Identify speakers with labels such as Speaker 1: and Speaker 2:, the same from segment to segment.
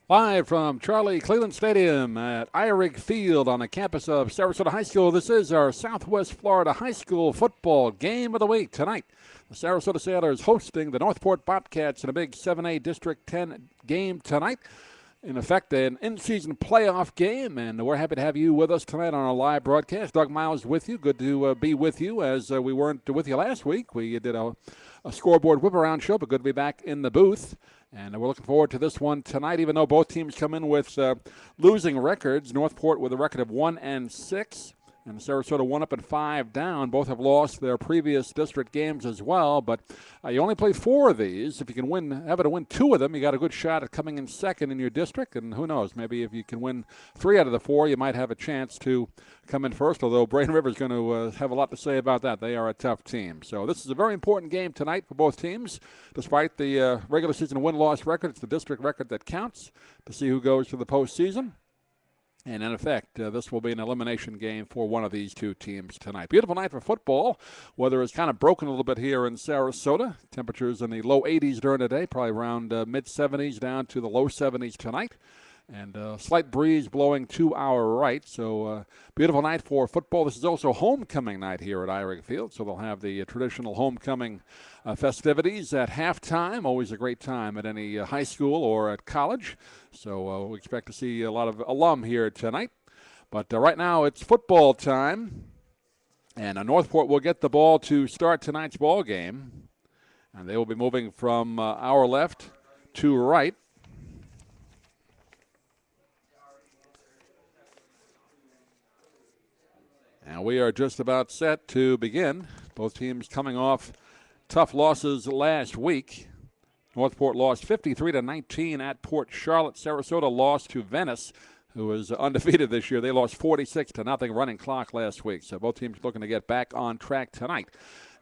Speaker 1: Live from Charlie Cleveland Stadium at Eyrig Field on the campus of Sarasota High School, this is our Southwest Florida High School football game of the week. Tonight, the Sarasota Sailors hosting the Northport Bobcats in a big 7A District 10 game tonight. In effect, an in-season playoff game, and we're happy to have you with us tonight on our live broadcast. Doug Miles with you. Good to be with you, as we weren't with you last week. We did a scoreboard whip-around show, but good to be back in the booth. And we're looking forward to this one tonight, even though both teams come in with losing records. Northport with a record of 1-6, and Sarasota 1 up and 5 down. Both have lost their previous district games as well, but you only play 4 of these. If you can have it to win 2 of them, you got a good shot at coming in second in your district. And who knows, maybe if you can win 3 out of the 4, you might have a chance to come in first, although Braden River is going to have a lot to say about that. They are a tough team. So this is a very important game tonight for both teams. Despite the regular season win-loss record, it's the district record that counts to see who goes to the postseason. And in effect, this will be an elimination game for one of these two teams tonight. Beautiful night for football. Weather is kind of broken a little bit here in Sarasota. Temperatures in the low 80s during the day, probably around mid-70s down to the low 70s tonight. And a slight breeze blowing to our right. So beautiful night for football. This is also homecoming night here at Eyrig Field. So they'll have the traditional homecoming festivities at halftime. Always a great time at any high school or at college. So we expect to see a lot of alum here tonight. But right now it's football time. And Northport will get the ball to start tonight's ball game. And they will be moving from our left to right. And we are just about set to begin. Both teams coming off tough losses last week. Northport lost 53-19 at Port Charlotte. Sarasota lost to Venice, who is undefeated this year. They lost 46-0 running clock last week. So both teams looking to get back on track tonight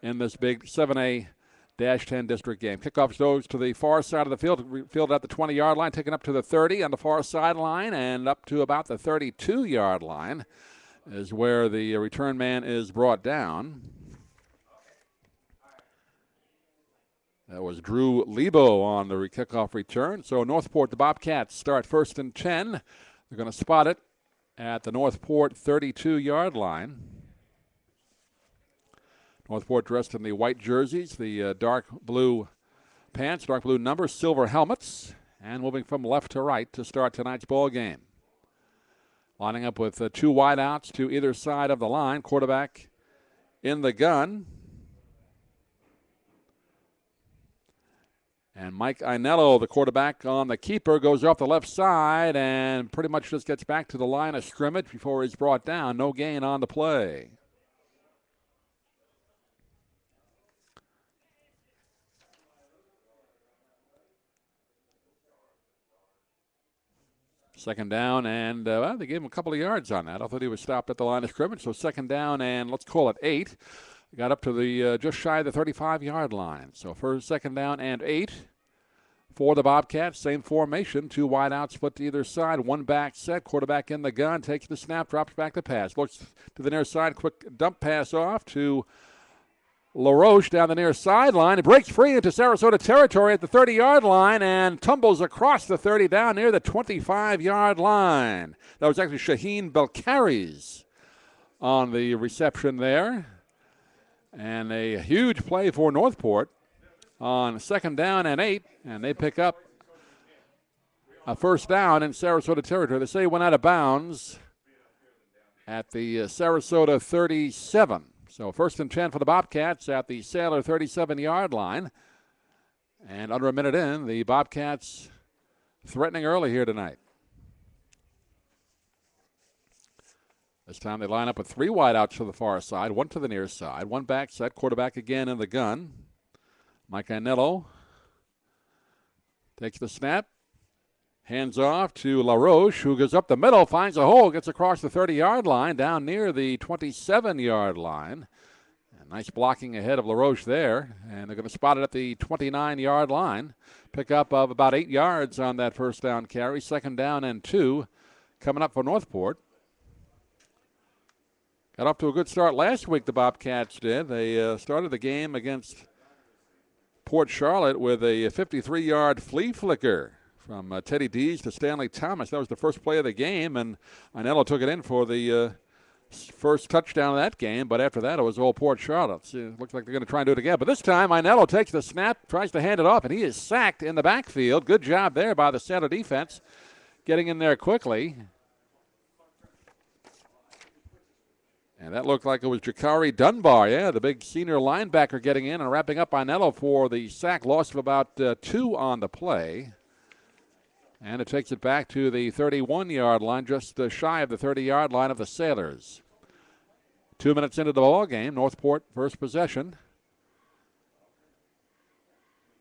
Speaker 1: in this big 7A-10 district game. Kickoff goes to the far side of the field, fielded at the 20-yard line, taken up to the 30 on the far sideline, and up to about the 32-yard line is where the return man is brought down. That was Drew Lebo on the kickoff return. So Northport, the Bobcats, start 1st and 10. They're going to spot it at the Northport 32-yard line. Northport dressed in the white jerseys, the dark blue pants, dark blue numbers, silver helmets, and moving from left to right to start tonight's ball game. Lining up with 2 wideouts to either side of the line. Quarterback in the gun. And Mike Inello, the quarterback on the keeper, goes off the left side and pretty much just gets back to the line of scrimmage before he's brought down. No gain on the play. Second down, and they gave him a couple of yards on that. I thought he was stopped at the line of scrimmage, so second down, and let's call it 8. Got up to the just shy of the 35-yard line. So first, second down, and 8 for the Bobcats. Same formation, 2 wideouts split to either side, 1 back set. Quarterback in the gun, takes the snap, drops back the pass. Looks to the near side, quick dump pass off to LaRoche down the near sideline. It breaks free into Sarasota territory at the 30-yard line and tumbles across the 30 down near the 25-yard line. That was actually Shaheen Belcaris on the reception there. And a huge play for Northport on second down and 8, and they pick up a first down in Sarasota territory. They say he went out of bounds at the Sarasota 37. So 1st and 10 for the Bobcats at the Sailor 37-yard line. And under a minute in, the Bobcats threatening early here tonight. This time they line up with 3 wideouts to the far side, 1 to the near side, 1 back set, quarterback again in the gun. Mike Anello takes the snap, hands off to LaRoche, who goes up the middle, finds a hole, gets across the 30-yard line, down near the 27-yard line. And nice blocking ahead of LaRoche there, and they're going to spot it at the 29-yard line. Pickup of about 8 yards on that first down carry. Second down and 2 coming up for Northport. Got off to a good start last week, the Bobcats did. They started the game against Port Charlotte with a 53-yard flea flicker from Teddy Dees to Stanley Thomas. That was the first play of the game, and Inello took it in for the first touchdown of that game, but after that it was all Port Charlotte. So it looks like they're going to try and do it again. But this time Inello takes the snap, tries to hand it off, and he is sacked in the backfield. Good job there by the center defense, getting in there quickly. And that looked like it was Jakari Dunbar, the big senior linebacker getting in and wrapping up Inello for the sack, loss of about 2 on the play. And it takes it back to the 31-yard line, just shy of the 30-yard line of the Sailors. 2 minutes into the ball game, Northport first possession.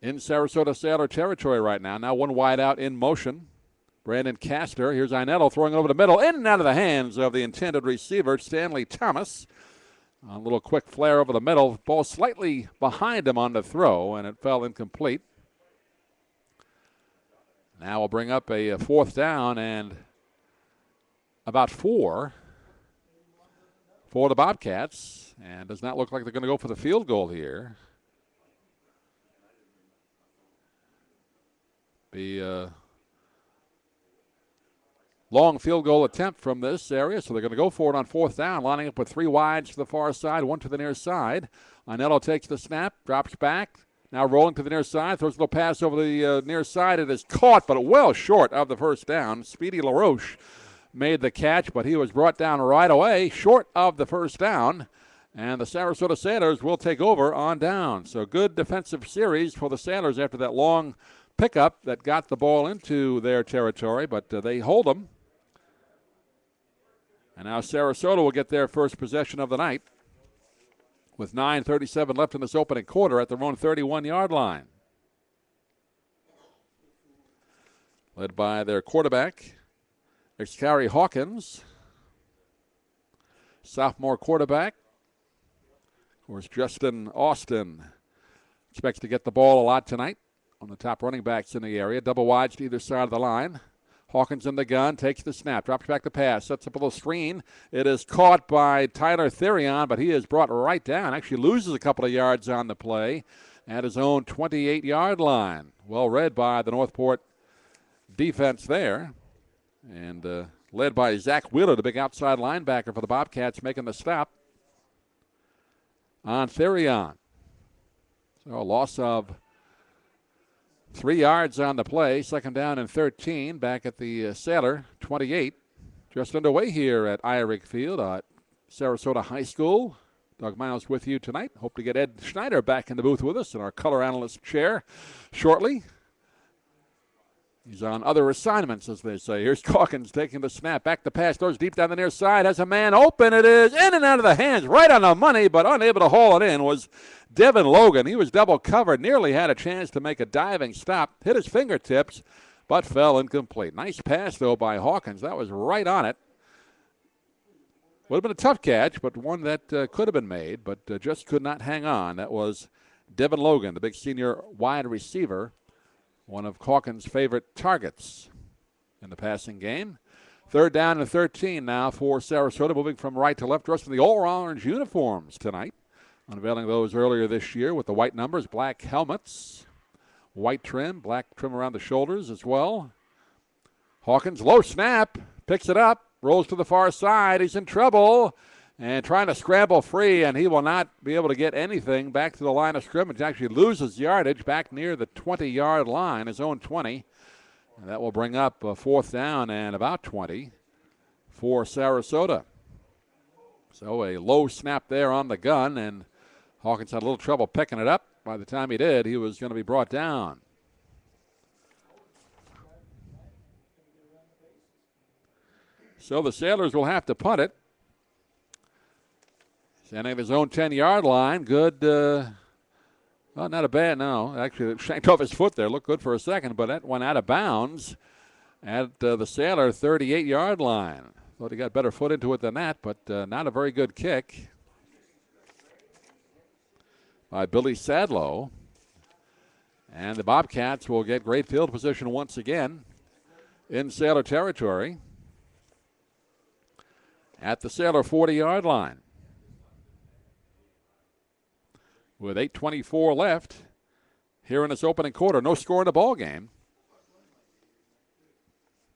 Speaker 1: In Sarasota Sailor territory right now. Now one wide out in motion. Brandon Castor. Here's Inello throwing it over the middle, in and out of the hands of the intended receiver, Stanley Thomas. A little quick flare over the middle. Ball slightly behind him on the throw, and it fell incomplete. Now we'll bring up a 4th down and about 4 for the Bobcats. And does not look like they're going to go for the field goal here. Be a long field goal attempt from this area, so they're going to go for it on 4th down, lining up with 3 wides to the far side, 1 to the near side. Inello takes the snap, drops back. Now rolling to the near side, throws a little pass over the near side. It is caught, but well short of the first down. Speedy LaRoche made the catch, but he was brought down right away, short of the first down. And the Sarasota Sailors will take over on down. So good defensive series for the Sailors after that long pickup that got the ball into their territory, but they hold them. And now Sarasota will get their first possession of the night with 9:37 left in this opening quarter at their own 31-yard line. Led by their quarterback, Xcari Hawkins. Sophomore quarterback, of course, Justin Austin expects to get the ball a lot tonight on the top running backs in the area. Double wides to either side of the line. Hawkins in the gun, takes the snap, drops back the pass, sets up a little screen. It is caught by Tyler Therion, but he is brought right down. Actually loses a couple of yards on the play at his own 28-yard line. Well read by the Northport defense there. And led by Zach Wheeler, the big outside linebacker for the Bobcats, making the stop on Therion. So a loss of 3 yards on the play, 2nd down and 13, back at the Sailor 28. Just underway here at Irick Field at Sarasota High School. Doug Miles with you tonight. Hope to get Ed Schneider back in the booth with us in our color analyst chair shortly. He's on other assignments, as they say. Here's Hawkins taking the snap. Back the pass, throws deep down the near side. Has a man open. It is in and out of the hands. Right on the money, but unable to haul it in was Devin Logan. He was double covered. Nearly had a chance to make a diving stop. Hit his fingertips, but fell incomplete. Nice pass, though, by Hawkins. That was right on it. Would have been a tough catch, but one that could have been made, but just could not hang on. That was Devin Logan, the big senior wide receiver. One of Hawkins' favorite targets in the passing game. 3rd down and 13 now for Sarasota, moving from right to left, dressed in the all-orange uniforms tonight. Unveiling those earlier this year with the white numbers, black helmets, white trim, black trim around the shoulders as well. Hawkins, low snap, picks it up, rolls to the far side. He's in trouble and trying to scramble free, and he will not be able to get anything back to the line of scrimmage. Actually loses yardage back near the 20-yard line, his own 20. And that will bring up a 4th down and about 20 for Sarasota. So a low snap there on the gun, and Hawkins had a little trouble picking it up. By the time he did, he was going to be brought down. So the Sailors will have to punt it. Standing at his own 10-yard line. Good. Well, not a bad, no. Actually, it shanked off his foot there. Looked good for a second, but that went out of bounds at the Sailor 38-yard line. Thought he got better foot into it than that, but not a very good kick by Billy Sadlow. And the Bobcats will get great field position once again in Sailor territory at the Sailor 40-yard line. With 8:24 left here in this opening quarter. No score in the ball game.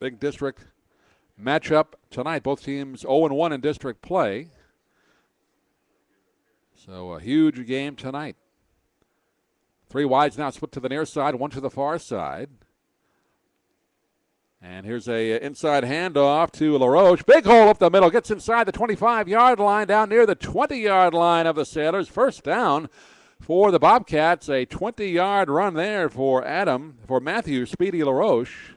Speaker 1: Big district matchup tonight. Both teams 0-1 in district play. So a huge game tonight. 3 wides now split to the near side, 1 to the far side. And here's a inside handoff to LaRoche. Big hole up the middle. Gets inside the 25-yard line, down near the 20-yard line of the Sailors. First down for the Bobcats. A 20-yard run there for Matthew Speedy LaRoche.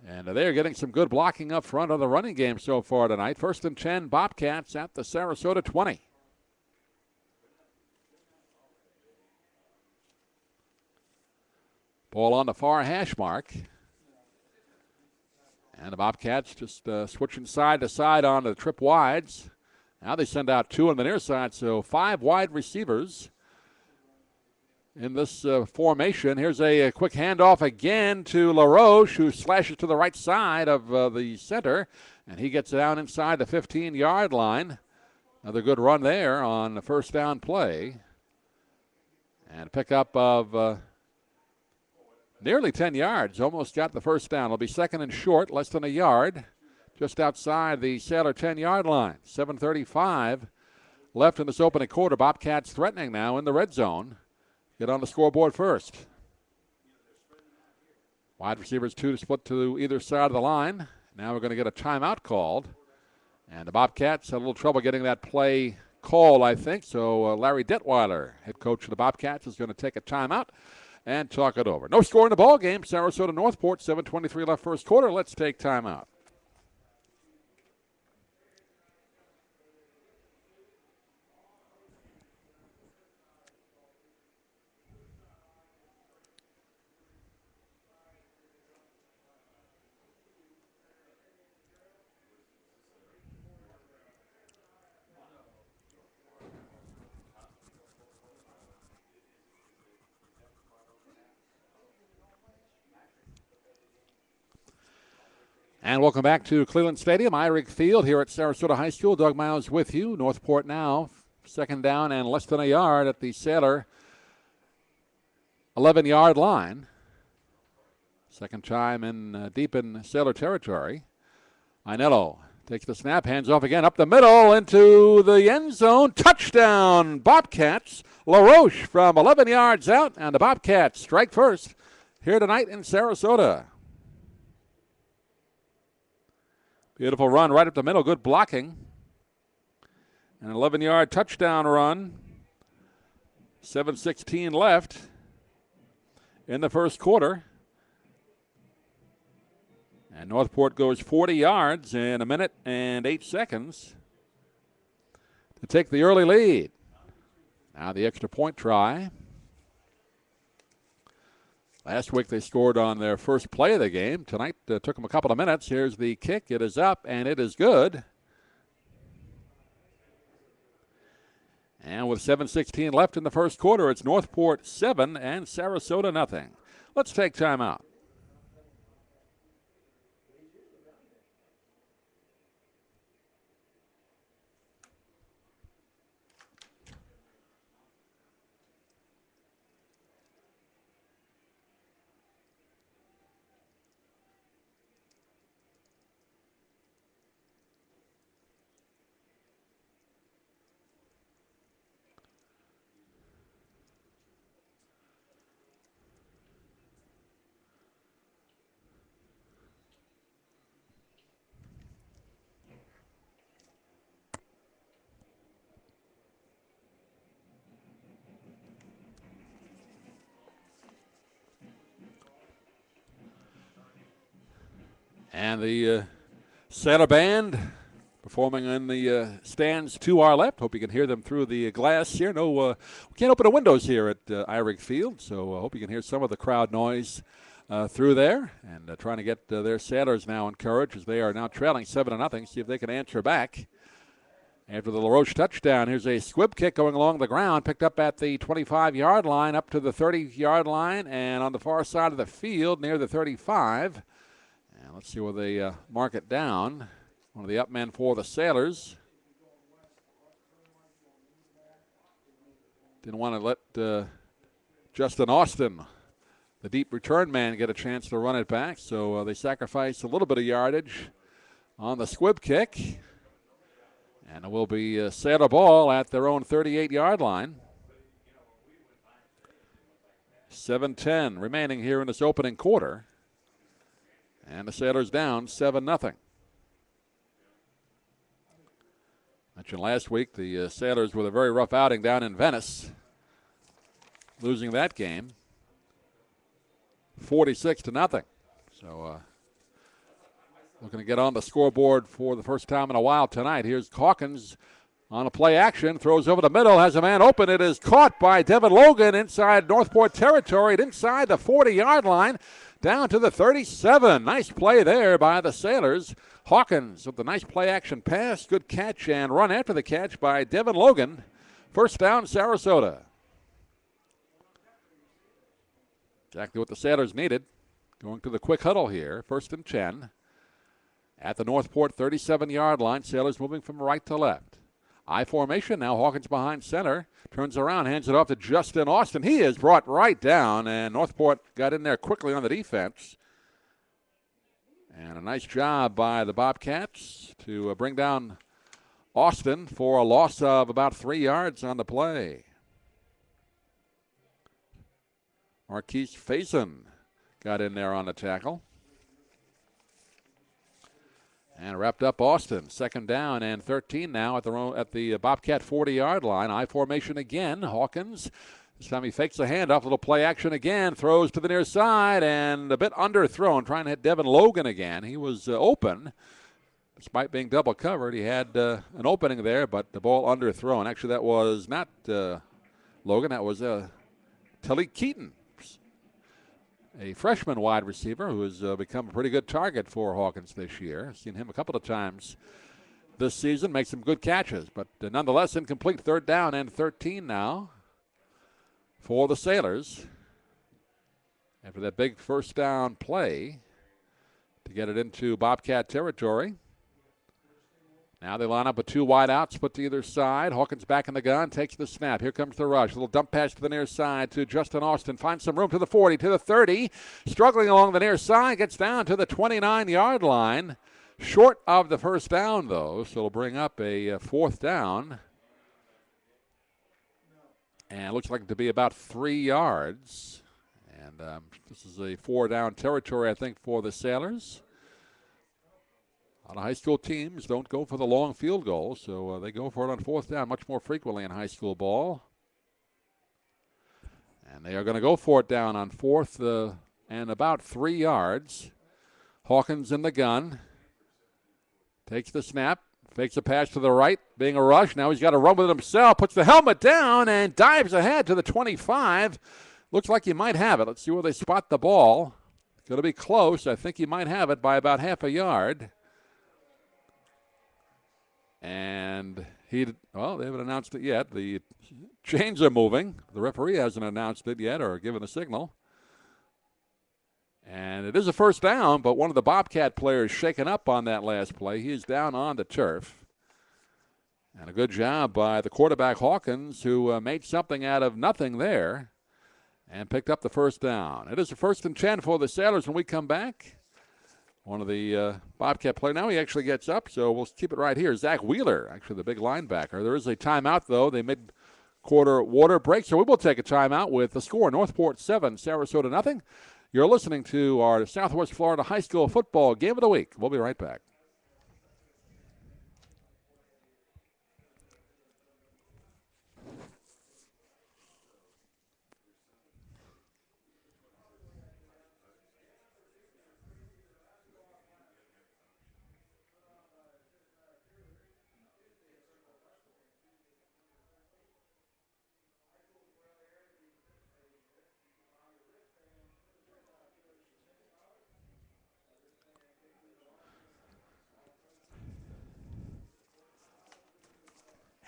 Speaker 1: And they're getting some good blocking up front of the running game so far tonight. 1st and 10, Bobcats at the Sarasota 20. Ball on the far hash mark. And the Bobcats just switching side to side on the trip wides. Now they send out 2 on the near side, so 5 wide receivers in this formation. Here's a quick handoff again to LaRoche, who slashes to the right side of the center, and he gets down inside the 15-yard line. Another good run there on the first down play. And a pickup of nearly 10 yards. Almost got the first down. It'll be 2nd and short, less than a yard, just outside the Sailor 10-yard line. 7:35 left in this opening quarter. Bobcats threatening now in the red zone. Get on the scoreboard first. Wide receivers 2 to split to either side of the line. Now we're going to get a timeout called. And the Bobcats had a little trouble getting that play called, I think. So Larry Detweiler, head coach of the Bobcats, is going to take a timeout and talk it over. No score in the ball game. Sarasota Northport, 7:23 left first quarter. Let's take timeout. And welcome back to Cleveland Stadium, Irick Field here at Sarasota High School. Doug Miles with you. Northport now, 2nd down and less than a yard at the Sailor 11-yard line. Second time in deep in Sailor territory. Ainello takes the snap, hands off again, up the middle into the end zone. Touchdown, Bobcats. LaRoche from 11 yards out, and the Bobcats strike first here tonight in Sarasota. Beautiful run right up the middle, good blocking. An 11-yard touchdown run. 7:16 left in the first quarter. And Northport goes 40 yards in 1 minute and 8 seconds to take the early lead. Now the extra point try. Last week they scored on their first play of the game. Tonight took them a couple of minutes. Here's the kick. It is up, and it is good. And with 7:16 left in the first quarter, it's Northport 7 and Sarasota nothing. Let's take time out. And the Sailor Band performing in the stands to our left. Hope you can hear them through the glass here. No, we can't open the windows here at Irick Field, so I hope you can hear some of the crowd noise through there. And trying to get their Sailors now encouraged as they are now trailing 7-0. See if they can answer back. After the LaRoche touchdown, here's a squib kick going along the ground, picked up at the 25-yard line, up to the 30-yard line, and on the far side of the field near the 35. And let's see where they mark it down. One of the up men for the Sailors. Didn't want to let Justin Austin the deep return man get a chance to run it back. So they sacrifice a little bit of yardage on the squib kick. And it will be Sailor ball at their own 38-yard line. 7:10 remaining here in this opening quarter. And the Sailors down 7-0. Mentioned last week the Sailors with a very rough outing down in Venice, losing that game 46-0. So looking to get on the scoreboard for the first time in a while tonight. Here's Hawkins on a play action, throws over the middle, has a man open. It is caught by Devin Logan inside Northport territory, inside the 40-yard line, down to the 37. Nice play there by the Sailors. Hawkins with the nice play action pass, good catch, and run after the catch by Devin Logan. First down, Sarasota. Exactly what the Sailors needed. Going to the quick huddle here, 1st and 10. At the Northport 37-yard line, Sailors moving from right to left. I formation now, Hawkins behind center. Turns around, hands it off to Justin Austin. He is brought right down, and Northport got in there quickly on the defense. And a nice job by the Bobcats to bring down Austin for a loss of about 3 yards on the play. Marquise Faison got in there on the tackle. And wrapped up Austin. 2nd down and 13 now at the Bobcat 40-yard line. I formation again. Hawkins. This time he fakes a handoff. Little play action again. Throws to the near side and a bit underthrown. Trying to hit Devin Logan again. He was open. Despite being double covered, he had an opening there, but the ball underthrown. Actually, that was not Logan. That was Talik Keaton, a freshman wide receiver who has become a pretty good target for Hawkins this year. Seen him a couple of times this season, make some good catches, but nonetheless incomplete. 3rd down and 13 now for the Sailors. After that big first down play to get it into Bobcat territory. Now they line up with 2 wideouts, split to either side. Hawkins back in the gun, takes the snap. Here comes the rush. A little dump pass to the near side to Justin Austin. Finds some room to the 40, to the 30. Struggling along the near side, gets down to the 29-yard line. Short of the first down, though, so it'll bring up a 4th down. And it looks like it to be about 3 yards. And this is a 4-down territory, I think, for the Sailors. A lot of high school teams don't go for the long field goal, so they go for it on 4th down much more frequently in high school ball. And they are going to go for it down on 4th and about 3 yards. Hawkins in the gun. Takes the snap. Fakes a pass to the right, being a rush. Now he's got to run with it himself. Puts the helmet down and dives ahead to the 25. Looks like he might have it. Let's see where they spot the ball. It's going to be close. I think he might have it by about half a yard. And they haven't announced it yet. The chains are moving. The referee hasn't announced it yet or given a signal. And it is a first down, but one of the Bobcat players shaken up on that last play. He is down on the turf. And a good job by the quarterback Hawkins, who made something out of nothing there and picked up the first down. It is a 1st and 10 for the Sailors when we come back. One of the Bobcat players. Now he actually gets up, so we'll keep it right here. Zach Wheeler, actually the big linebacker. There is a timeout, though. They mid-quarter water break, so we will take a timeout with the score. Northport 7, Sarasota nothing. You're listening to our Southwest Florida High School Football Game of the Week. We'll be right back.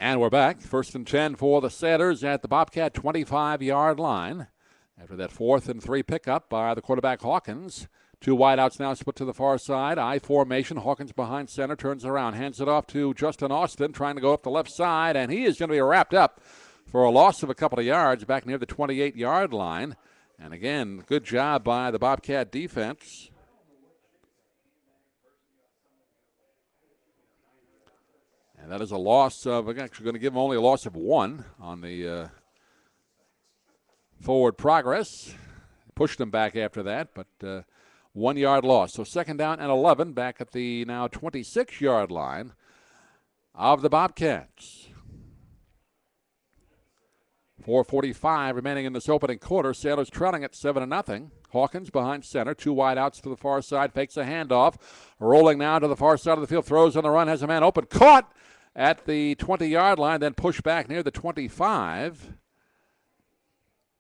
Speaker 1: And we're back. 1st and 10 for the Sailors at the Bobcat 25-yard line. After that 4th and 3 pickup by the quarterback Hawkins. 2 wideouts now split to the far side. I formation. Hawkins behind center. Turns around. Hands it off to Justin Austin. Trying to go up the left side. And he is going to be wrapped up for a loss of a couple of yards back near the 28-yard line. And again, good job by the Bobcat defense. And that is a loss of, we're actually going to give them only a loss of 1 on the forward progress. Pushed them back after that, but 1 yard loss. So second down and 11 back at the now 26-yard line of the Bobcats. 4:45 remaining in this opening quarter. Sailors trailing at 7-0. Hawkins behind center. 2 wide outs to the far side. Fakes a handoff. Rolling now to the far side of the field. Throws on the run. Has a man open. Caught at the 20-yard line. Then pushed back near the 25.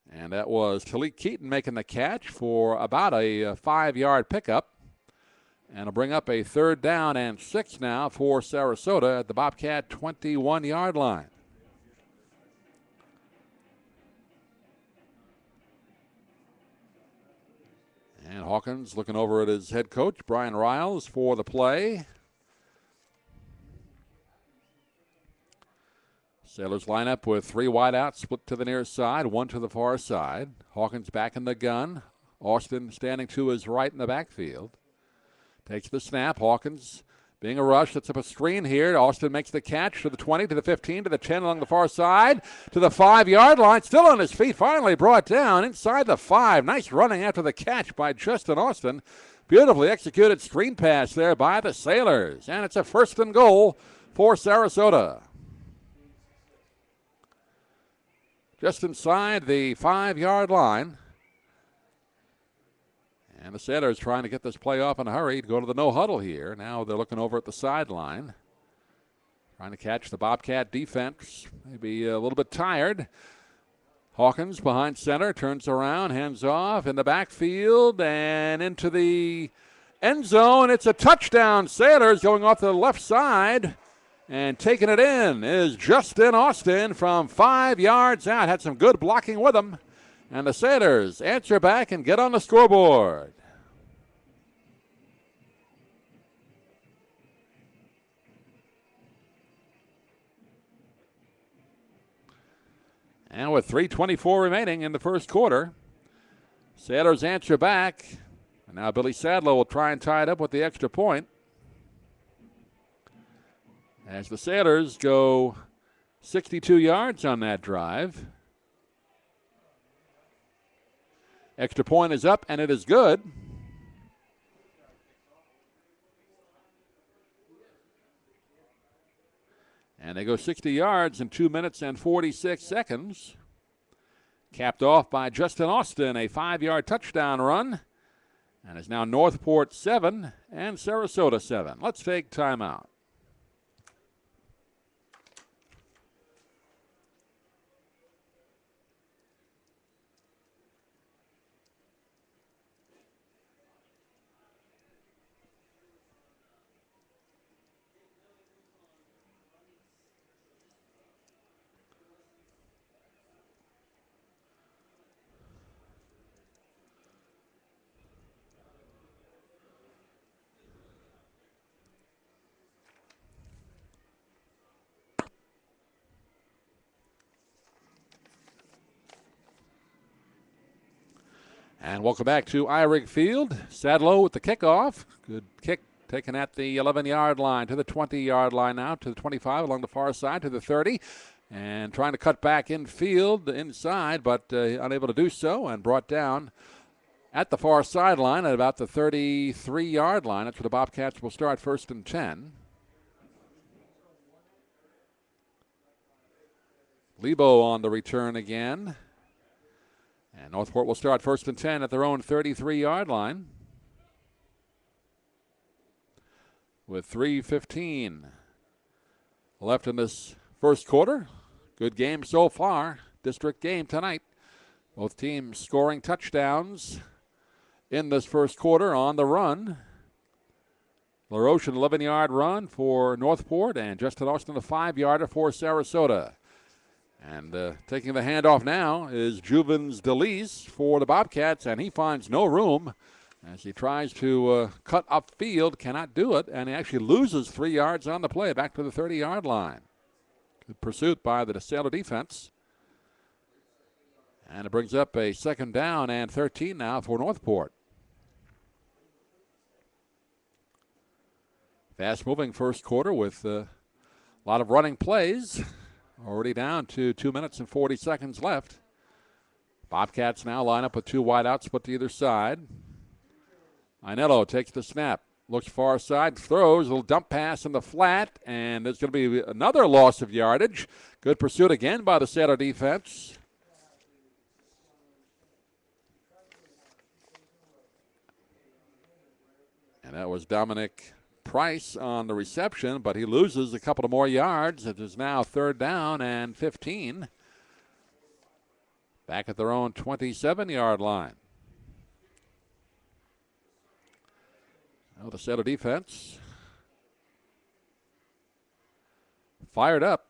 Speaker 1: And that was Talik Keaton making the catch for about a 5-yard pickup. And it'll bring up a 3rd down and 6 now for Sarasota at the Bobcat 21-yard line. And Hawkins looking over at his head coach, Brian Riles, for the play. Sailors line up with 3 wideouts, split to the near side, 1 to the far side. Hawkins back in the gun. Austin standing to his right in the backfield. Takes the snap. Hawkins being a rush, sets up a screen here. Austin makes the catch to the 20, to the 15, to the 10 along the far side, to the 5-yard line. Still on his feet, finally brought down inside the 5. Nice running after the catch by Justin Austin. Beautifully executed screen pass there by the Sailors. And it's a 1st and goal for Sarasota. Just inside the 5-yard line. And the Sailors trying to get this play off in a hurry to go to the no huddle here. Now they're looking over at the sideline. Trying to catch the Bobcat defense. Maybe a little bit tired. Hawkins behind center, turns around, hands off in the backfield and into the end zone. It's a touchdown. Sailors going off to the left side. And taking it in is Justin Austin from 5 yards out. Had some good blocking with him. And the Sailors answer back and get on the scoreboard. And with 3:24 remaining in the first quarter, Sailors answer back. And now Billy Sadler will try and tie it up with the extra point. As the Sailors go 62 yards on that drive. Extra point is up, and it is good. And they go 60 yards in 2 minutes and 46 seconds. Capped off by Justin Austin, a 5-yard touchdown run. And it's now Northport 7 and Sarasota 7. Let's take timeout. And welcome back to Eyrig Field. Sadlow with the kickoff. Good kick taken at the 11-yard line to the 20-yard line now, to the 25 along the far side, to the 30. And trying to cut back infield inside, but unable to do so, and brought down at the far sideline at about the 33-yard line. That's where the Bobcats will start 1st and 10. Lebo on the return again. And Northport will start 1st and 10 at their own 33-yard line. With 3:15 left in this first quarter. Good game so far. District game tonight. Both teams scoring touchdowns in this first quarter on the run. LaRoche, an 11-yard run for Northport, and Justin Austin, a 5-yarder for Sarasota. And taking the handoff now is Juvens DeLeese for the Bobcats, and he finds no room as he tries to cut upfield, cannot do it, and he actually loses 3 yards on the play back to the 30-yard line. Good pursuit by the Sailor defense. And it brings up a 2nd down and 13 now for Northport. Fast-moving first quarter with a lot of running plays. Already down to 2 minutes and 40 seconds left. Bobcats now line up with 2 wideouts put to either side. Ainello takes the snap. Looks far side, throws, a little dump pass in the flat, and there's going to be another loss of yardage. Good pursuit again by the Sailor defense. And that was Dominic Price on the reception, but he loses a couple of more yards. It is now 3rd down and 15. Back at their own 27-yard line. Well, the Sailor defense fired up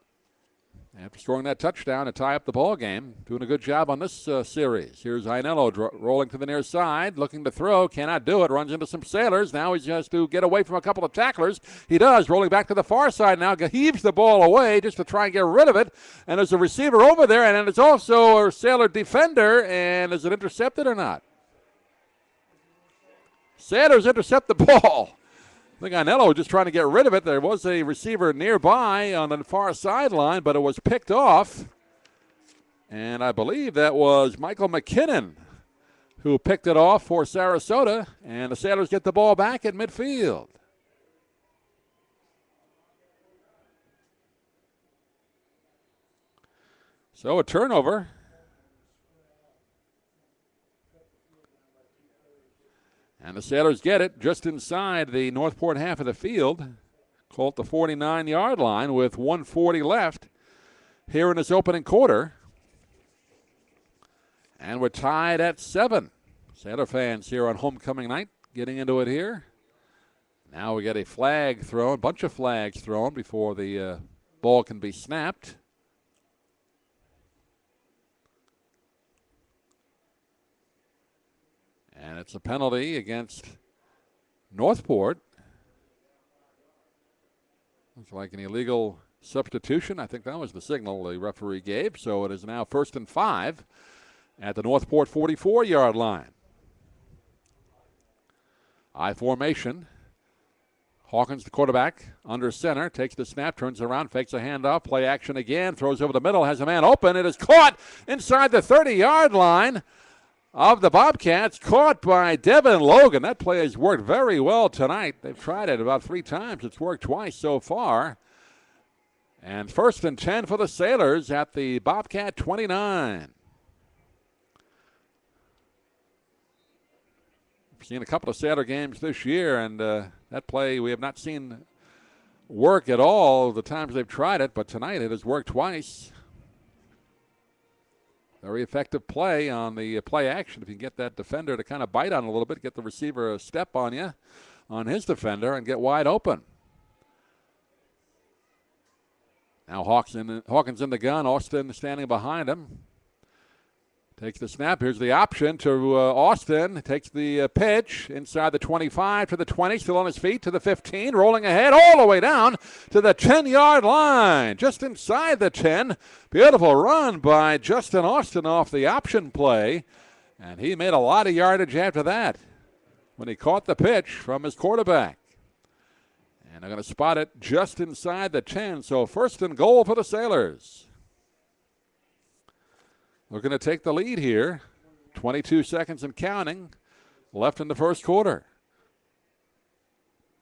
Speaker 1: after scoring that touchdown to tie up the ball game. Doing a good job on this series. Here's Ainello rolling to the near side, looking to throw, cannot do it, runs into some Sailors. Now he has to get away from a couple of tacklers. He does, rolling back to the far side now, heaves the ball away just to try and get rid of it. And there's a receiver over there, and then it's also a Sailor defender, and is it intercepted or not? Sailors intercept the ball. I think Ainello was just trying to get rid of it. There was a receiver nearby on the far sideline, but it was picked off. And I believe that was Michael McKinnon who picked it off for Sarasota. And the Sailors get the ball back at midfield. So a turnover. And the Sailors get it just inside the Northport half of the field. Call it the 49-yard line with 1:40 left here in this opening quarter. And we're tied at 7. Sailor fans here on homecoming night getting into it here. Now we get a flag thrown, a bunch of flags thrown before the ball can be snapped. And it's a penalty against Northport. Looks like an illegal substitution. I think that was the signal the referee gave. So it is now 1st and 5 at the Northport 44-yard line. I formation. Hawkins, the quarterback, under center, takes the snap, turns around, fakes a handoff, play action again, throws over the middle, has a man open. It is caught inside the 30-yard line of the Bobcats, caught by Devin Logan. That play has worked very well tonight. They've tried it about 3 times. It's worked twice so far. And 1st and 10 for the Sailors at the Bobcat 29. We've seen a couple of Sailor games this year, and that play we have not seen work at all the times they've tried it, but tonight it has worked twice. Very effective play on the play action. If you can get that defender to kind of bite on a little bit, get the receiver a step on you, on his defender, and get wide open. Now Hawkins in the gun. Austin standing behind him. Takes the snap. Here's the option to Austin. Takes the pitch inside the 25 to the 20. Still on his feet to the 15. Rolling ahead all the way down to the 10-yard line. Just inside the 10. Beautiful run by Justin Austin off the option play. And he made a lot of yardage after that when he caught the pitch from his quarterback. And they're going to spot it just inside the 10. So 1st and goal for the Sailors. Looking to take the lead here. 22 seconds and counting left in the first quarter.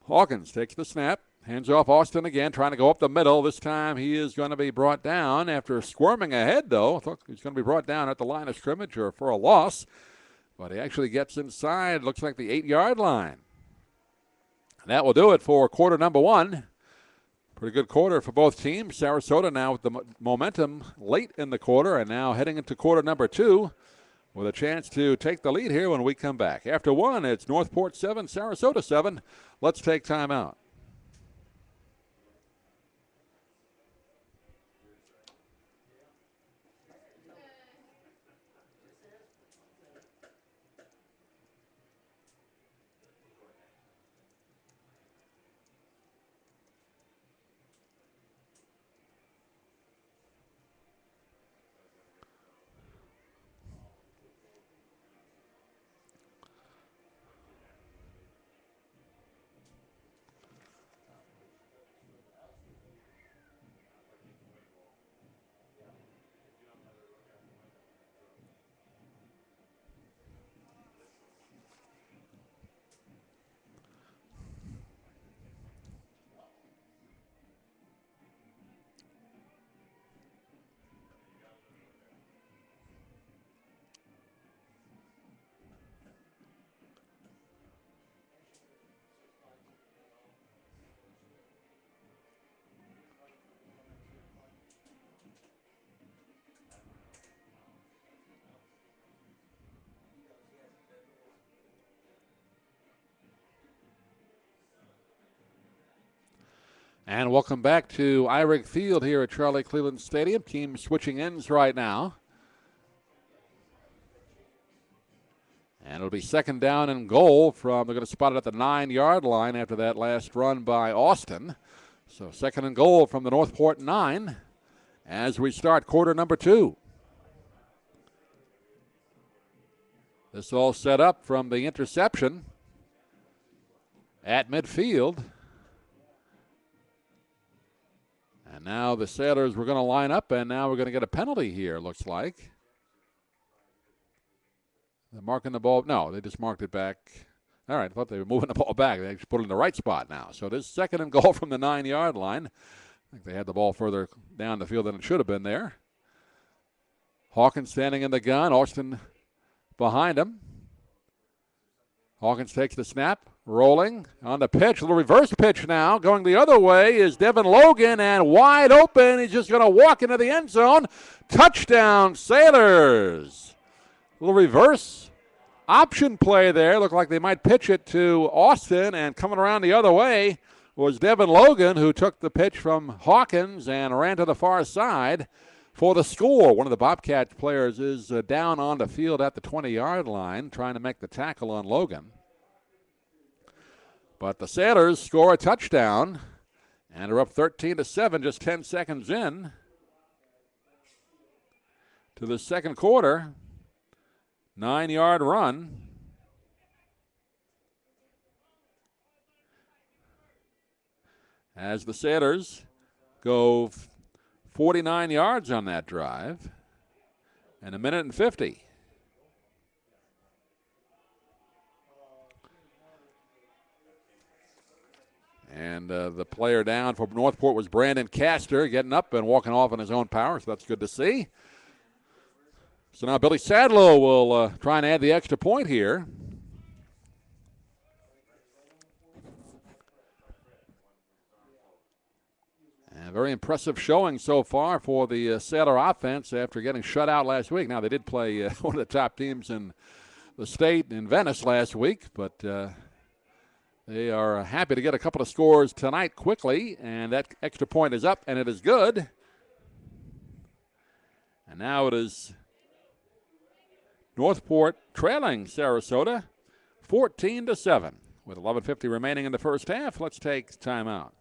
Speaker 1: Hawkins takes the snap. Hands off Austin again, trying to go up the middle. This time he is going to be brought down after squirming ahead, though. I thought he was going to be brought down at the line of scrimmage or for a loss. But he actually gets inside, looks like the 8-yard line. And that will do it for quarter number 1. Pretty good quarter for both teams. Sarasota now with the momentum late in the quarter and now heading into quarter number 2 with a chance to take the lead here when we come back. After 1, it's Northport 7, Sarasota 7. Let's take time out. And welcome back to Eyrig Field here at Charlie Cleveland Stadium. Team switching ends right now. And it'll be second down and goal from, they're going to spot it at the 9-yard line after that last run by Austin. So second and goal from the Northport 9 as we start quarter number 2. This all set up from the interception at midfield. And now the Sailors were going to line up, and now we're going to get a penalty here, looks like. They're marking the ball. No, they just marked it back. All right, I thought they were moving the ball back. They just put it in the right spot now. So this second and goal from the 9-yard line. I think they had the ball further down the field than it should have been there. Hawkins standing in the gun. Austin behind him. Hawkins takes the snap. Rolling on the pitch. A little reverse pitch now. Going the other way is Devin Logan, and wide open. He's just going to walk into the end zone. Touchdown, Sailors. A little reverse option play there. Looked like they might pitch it to Austin, and coming around the other way was Devin Logan, who took the pitch from Hawkins and ran to the far side for the score. One of the Bobcats players is down on the field at the 20-yard line trying to make the tackle on Logan. But the Sailors score a touchdown and are up 13-7 just 10 seconds in to the second quarter. 9-yard run. As the Sailors go 49 yards on that drive and 1:50. And the player down for Northport was Brandon Castor, getting up and walking off on his own power, so that's good to see. So now Billy Sadlow will try and add the extra point here. And very impressive showing so far for the Sailor offense after getting shut out last week. Now, they did play one of the top teams in the state in Venice last week, but they are happy to get a couple of scores tonight quickly, and that extra point is up, and it is good. And now it is Northport trailing Sarasota 14-7. With 11:50 remaining in the first half, let's take timeout.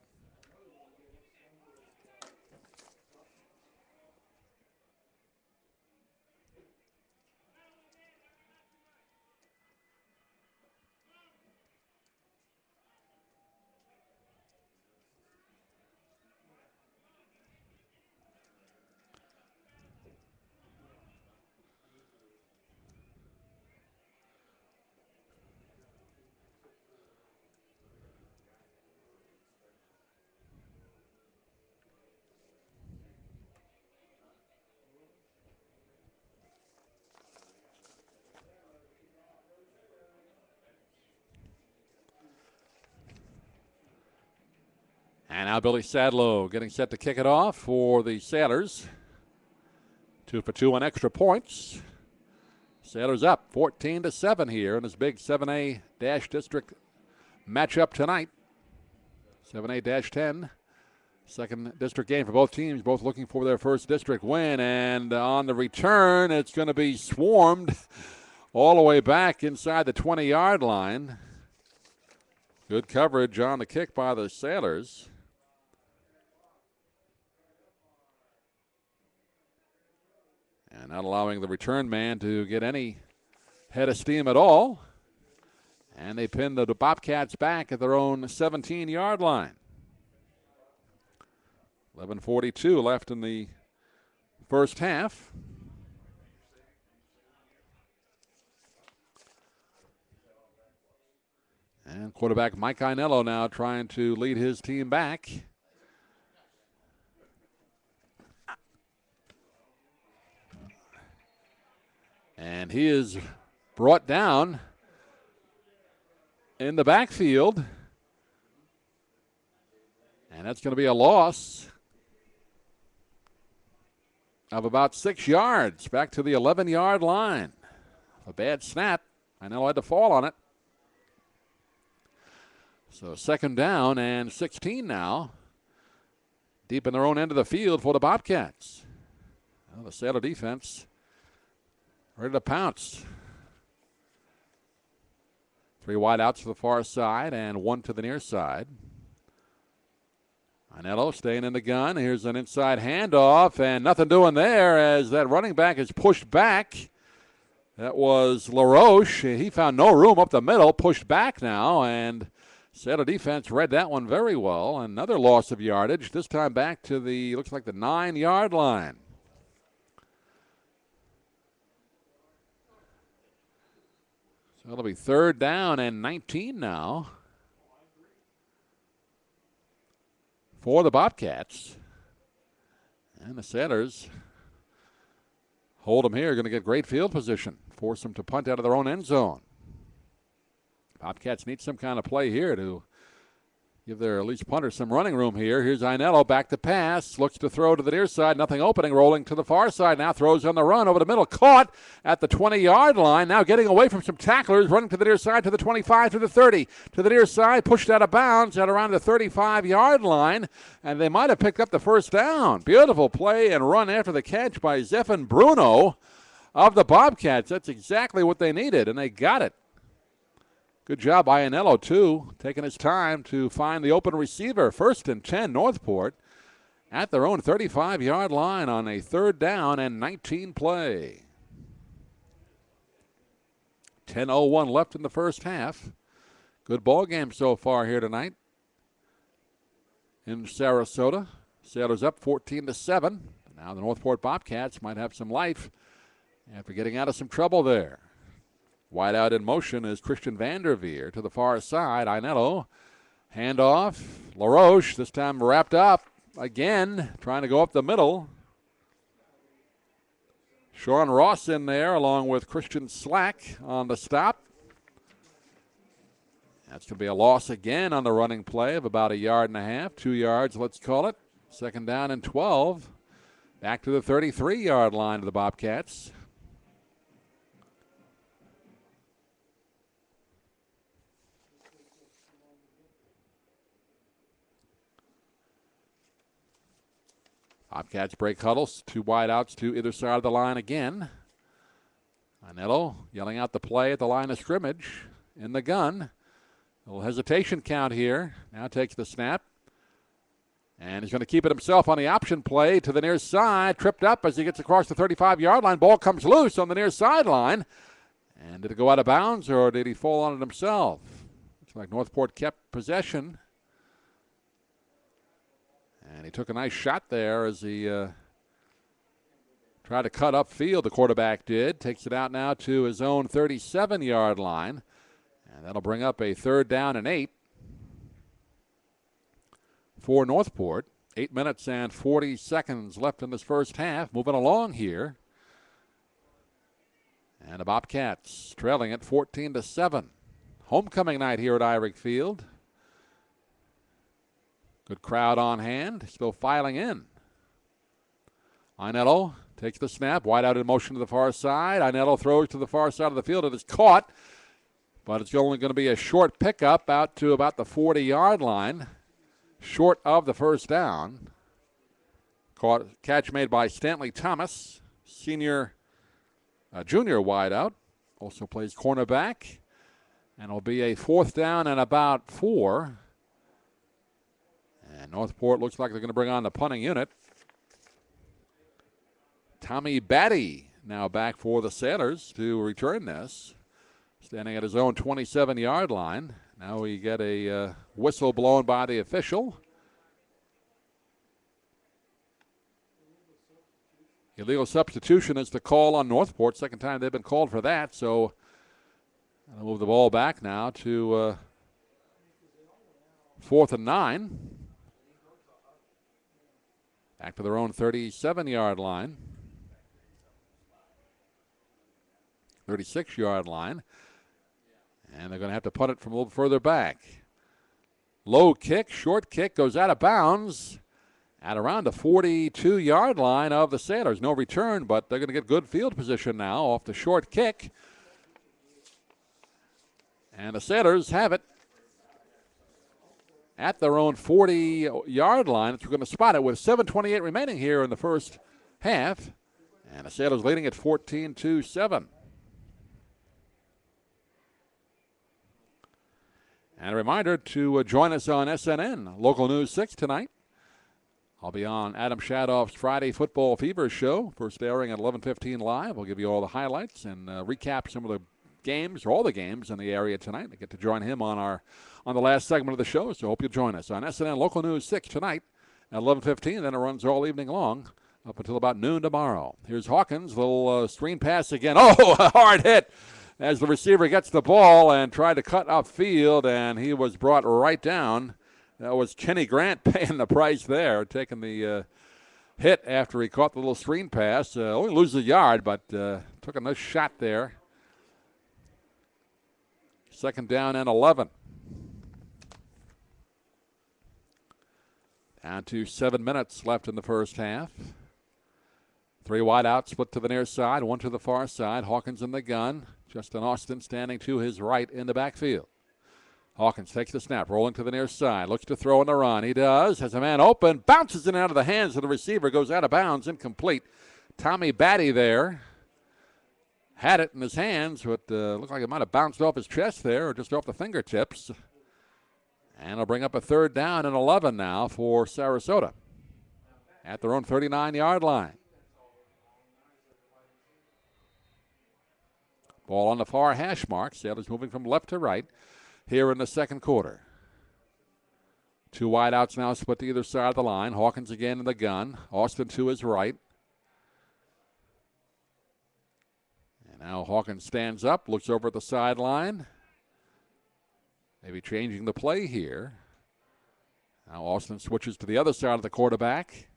Speaker 1: And now Billy Sadlow getting set to kick it off for the Sailors. 2 for 2 on extra points. Sailors up 14-7 here in this big 7A-district matchup tonight. 7A-10. Second district game for both teams, both looking for their first district win. And on the return, it's going to be swarmed all the way back inside the 20-yard line. Good coverage on the kick by the Sailors. And not allowing the return man to get any head of steam at all. And they pin the Bobcats back at their own 17-yard line. 11:42 left in the first half. And quarterback Mike Ainello now trying to lead his team back. And he is brought down in the backfield. And that's going to be a loss of about 6 yards back to the 11-yard line. A bad snap. Ainello had to fall on it. So second down and 16 now deep in their own end of the field for the Bobcats. Well, the Sailor defense ready to pounce. 3 wide outs to the far side and 1 to the near side. Inello staying in the gun. Here's an inside handoff, and nothing doing there as that running back is pushed back. That was LaRoche. He found no room up the middle, pushed back now, and Sailor defense read that one very well. Another loss of yardage, this time back to the, looks like the 9-yard line. So it'll be 3rd down and 19 now for the Bobcats. And the Sailors hold them here, going to get great field position, force them to punt out of their own end zone. Bobcats need some kind of play here to give their at least punter some running room here. Here's Inello back to pass, looks to throw to the near side, nothing opening, rolling to the far side, now throws on the run over the middle, caught at the 20-yard line, now getting away from some tacklers, running to the near side, to the 25, to the 30, to the near side, pushed out of bounds at around the 35-yard line, and they might have picked up the first down. Beautiful play and run after the catch by Zephan Bruno of the Bobcats. That's exactly what they needed, and they got it. Good job by Inello, too, taking his time to find the open receiver. 1st and 10, Northport at their own 35-yard line on a 3rd down and 19 play. 10:01 left in the first half. Good ball game so far here tonight in Sarasota. Sailors up 14-7. Now the Northport Bobcats might have some life after getting out of some trouble there. Wide out in motion is Christian Vanderveer to the far side. Inello, handoff. LaRoche, this time wrapped up again, trying to go up the middle. Sean Ross in there along with Christian Slack on the stop. That's going to be a loss again on the running play of about 1.5 yards, 2 yards, let's call it. 2nd down and 12. Back to the 33-yard line of the Bobcats. Bobcats break huddles, 2 wide outs to either side of the line again. Inello yelling out the play at the line of scrimmage in the gun. A little hesitation count here. Now takes the snap. And he's going to keep it himself on the option play to the near side. Tripped up as he gets across the 35-yard line. Ball comes loose on the near sideline. And did it go out of bounds or did he fall on it himself? Looks like Northport kept possession. And he took a nice shot there as he tried to cut upfield, the quarterback did. Takes it out now to his own 37-yard line. And that'll bring up a 3rd down and 8 for Northport. 8 minutes and 40 seconds left in this first half. Moving along here. And the Bobcats trailing at 14-7. Homecoming night here at Irick Field. Good crowd on hand, still filing in. Inello takes the snap, wide out in motion to the far side. Inello throws to the far side of the field. It is caught, but it's only going to be a short pickup out to about the 40-yard line, short of the first down. Catch made by Stanley Thomas, junior wideout, also plays cornerback. And it'll be a 4th down and about 4. And Northport looks like they're going to bring on the punting unit. Tommy Batty now back for the Sailors to return this. Standing at his own 27-yard line. Now we get a whistle blown by the official. Illegal substitution is the call on Northport. 2nd time they've been called for that. So I'll move the ball back now to 4th and 9. Back to their own 37-yard line. 36-yard line. And they're going to have to punt it from a little further back. Low kick, short kick, goes out of bounds at around the 42-yard line of the Sailors. No return, but they're going to get good field position now off the short kick. And the Sailors have it. at their own 40-yard line. We're going to spot it with 7:28 remaining here in the first half. And the Sailors leading at 14-7. And a reminder to join us on SNN, Local News 6 tonight. I'll be on Adam Shadoff's Friday Football Fever show, first airing at 11:15 live. We'll give you all the highlights and recap some of the games, or all the games in the area tonight. I get to join him on the last segment of the show, so hope you'll join us on SNN Local News 6 tonight at 11:15. Then it runs all evening long up until about noon tomorrow. Here's Hawkins, little screen pass again. Oh, a hard hit as the receiver gets the ball and tried to cut upfield, and he was brought right down. That was Kenny Grant paying the price there, taking the hit after he caught the little screen pass. Only loses a yard, but took a nice shot there. Second down and 11. Down to 7 minutes left in the first half. 3 wide out, split to the near side, 1 to the far side. Hawkins in the gun. Justin Austin standing to his right in the backfield. Hawkins takes the snap, rolling to the near side, looks to throw in the run. He does, has a man open, bounces it out of the hands of the receiver, goes out of bounds, incomplete. Tommy Batty there had it in his hands, but looked like it might have bounced off his chest there or just off the fingertips. And it'll bring up a third down and 11 now for Sarasota at their own 39-yard line. Ball on the far hash mark. Sailors moving from left to right here in the second quarter. 2 wide outs now split to either side of the line. Hawkins again in the gun. Austin to his right. And now Hawkins stands up, looks over at the sideline. Maybe changing the play here. Now Austin switches to the other side of the quarterback.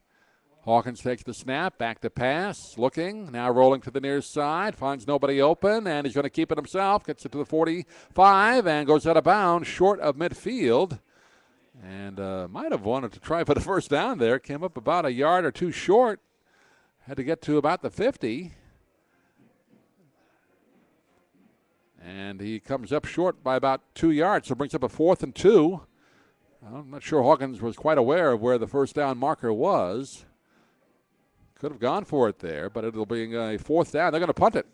Speaker 1: Hawkins takes the snap, back to pass, looking, now rolling to the near side, finds nobody open, and he's going to keep it himself, gets it to the 45, and goes out of bounds, short of midfield. And might have wanted to try for the first down there, came up about a yard or two short, had to get to about the 50. And he comes up short by about 2 yards, so brings up a 4th and 2. I'm not sure Hawkins was quite aware of where the first down marker was. Could have gone for it there, but it'll be a 4th down. They're going to punt it.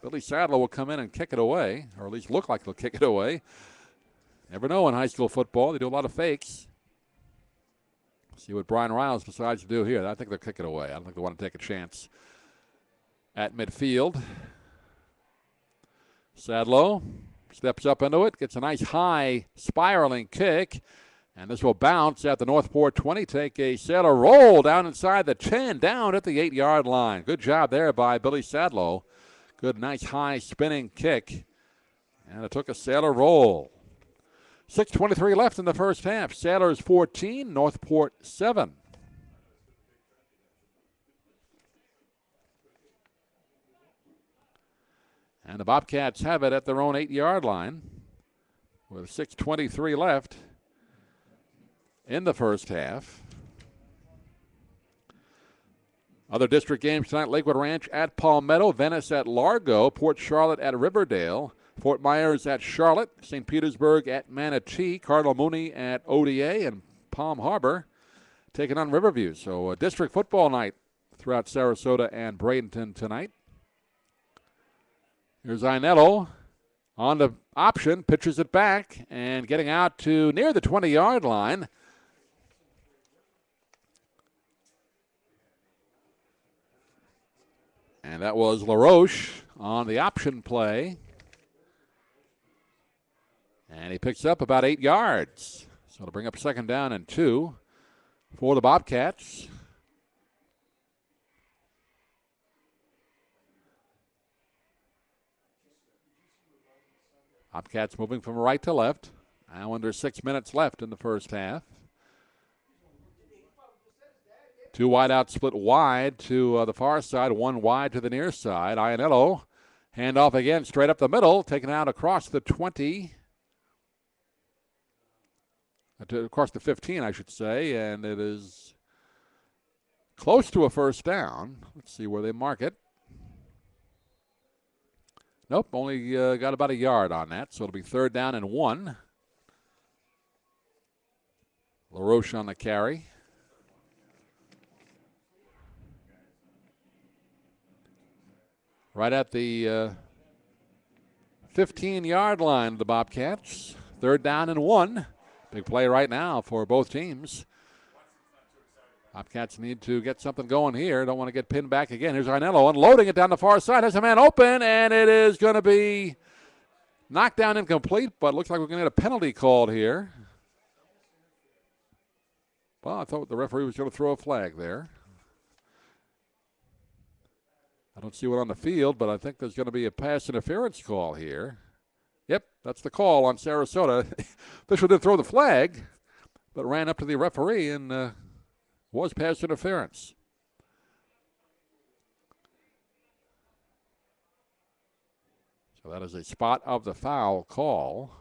Speaker 1: Billy Sadler will come in and kick it away, or at least look like he'll kick it away. Never know in high school football. They do a lot of fakes. See what Brian Riles decides to do here. I think they'll kick it away. I don't think they want to take a chance at midfield. Sadlow steps up into it, gets a nice high spiraling kick. And this will bounce at the Northport 20, take a Sailor roll down inside the 10, down at the 8-yard line. Good job there by Billy Sadlow. Good, nice, high spinning kick. And it took a Sailor roll. 6:23 left in the first half. Sailors 14, Northport 7. And the Bobcats have it at their own 8-yard line with 6:23 left in the first half. Other district games tonight: Lakewood Ranch at Palmetto, Venice at Largo, Port Charlotte at Riverdale, Fort Myers at Charlotte, St. Petersburg at Manatee, Cardinal Mooney at ODA, and Palm Harbor taking on Riverview. So district football night throughout Sarasota and Bradenton tonight. Here's Inello on the option, pitches it back, and getting out to near the 20-yard line. And that was LaRoche on the option play. And he picks up about 8 yards. So it'll bring up 2nd down and 2 for the Bobcats. Bobcats moving from right to left. Now under 6 minutes left in the first half. 2 wide out, split wide to the far side, 1 wide to the near side. Iannello, handoff again, straight up the middle, taken out across the 20, across the 15, I should say, and it is close to a first down. Let's see where they mark it. Nope, only got about a yard on that, so it'll be 3rd down and 1. LaRoche on the carry. Right at the 15-yard line of the Bobcats. 3rd down and 1. Big play right now for both teams. Bobcats need to get something going here. Don't want to get pinned back again. Here's Arnello unloading it down the far side. Has a man open, and it is going to be knocked down incomplete, but looks like we're going to get a penalty called here. Well, I thought the referee was going to throw a flag there. I don't see one on the field, but I think there's going to be a pass interference call here. Yep, that's the call on Sarasota. Official did throw the flag, but ran up to the referee and was pass interference. So that is a spot of the foul call.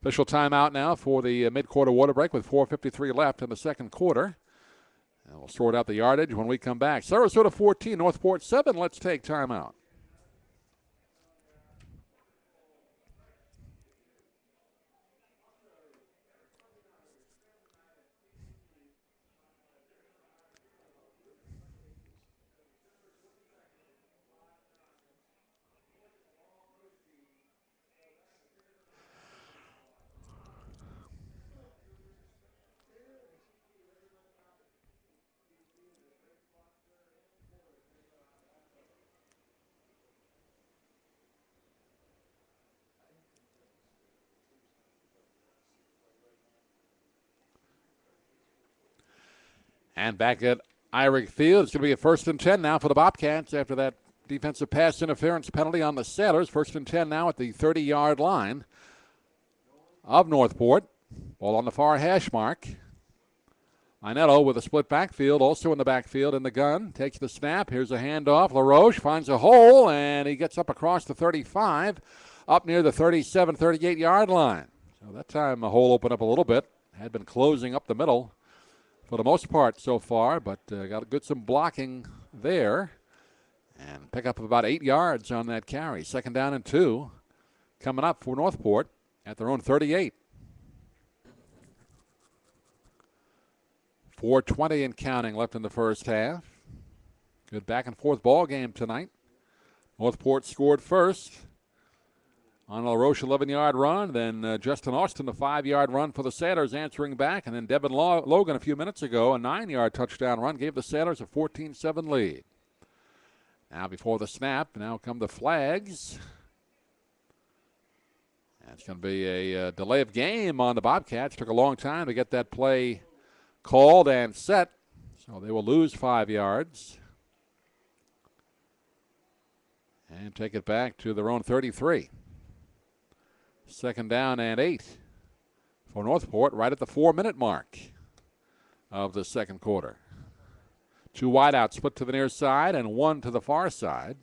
Speaker 1: Official timeout now for the mid-quarter water break with 4:53 left in the second quarter. And we'll sort out the yardage when we come back. Sarasota 14, Northport 7. Let's take timeout. And back at Irick Field, it's going to be a 1st and 10 now for the Bobcats after that defensive pass interference penalty on the Sailors. 1st and 10 now at the 30-yard line of Northport. Ball on the far hash mark. Inetto with a split backfield, also in the backfield in the gun. Takes the snap. Here's a handoff. LaRoche finds a hole, and he gets up across the 35, up near the 37, 38-yard line. So that time the hole opened up a little bit. Had been closing up the middle for the most part so far, but got some blocking there. And pick up about 8 yards on that carry. 2nd down and 2 coming up for Northport at their own 38. 4:20 and counting left in the first half. Good back and forth ball game tonight. Northport scored first on a LaRoche 11-yard run. Then Justin Austin, a 5-yard run for the Sailors, answering back. And then Devin Logan a few minutes ago, a 9-yard touchdown run, gave the Sailors a 14-7 lead. Now before the snap, now come the flags. And it's going to be a delay of game on the Bobcats. Took a long time to get that play called and set. So they will lose 5 yards. And take it back to their own 33. 2nd down and 8 for Northport right at the 4-minute mark of the second quarter. 2 wideouts split to the near side and 1 to the far side.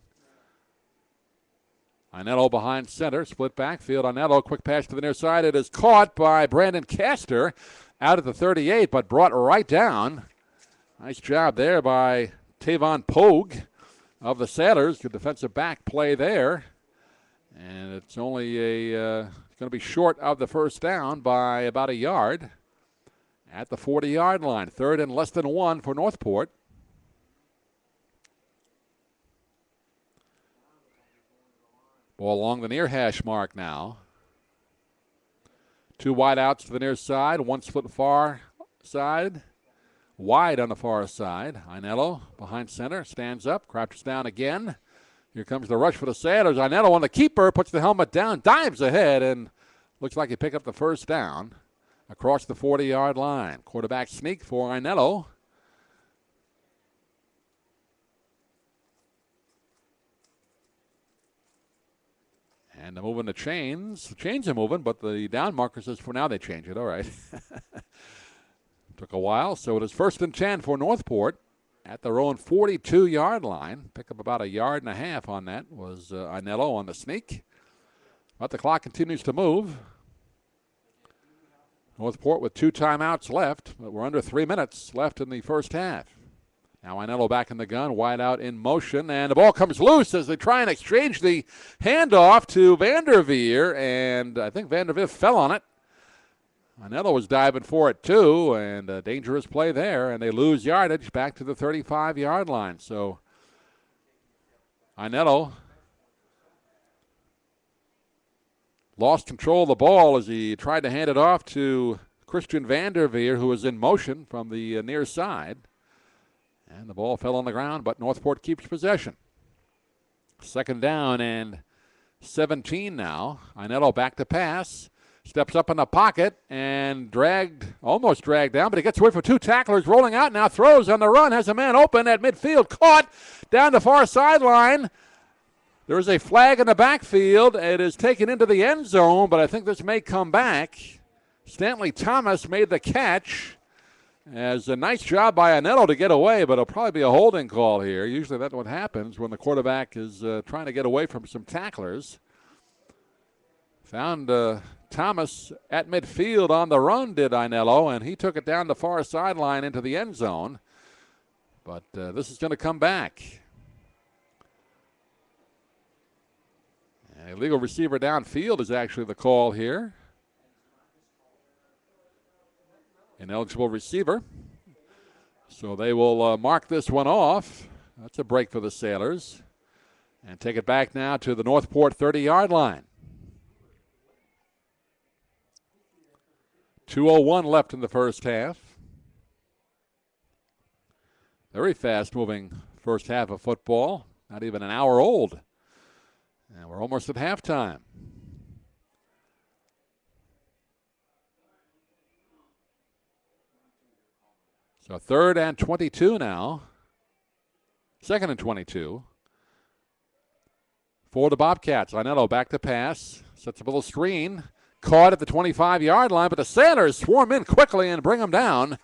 Speaker 1: Inetto behind center, split backfield. Inetto, quick pass to the near side. It is caught by Brandon Castor out at the 38, but brought right down. Nice job there by Tavon Pogue of the Sailors. Good defensive back play there. And it's only going to be short of the first down by about a yard at the 40-yard line. 3rd and less than 1 for Northport. Ball along the near hash mark now. 2 wideouts to the near side, 1 split far side, wide on the far side. Inetto behind center, stands up, crouches down again. Here comes the rush for the Sailors. Inetto on the keeper, puts the helmet down, dives ahead, and looks like he picked up the first down across the 40-yard line. Quarterback sneak for Inetto. And they're moving the chains. The chains are moving, but the down marker says for now they change it. All right. Took a while. So it is 1st and 10 for Northport at their own 42-yard line. Pick up about a yard and a half on that was Inetto on the sneak. But the clock continues to move. Northport with 2 timeouts left, but we're under 3 minutes left in the first half. Now Inetto back in the gun, wide out in motion, and the ball comes loose as they try and exchange the handoff to Vanderveer, and I think Vanderveer fell on it. Anello was diving for it too, and a dangerous play there, and they lose yardage back to the 35-yard line. So Anello lost control of the ball as he tried to hand it off to Christian Vanderveer, who was in motion from the near side. And the ball fell on the ground, but Northport keeps possession. 2nd down and 17 now. Anello back to pass. Steps up in the pocket and almost dragged down, but he gets away from 2 tacklers, rolling out now, throws on the run, has a man open at midfield, caught down the far sideline. There is a flag in the backfield. It is taken into the end zone, but I think this may come back. Stanley Thomas made the catch. As a nice job by Anello to get away, but it'll probably be a holding call here. Usually that's what happens when the quarterback is trying to get away from some tacklers. Found Thomas at midfield on the run, did Anello, and he took it down the far sideline into the end zone. But this is going to come back. An illegal receiver downfield is actually the call here. Ineligible receiver. So they will mark this one off. That's a break for the Sailors. And take it back now to the Northport 30-yard line. 2:01 left in the first half. Very fast-moving first half of football. Not even an hour old. And we're almost at halftime. So 3rd and 22 now. 2nd and 22 for the Bobcats. Anello back to pass. Sets up a little screen. Caught at the 25-yard line, but the Sailors swarm in quickly and bring him down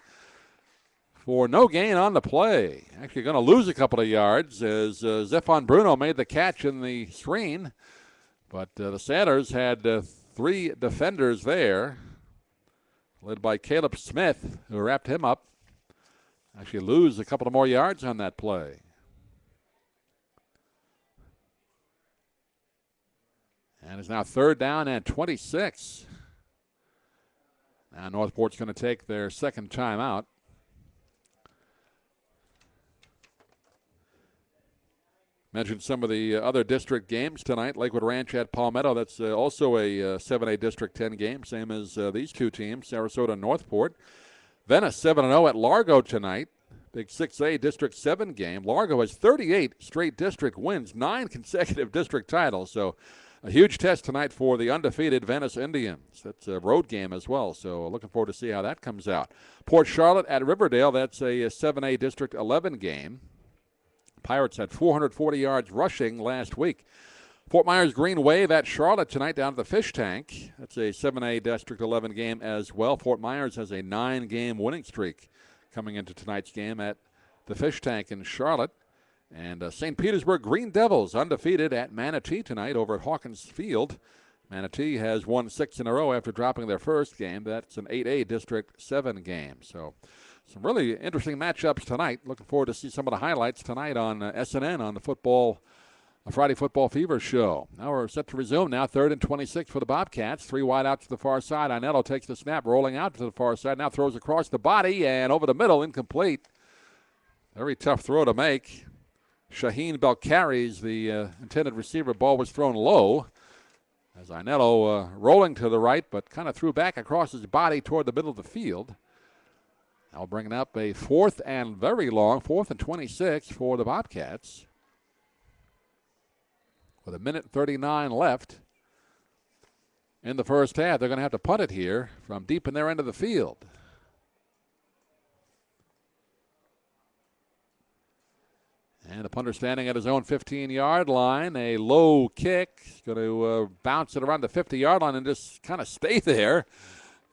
Speaker 1: for no gain on the play. Actually going to lose a couple of yards as Zephon Bruno made the catch in the screen. But the Sailors had 3 defenders there, led by Caleb Smith, who wrapped him up. Actually lose a couple of more yards on that play. And it's now 3rd down and 26. Now Northport's going to take their 2nd timeout. Mentioned some of the other district games tonight. Lakewood Ranch at Palmetto. That's also a 7A District 10 game, same as these 2 teams, Sarasota and Northport. Venice 7-0 at Largo tonight. Big 6A District 7 game. Largo has 38 straight district wins, 9 consecutive district titles. So a huge test tonight for the undefeated Venice Indians. That's a road game as well, so looking forward to see how that comes out. Port Charlotte at Riverdale. That's a 7A District 11 game. Pirates had 440 yards rushing last week. Fort Myers Green Wave at Charlotte tonight down at the Fish Tank. That's a 7A District 11 game as well. Fort Myers has a 9-game winning streak coming into tonight's game at the Fish Tank in Charlotte. And St. Petersburg Green Devils undefeated at Manatee tonight over at Hawkins Field. Manatee has won 6 in a row after dropping their first game. That's an 8A District 7 game. So some really interesting matchups tonight. Looking forward to see some of the highlights tonight on SNN on the Friday Football Fever show. Now we're set to resume now. 3rd and 26 for the Bobcats. 3 wide out to the far side. Anello takes the snap, rolling out to the far side. Now throws across the body and over the middle, incomplete. Very tough throw to make. Shaheen Belcaris, the intended receiver, ball was thrown low. As Anello rolling to the right, but kind of threw back across his body toward the middle of the field. Now bringing up a 4th and very long, 4th and 26 for the Bobcats. With 1:39 left in the first half, they're going to have to punt it here from deep in their end of the field. And the punter standing at his own 15-yard line. A low kick. He's going to bounce it around the 50-yard line and just kind of stay there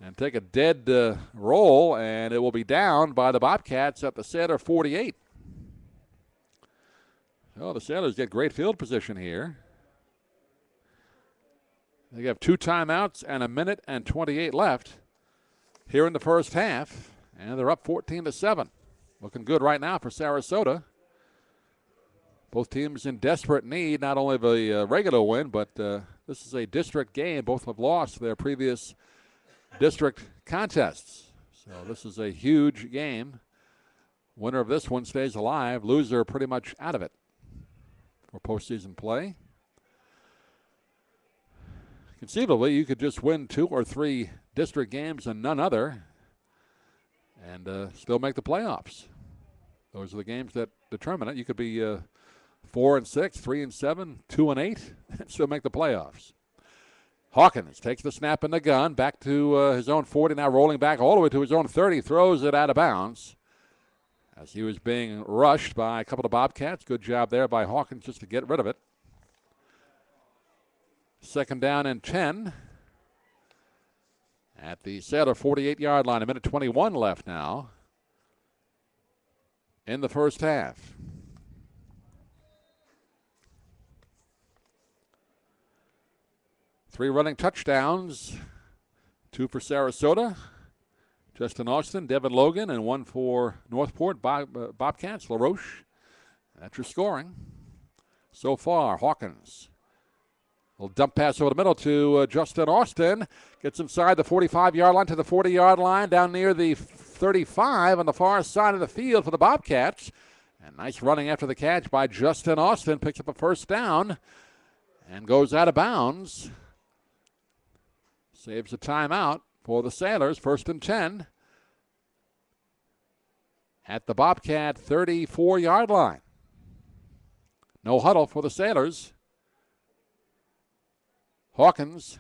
Speaker 1: and take a dead roll. And it will be down by the Bobcats at the Sailor 48. Oh, the Sailors get great field position here. They have 2 timeouts and 1:28 left here in the first half. And they're up 14-7. Looking good right now for Sarasota. Both teams in desperate need, not only of a regular win, but this is a district game. Both have lost their previous district contests. So this is a huge game. Winner of this one stays alive. Loser pretty much out of it for postseason play. Conceivably, you could just win 2 or 3 district games and none other and still make the playoffs. Those are the games that determine it. You could be 4-6, 3-7, 2-8, and still make the playoffs. Hawkins takes the snap in the gun, back to his own 40, now rolling back all the way to his own 30, throws it out of bounds as he was being rushed by a couple of Bobcats. Good job there by Hawkins just to get rid of it. 2nd down and 10 at the Sailor 48-yard line. 1:21 left now in the first half. Three running touchdowns, 2 for Sarasota, Justin Austin, Devin Logan, and 1 for Northport, Bobcats, LaRoche. That's your scoring so far. Hawkins. Little dump pass over the middle to Justin Austin. Gets inside the 45-yard line to the 40-yard line, down near the 35 on the far side of the field for the Bobcats. And nice running after the catch by Justin Austin. Picks up a first down and goes out of bounds. Saves a timeout for the Sailors. 1st and 10 at the Bobcat 34-yard line. No huddle for the Sailors. Hawkins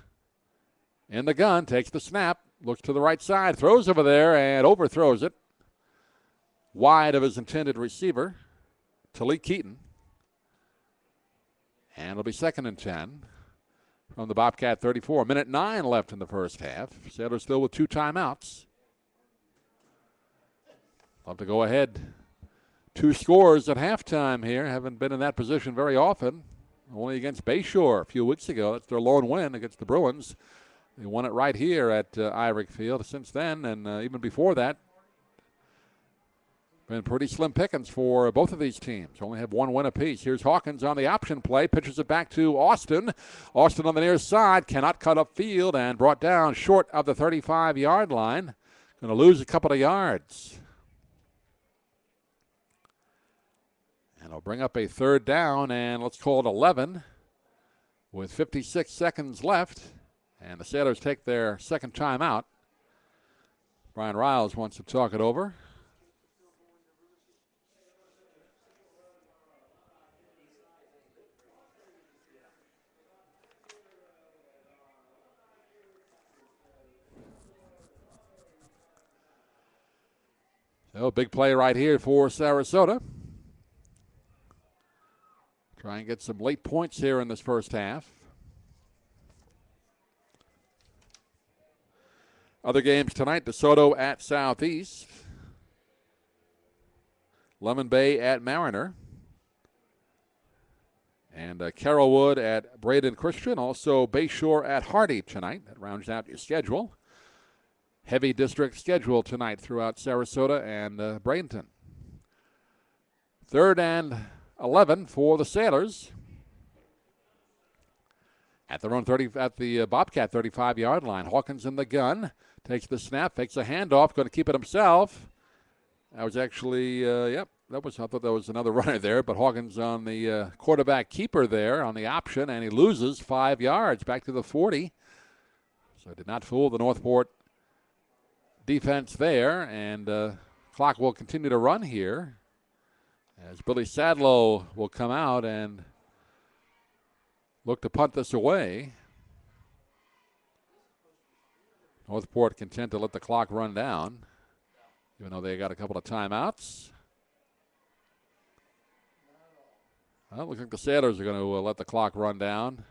Speaker 1: in the gun, takes the snap, looks to the right side, throws over there and overthrows it. Wide of his intended receiver, Talik Keaton. And it'll be 2nd and 10 from the Bobcat 34. 1:09 left in the first half. Sailors still with 2 timeouts. Love to go ahead 2 scores at halftime here. Haven't been in that position very often. Only against Bayshore a few weeks ago. That's their lone win against the Bruins. They won it right here at Irick Field. Since then, and even before that, been pretty slim pickings for both of these teams. Only have 1 win apiece. Here's Hawkins on the option play. Pitches it back to Austin. Austin on the near side. Cannot cut up field and brought down short of the 35-yard line. Going to lose a couple of yards. And it'll bring up a 3rd down, and let's call it 11 with 56 seconds left. And the Sailors take their 2nd timeout. Brian Riles wants to talk it over. So big play right here for Sarasota. Try and get some late points here in this first half. Other games tonight, DeSoto at Southeast. Lemon Bay at Mariner. And Carrollwood at Braden Christian. Also Bayshore at Hardy tonight. That rounds out your schedule. Heavy district schedule tonight throughout Sarasota and Bradenton. 3rd and 11 for the Sailors. At their own 30, at the Bobcat 35-yard line. Hawkins in the gun. Takes the snap, fakes a handoff, going to keep it himself. That was actually, I thought that was another runner there, but Hawkins on the quarterback keeper there on the option, and he loses 5 yards back to the 40. So did not fool the Northport defense there, and clock will continue to run here as Billy Sadlow will come out and look to punt this away. Northport content to let the clock run down, even though they got a couple of timeouts. Well, it looks like the Sailors are going to let the clock run down.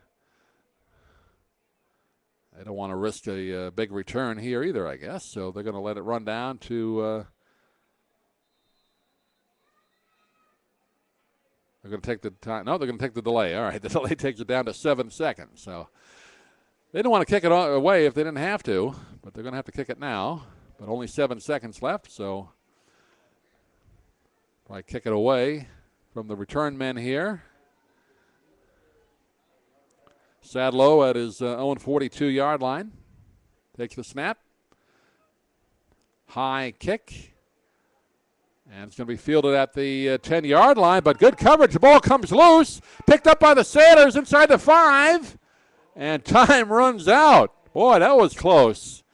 Speaker 1: They don't want to risk a big return here either, I guess, so they're going to let it run down to they're going to take the time. No, they're going to take the delay. All right, the delay takes it down to 7 seconds. So they don't want to kick it away if they didn't have to, but they're going to have to kick it now. But only 7 seconds left, so probably kick it away from the return men here. Sadlow at his own 42-yard line. Takes the snap, high kick. And it's going to be fielded at the 10-yard line, but good coverage. The ball comes loose, picked up by the Sailors inside the 5, and time runs out. Boy, that was close.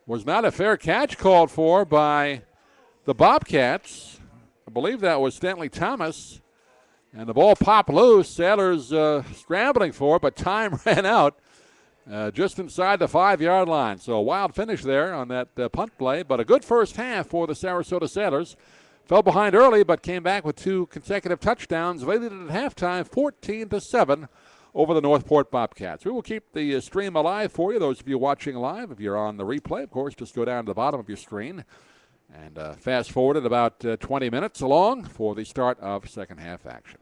Speaker 1: Was not a fair catch called for by the Bobcats. I believe that was Stanley Thomas. And the ball popped loose. Sailors scrambling for it, but time ran out just inside the 5-yard line. So a wild finish there on that punt play, but a good first half for the Sarasota Sailors. Fell behind early, but came back with 2 consecutive touchdowns. They lead it at halftime, 14-7 over the Northport Bobcats. We will keep the stream alive for you, those of you watching live. If you're on the replay, of course, just go down to the bottom of your screen and fast forward at about 20 minutes along for the start of second half action.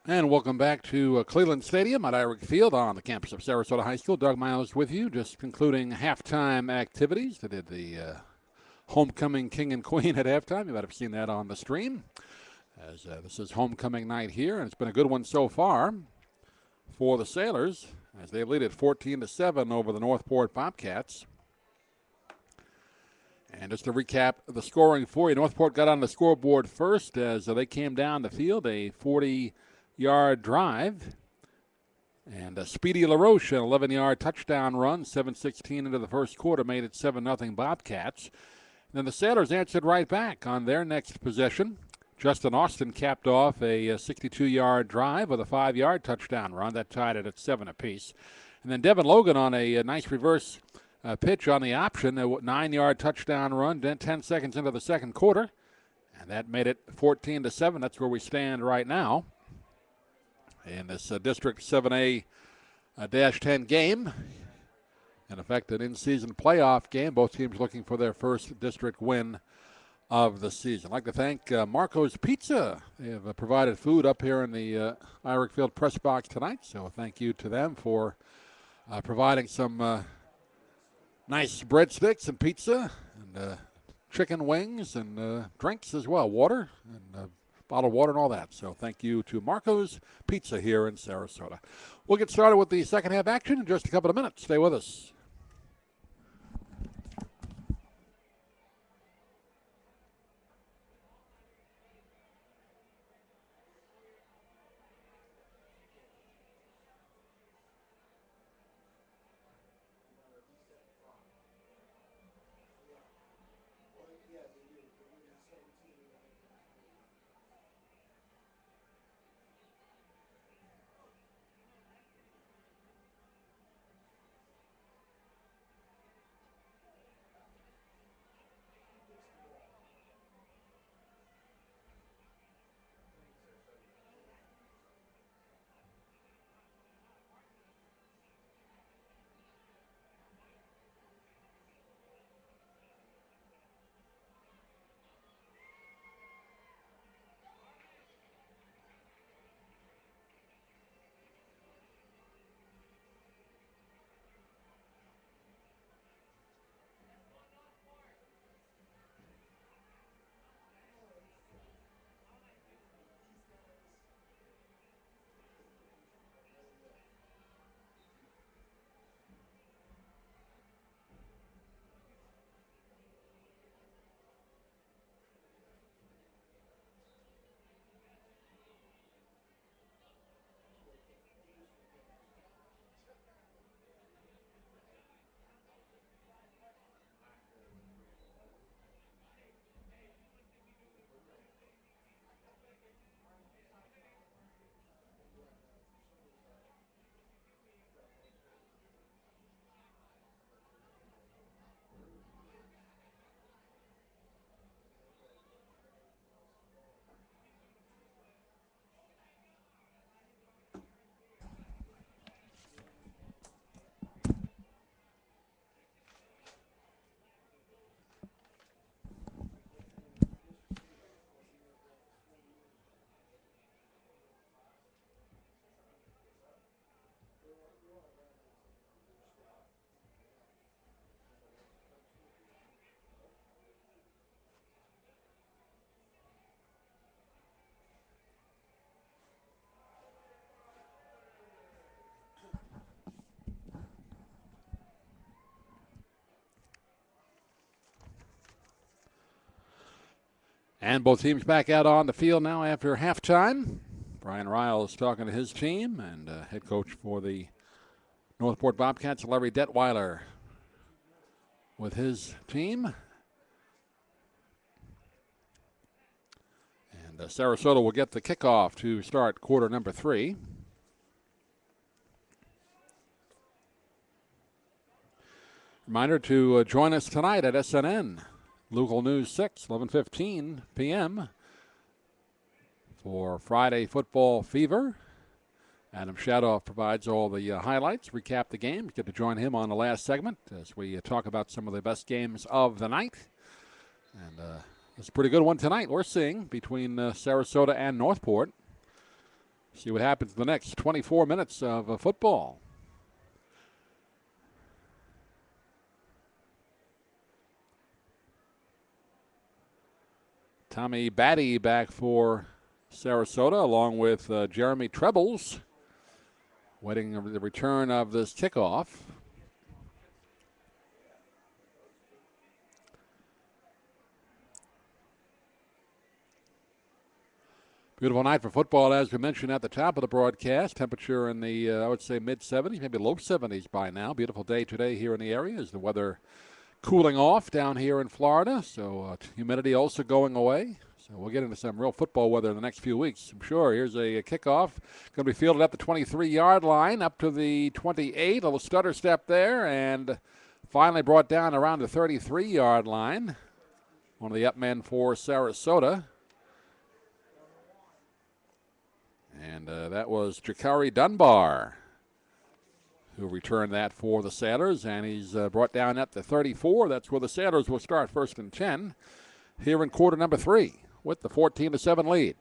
Speaker 1: And welcome back to Cleveland Stadium at Irick Field on the campus of Sarasota High School. Doug Miles with you, just concluding halftime activities. They did the homecoming king and queen at halftime. You might have seen that on the stream, as this is homecoming night here, and it's been a good one so far for the Sailors, as they lead it 14-7 over the Northport Bobcats. And just to recap the scoring for you, Northport got on the scoreboard first as they came down the field, a 40-yard drive. And Speedy LaRoche, an 11-yard touchdown run, 7:16 into the first quarter, made it 7-0 Bobcats. And then the Sailors answered right back on their next possession. Justin Austin capped off a 62-yard drive with a 5-yard touchdown run. That tied it at 7 apiece. And then Devin Logan on a nice reverse pitch on the option, a 9-yard touchdown run, 10 seconds into the second quarter. And that made it 14-7. That's where we stand right now in this District 7A-10 game. In effect, an in-season playoff game. Both teams looking for their first district win of the season. I'd like to thank Marco's Pizza. They have provided food up here in the Irick Field press box tonight, so thank you to them for providing some nice breadsticks and pizza and chicken wings and drinks as well, water and bottled water and all that. So thank you to Marco's Pizza here in Sarasota. We'll get started with the second half action in just a couple of minutes. Stay with us. And both teams back out on the field now after halftime. Brian Ryle is talking to his team, and head coach for the Northport Bobcats, Larry Detweiler, with his team. And Sarasota will get the kickoff to start quarter number 3. Reminder to join us tonight at SNN. Local News 6, 11:15 p.m. for Friday Football Fever. Adam Shadoff provides all the highlights, recap the game. Get to join him on the last segment as we talk about some of the best games of the night. And it's a pretty good one tonight we're seeing between Sarasota and Northport. See what happens in the next 24 minutes of football. Tommy Batty back for Sarasota, along with Jeremy Trebles, waiting the return of this kickoff. Beautiful night for football, as we mentioned at the top of the broadcast. Temperature in the, I would say, mid-70s, maybe low 70s by now. Beautiful day today here in the area as the weather cooling off down here in Florida. So humidity also going away. So we'll get into some real football weather in the next few weeks, I'm sure. Here's a kickoff. Going to be fielded at the 23-yard line, up to the 28. A little stutter step there, and finally brought down around the 33-yard line. One of the up men for Sarasota. And that was Jakari Dunbar, who returned that for the Sailors. And he's brought down at the 34. That's where the Sailors will start 1st and 10 here in quarter number 3 with the 14-7 lead.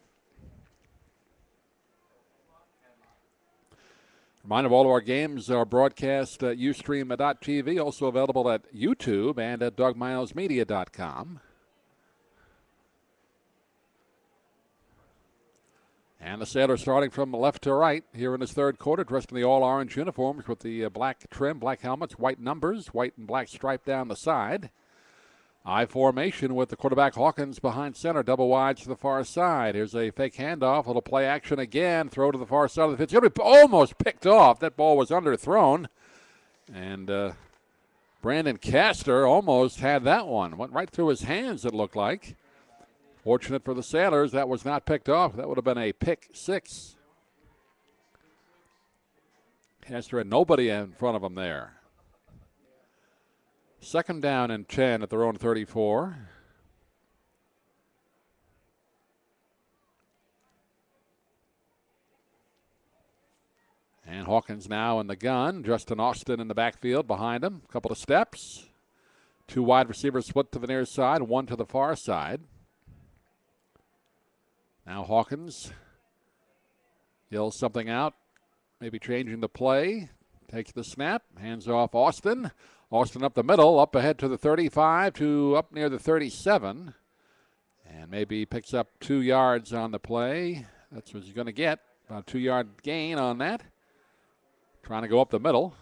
Speaker 1: Reminder of all of our games are broadcast at Ustream.tv, also available at YouTube and at dougmilesmedia.com. And the Sailors starting from left to right here in this third quarter, dressed in the all-orange uniforms with the black trim, black helmets, white numbers, white and black stripe down the side. I formation with the quarterback Hawkins behind center, double wide to the far side. Here's a fake handoff, a little play action again, throw to the far side of the field. It's going to be almost picked off. That ball was underthrown. And Brandon Castor almost had that one. Went right through his hands, it looked like. Fortunate for the Sailors, that was not picked off. That would have been a pick 6. Castor had nobody in front of him there. 2nd down and 10 at their own 34. And Hawkins now in the gun. Justin Austin in the backfield behind him. A couple of steps. 2 wide receivers split to the near side, 1 to the far side. Now Hawkins yells something out, maybe changing the play. Takes the snap, hands off Austin. Austin up the middle, up ahead to the 35 to up near the 37. And maybe picks up 2 yards on the play. That's what he's going to get, about a 2-yard gain on that. Trying to go up the middle.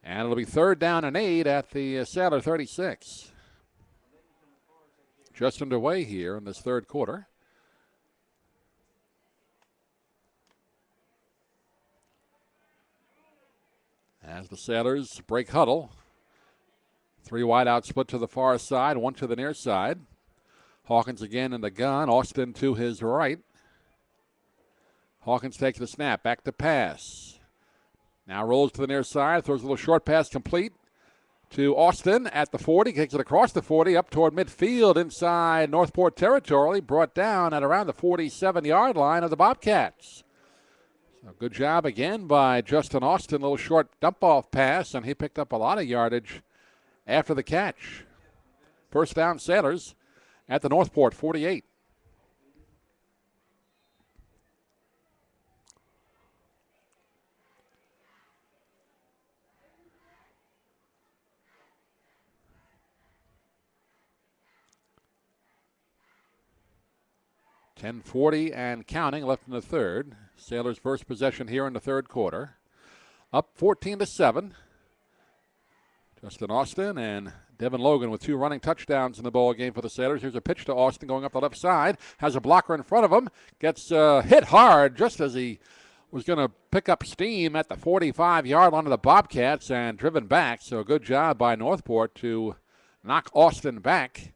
Speaker 1: And it'll be 3rd down and 8 at the Sailor 36. Just underway here in this third quarter. As the Sailors break huddle. 3 wide out split to the far side, 1 to the near side. Hawkins again in the gun. Austin to his right. Hawkins takes the snap, back to pass. Now rolls to the near side, throws a little short pass complete to Austin at the 40, kicks it across the 40, up toward midfield inside Northport territory, brought down at around the 47-yard line of the Bobcats. So good job again by Justin Austin, a little short dump-off pass, and he picked up a lot of yardage after the catch. First down Sailors at the Northport 48. .10:40 and counting left in the third. Sailors' first possession here in the third quarter. Up 14-7. Justin Austin and Devin Logan with 2 running touchdowns in the ball game for the Sailors. Here's a pitch to Austin going up the left side. Has a blocker in front of him. Gets hit hard just as he was going to pick up steam at the 45-yard line of the Bobcats and driven back. So good job by Northport to knock Austin back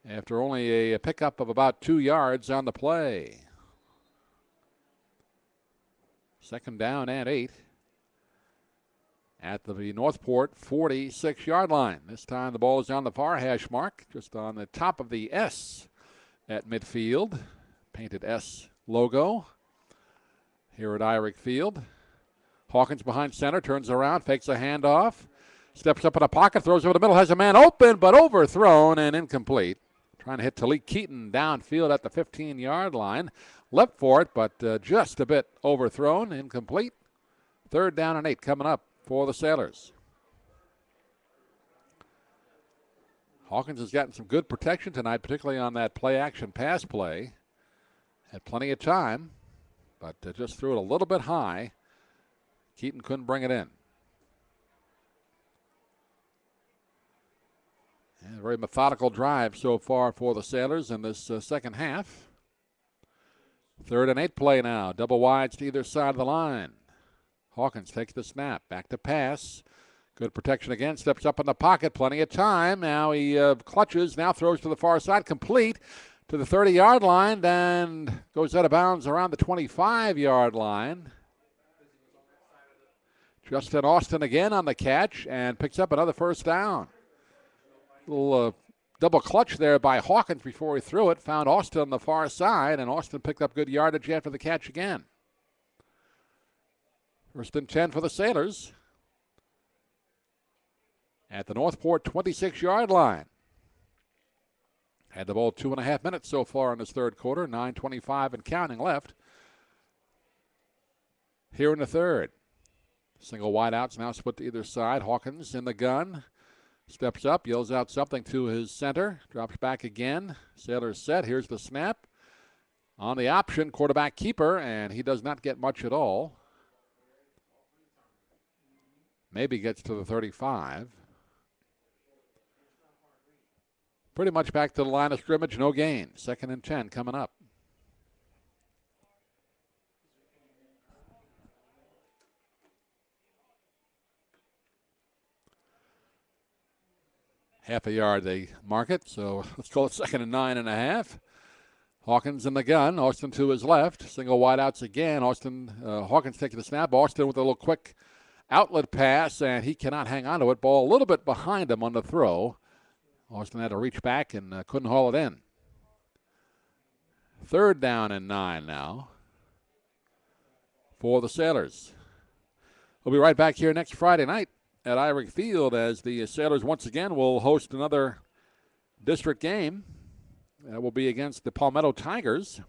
Speaker 1: after only a pickup of about 2 yards on the play. 2nd down and 8 at the Northport 46-yard line. This time the ball is on the far hash mark, just on the top of the S at midfield. Painted S logo here at Irick Field. Hawkins behind center, turns around, fakes a handoff, steps up in a pocket, throws over the middle, has a man open, but overthrown and incomplete. Trying to hit Talik Keaton downfield at the 15-yard line. Leapt for it, but just a bit overthrown, incomplete. 3rd down and 8 coming up for the Sailors. Hawkins has gotten some good protection tonight, particularly on that play-action pass play. Had plenty of time, but just threw it a little bit high. Keaton couldn't bring it in. And a very methodical drive so far for the Sailors in this second half. 3rd and 8 play now. Double wides to either side of the line. Hawkins takes the snap. Back to pass. Good protection again. Steps up in the pocket. Plenty of time. Now he clutches. Now throws to the far side. Complete to the 30-yard line. Then goes out of bounds around the 25-yard line. Justin Austin again on the catch and picks up another first down. Little double clutch there by Hawkins before he threw it. Found Austin on the far side, and Austin picked up good yardage after the catch again. 1st and 10 for the Sailors at the Northport 26-yard line. Had the ball 2.5 minutes so far in this 3rd quarter. 9:25 and counting left here in the 3rd. Single wide outs now split to either side. Hawkins in the gun. Steps up, yells out something to his center. Drops back again. Sailors set. Here's the snap. On the option, quarterback keeper, and he does not get much at all. Maybe gets to the 35. Pretty much back to the line of scrimmage, no gain. 2nd and 10 coming up. Half a yard they mark it, so let's call it 2nd and 9.5. Hawkins in the gun. Austin to his left. Single wideouts again. Hawkins taking the snap. Austin with a little quick outlet pass, and he cannot hang on to it. Ball a little bit behind him on the throw. Austin had to reach back and couldn't haul it in. 3rd down and 9 now for the Sailors. We'll be right back here next Friday night at Irick Field as the Sailors once again will host another district game. That will be against the Palmetto Tigers.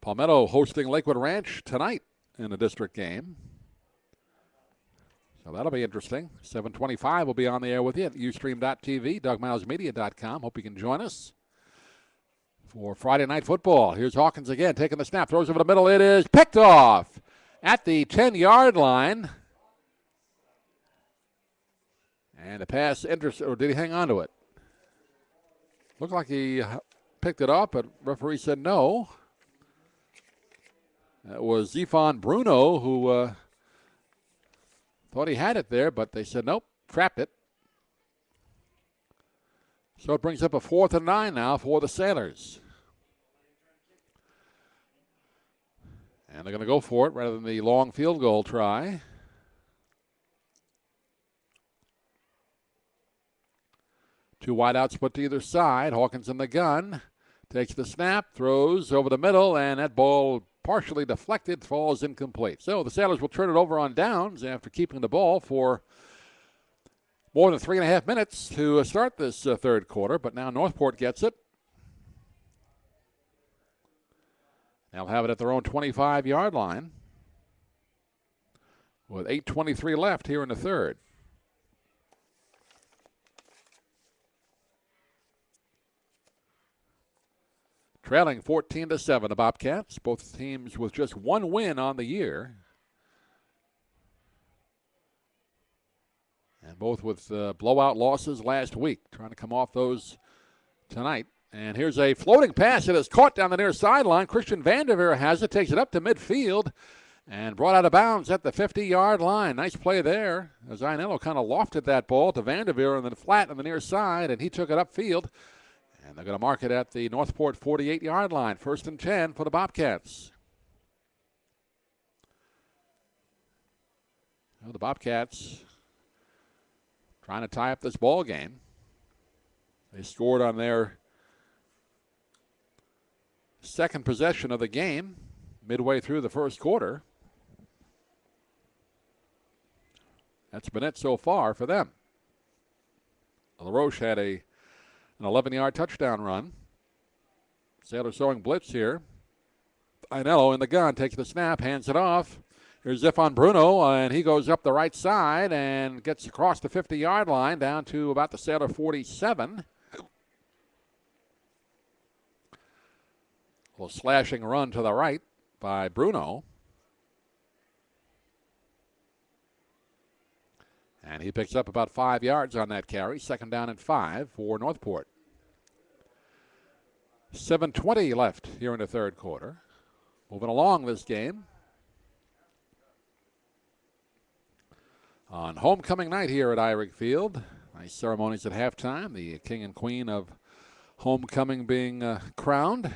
Speaker 1: Palmetto hosting Lakewood Ranch tonight in a district game. So that'll be interesting. 7:25 will be on the air with you at Ustream.tv, dougmilesmedia.com. Hope you can join us for Friday Night Football. Here's Hawkins again, taking the snap, throws over the middle. It is picked off at the 10-yard line. And the pass or did he hang on to it? Looked like he picked it up, but referee said no. That was Zephon Bruno who thought he had it there, but they said nope, trapped it. So it brings up a 4th and 9 now for the Sailors. And they're going to go for it rather than the long field goal try. Two wideouts split to either side. Hawkins in the gun. Takes the snap, throws over the middle, and that ball partially deflected, falls incomplete. So the Sailors will turn it over on downs after keeping the ball for more than 3.5 minutes to start this 3rd quarter, but now Northport gets it. They'll have it at their own 25-yard line with 8:23 left here in the 3rd. Trailing 14-7, the Bobcats. Both teams with just one win on the year. And both with blowout losses last week. Trying to come off those tonight. And here's a floating pass. It is caught down the near sideline. Christian Vanderveer has it, takes it up to midfield, and brought out of bounds at the 50-yard line. Nice play there. Zainello kind of lofted that ball to Vanderveer on the flat on the near side, and he took it upfield. And they're going to mark it at the Northport 48-yard line. 1st and 10 for the Bobcats. Well, the Bobcats trying to tie up this ball game. They scored on their second possession of the game midway through the 1st quarter. That's been it so far for them. LaRoche had an 11-yard touchdown run. Sailors showing blitz here. Ainello in the gun, takes the snap, hands it off. Here's Ziff on Bruno, and he goes up the right side and gets across the 50-yard line down to about the Sailor 47. A little slashing run to the right by Bruno. And he picks up about 5 yards on that carry. 2nd down and 5 for Northport. 7:20 left here in the third quarter. Moving along this game. On homecoming night here at Eyrig Field. Nice ceremonies at halftime. The king and queen of homecoming being crowned.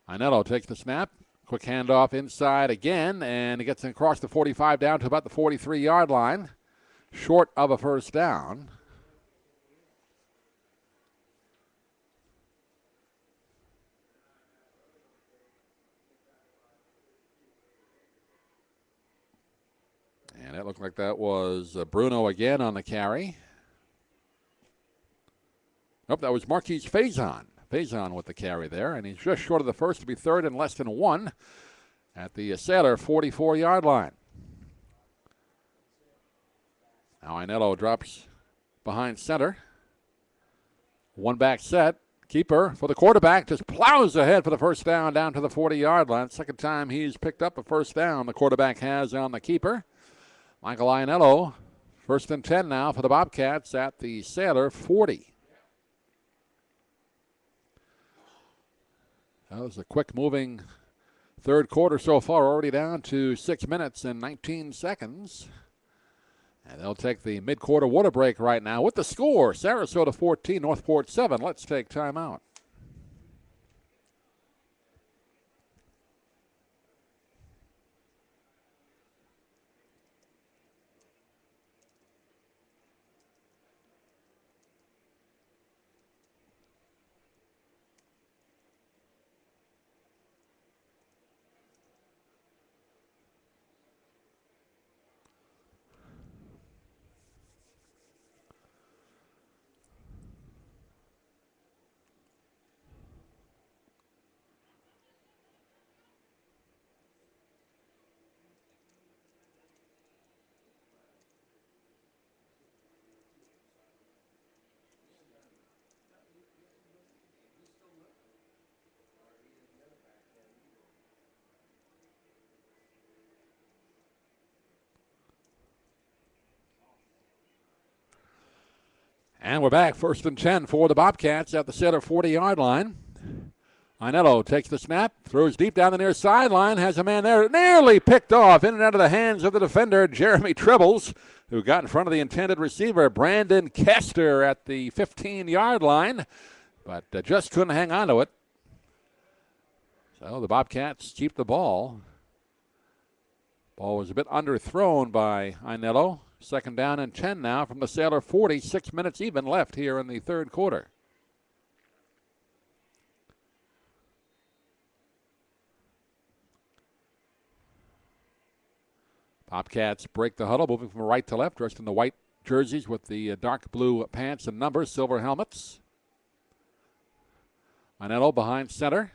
Speaker 1: Ainello takes the snap. Quick handoff inside again, and he gets across the 45 down to about the 43-yard line. Short of a first down. And it looked like that was Bruno again on the carry. Nope, that was Marquise Faison. Faison with the carry there, and he's just short of the first to be 3rd and less than 1 at the Sailor 44-yard line. Now Ainello drops behind center. One back set. Keeper for the quarterback just plows ahead for the first down to the 40-yard line. Second time he's picked up a first down the quarterback has on the keeper. Michael Ainello, 1st and 10 now for the Bobcats at the Sailor 40. That was a quick-moving third quarter so far, already down to 6 minutes and 19 seconds. And they'll take the mid-quarter water break right now with the score, Sarasota 14, Northport 7. Let's take time out. And we're back, 1st and 10 for the Bobcats at the Sailor 40-yard line. Ainello takes the snap, throws deep down the near sideline, has a man there nearly picked off in and out of the hands of the defender, Jeremy Tribbles, who got in front of the intended receiver, Brandon Kester, at the 15-yard line, but just couldn't hang on to it. So the Bobcats keep the ball. Ball was a bit underthrown by Ainello. 2nd down and 10 now from the Sailor 40. 6 minutes even left here in the third quarter. Bobcats break the huddle, moving from right to left, dressed in the white jerseys with the dark blue pants and numbers, silver helmets. Ainello behind center.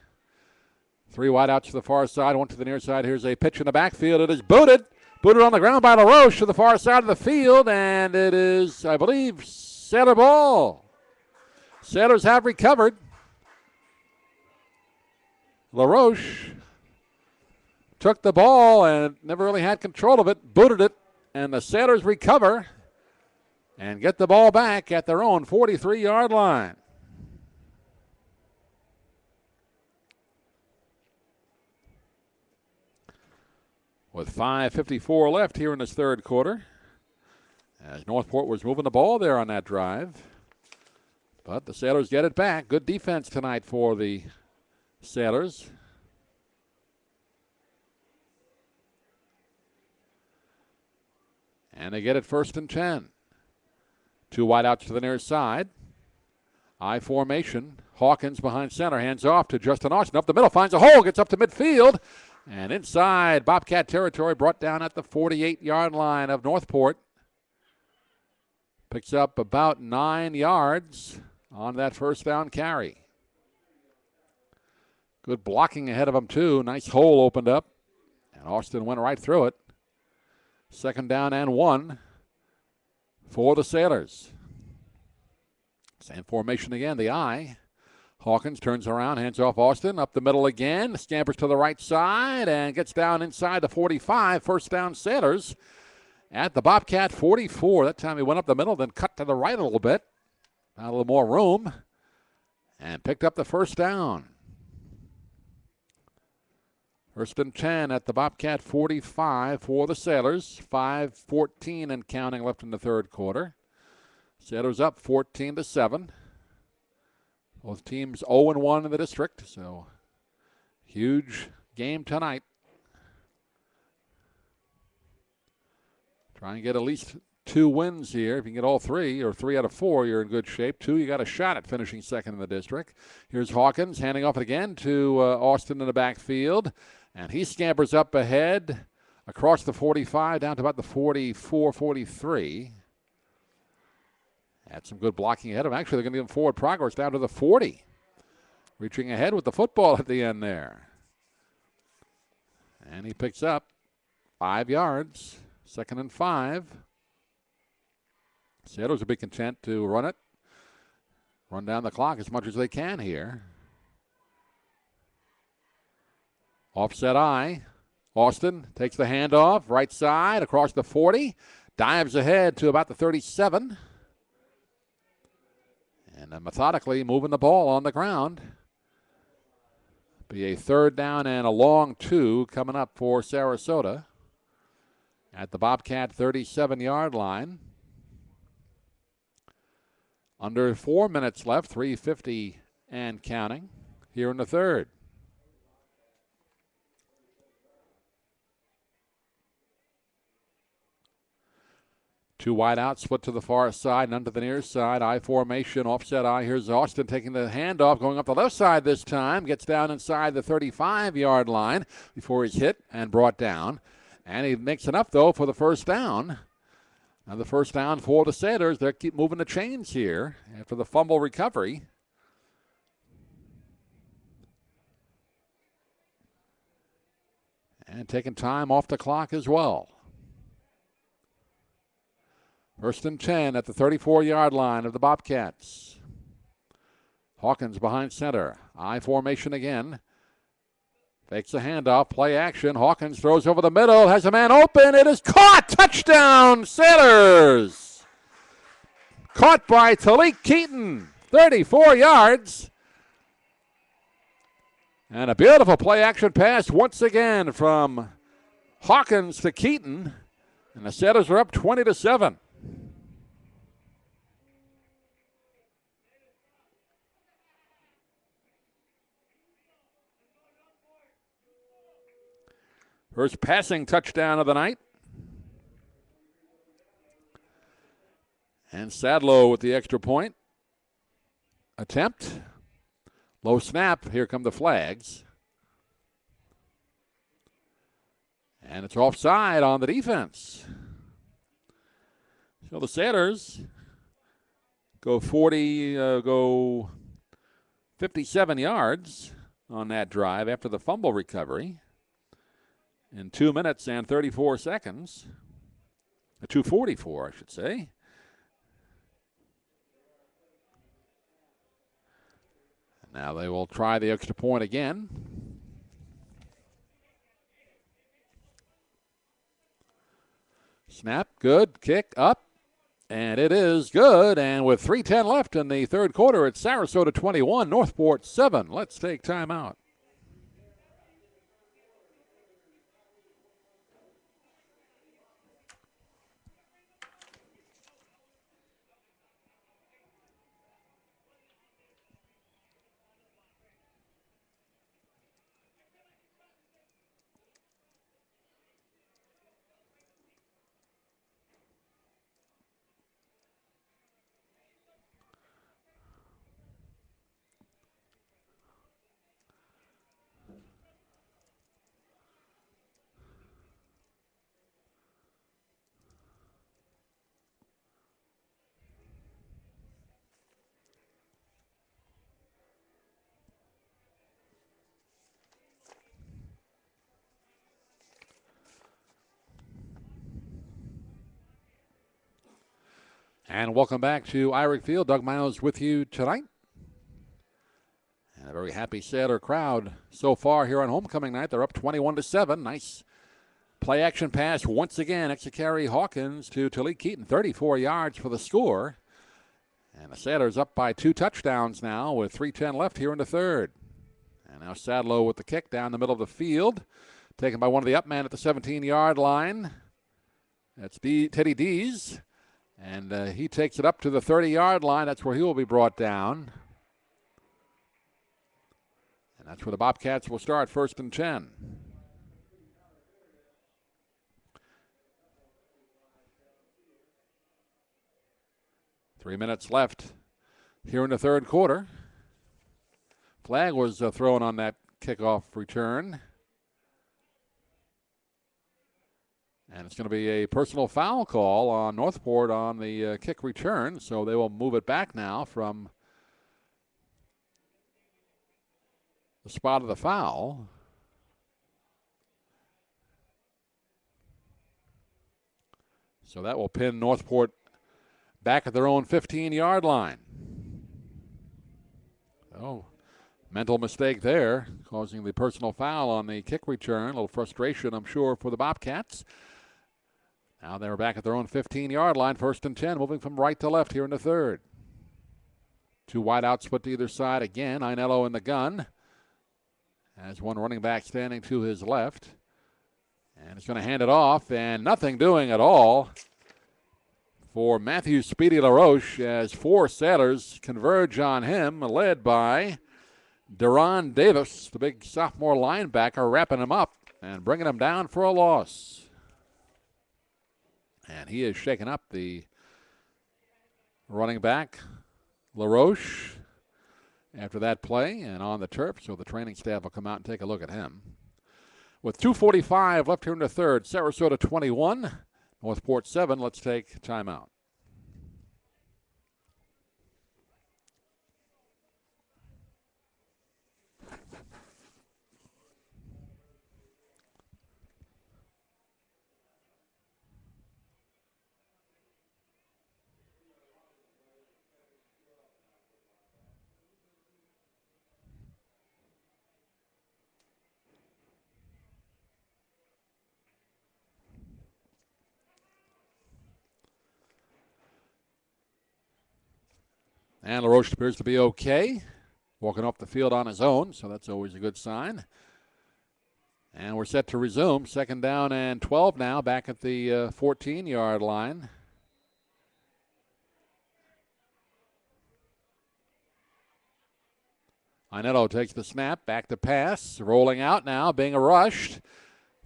Speaker 1: 3 wide out to the far side, 1 to the near side. Here's a pitch in the backfield. It is booted. Booted on the ground by LaRoche to the far side of the field, and it is, I believe, Sailor ball. Sailors have recovered. LaRoche took the ball and never really had control of it, booted it, and the Sailors recover and get the ball back at their own 43-yard line. With 5:54 left here in this third quarter, as Northport was moving the ball there on that drive. But the Sailors get it back. Good defense tonight for the Sailors. And they get it 1st and 10. 2 wide outs to the near side. I formation. Hawkins behind center. Hands off to Justin Austin. Up the middle. Finds a hole. Gets up to midfield. And inside Bobcat territory, brought down at the 48-yard line of Northport. Picks up about 9 yards on that first down carry. Good blocking ahead of him, too. Nice hole opened up, and Austin went right through it. 2nd down and 1 for the Sailors. Same formation again, the I. Hawkins turns around, hands off Austin, up the middle again, scampers to the right side, and gets down inside the 45. First down, Sailors at the Bobcat 44. That time he went up the middle, then cut to the right a little bit. Got a little more room, and picked up the first down. 1st and 10 at the Bobcat 45 for the Sailors. 5:14 and counting left in the third quarter. Sailors up 14-7. Both teams 0-1 in the district, so huge game tonight. Try and get at least 2 wins here. If you can get all 3, or 3 out of 4, you're in good shape. 2, you got a shot at finishing second in the district. Here's Hawkins handing off it again to Austin in the backfield. And he scampers up ahead across the 45 down to about the 44, 43. Had some good blocking ahead of him. Actually, they're going to give him forward progress down to the 40. Reaching ahead with the football at the end there. And he picks up 5 yards. 2nd and 5. Sailors will be content to run it. Run down the clock as much as they can here. Offset I. Austin takes the handoff. Right side across the 40. Dives ahead to about the 37. And then methodically moving the ball on the ground. Be a 3rd down and a long 2 coming up for Sarasota at the Bobcat 37-yard line. Under 4 minutes left, 3:50 and counting here in the third. Two wide out, split to the far side, none to the near side. I formation, offset I. Here's Austin taking the handoff, going up the left side this time. Gets down inside the 35-yard line before he's hit and brought down. And he makes enough, though, for the first down. Now the first down for the Sailors. They keep moving the chains here after the fumble recovery. And taking time off the clock as well. 1st and 10 at the 34-yard line of the Bobcats. Hawkins behind center. I formation again. Fakes the handoff. Play action. Hawkins throws over the middle. Has a man open. It is caught. Touchdown, Sailors. Caught by Talik Keaton. 34 yards. And a beautiful play action pass once again from Hawkins to Keaton. And the Sailors are up 20-7. First passing touchdown of the night. And Sadlow with the extra point attempt. Low snap. Here come the flags. And it's offside on the defense. So the Sailors go 57 yards on that drive after the fumble recovery in 2 minutes and 34 seconds. 2:44, I should say. Now they will try the extra point again. Snap, good, kick, up, and it is good. And with 3:10 left in the third quarter, it's Sarasota 21, Northport 7. Let's take time out. And welcome back to Irick Field. Doug Miles with you tonight. And a very happy Sailor crowd so far here on homecoming night. They're up 21-7. Nice play-action pass once again. Exicari Hawkins to Talik Keaton, 34 yards for the score. And the Sailors up by 2 touchdowns now with 3:10 left here in the third. And now Sadlow with the kick down the middle of the field. Taken by one of the up men at the 17-yard line. That's Teddy Dees. And he takes it up to the 30-yard line. That's where he will be brought down. And that's where the Bobcats will start, 1st and 10. Three minutes left here in the third quarter. Flag was thrown on that kickoff return. And it's going to be a personal foul call on Northport on the kick return. So they will move it back now from the spot of the foul. So that will pin Northport back at their own 15-yard line. Oh, mental mistake there, causing the personal foul on the kick return. A little frustration, I'm sure, for the Bobcats. Now they're back at their own 15-yard line, 1st and 10, moving from right to left here in the third. 2 wideouts split to either side again. Ainello in the gun. Has one running back standing to his left. And he's going to hand it off, and nothing doing at all for Matthew Speedy LaRoche as 4 Sailors converge on him, led by Deron Davis, the big sophomore linebacker, wrapping him up and bringing him down for a loss. And he has shaken up the running back, LaRoche, after that play and on the turf, so the training staff will come out and take a look at him. With 2:45 left here in the third, Sarasota 21, Northport 7. Let's take timeout. And LaRoche appears to be okay, walking off the field on his own, so that's always a good sign. And we're set to resume. 2nd down and 12 now, back at the 14-yard line. Ainello takes the snap, back to pass, rolling out now, being rushed.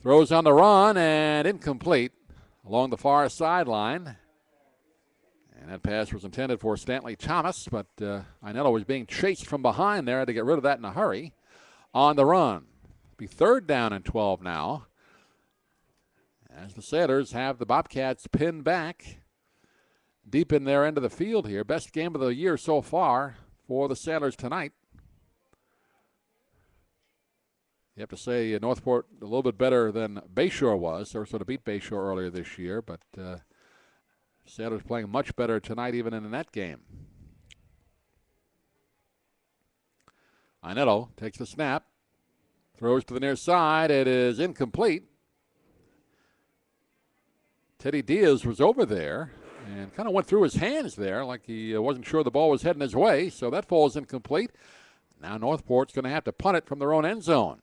Speaker 1: Throws on the run and incomplete along the far sideline. And that pass was intended for Stanley Thomas, but Ainello was being chased from behind there. Had to get rid of that in a hurry. On the run. Be 3rd down and 12 now, as the Sailors have the Bobcats pinned back deep in their end of the field here. Best game of the year so far for the Sailors tonight. You have to say Northport a little bit better than Bayshore was. Sarasota beat Bayshore earlier this year, but Sailors playing much better tonight even in that game. Ainello takes the snap, throws to the near side. It is incomplete. Teddy Diaz was over there and kind of went through his hands there like he wasn't sure the ball was heading his way, so that falls incomplete. Now Northport's going to have to punt it from their own end zone.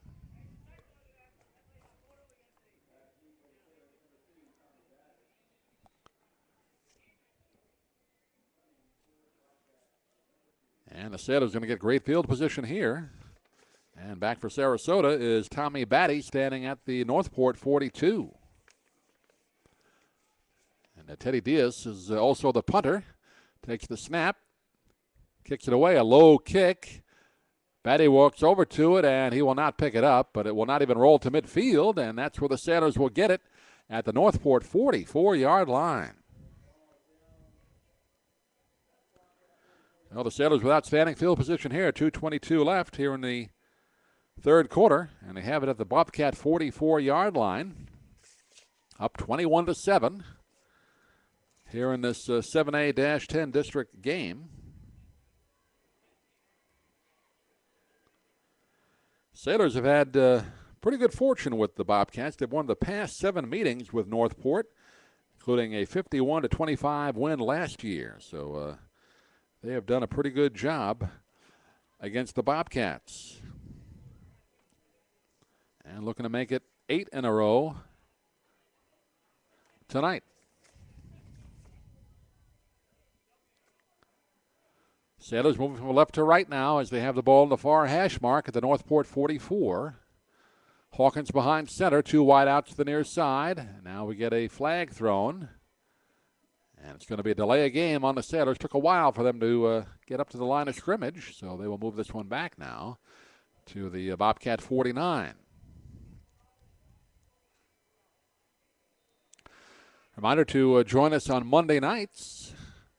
Speaker 1: And the Sailors going to get great field position here. And back for Sarasota is Tommy Batty standing at the Northport 42. And Teddy Diaz is also the punter. Takes the snap, kicks it away, a low kick. Batty walks over to it, and he will not pick it up, but it will not even roll to midfield, and that's where the Sailors will get it at the Northport 44-yard line. Well, the Sailors with outstanding field position here. 2:22 left here in the third quarter, and they have it at the Bobcat 44-yard line. Up 21-7. here in this 7A-10 district game. Sailors have had pretty good fortune with the Bobcats. They've won the past 7 meetings with Northport, including a 51-25 win last year. So they have done a pretty good job against the Bobcats. And looking to make it 8 in a row tonight. Sailors moving from left to right now as they have the ball in the far hash mark at the Northport 44. Hawkins behind center, 2 wide out to the near side. Now we get a flag thrown. And it's going to be a delay of game on the Sailors. Took a while for them to get up to the line of scrimmage, so they will move this one back now to the Bobcat 49. Reminder to join us on Monday nights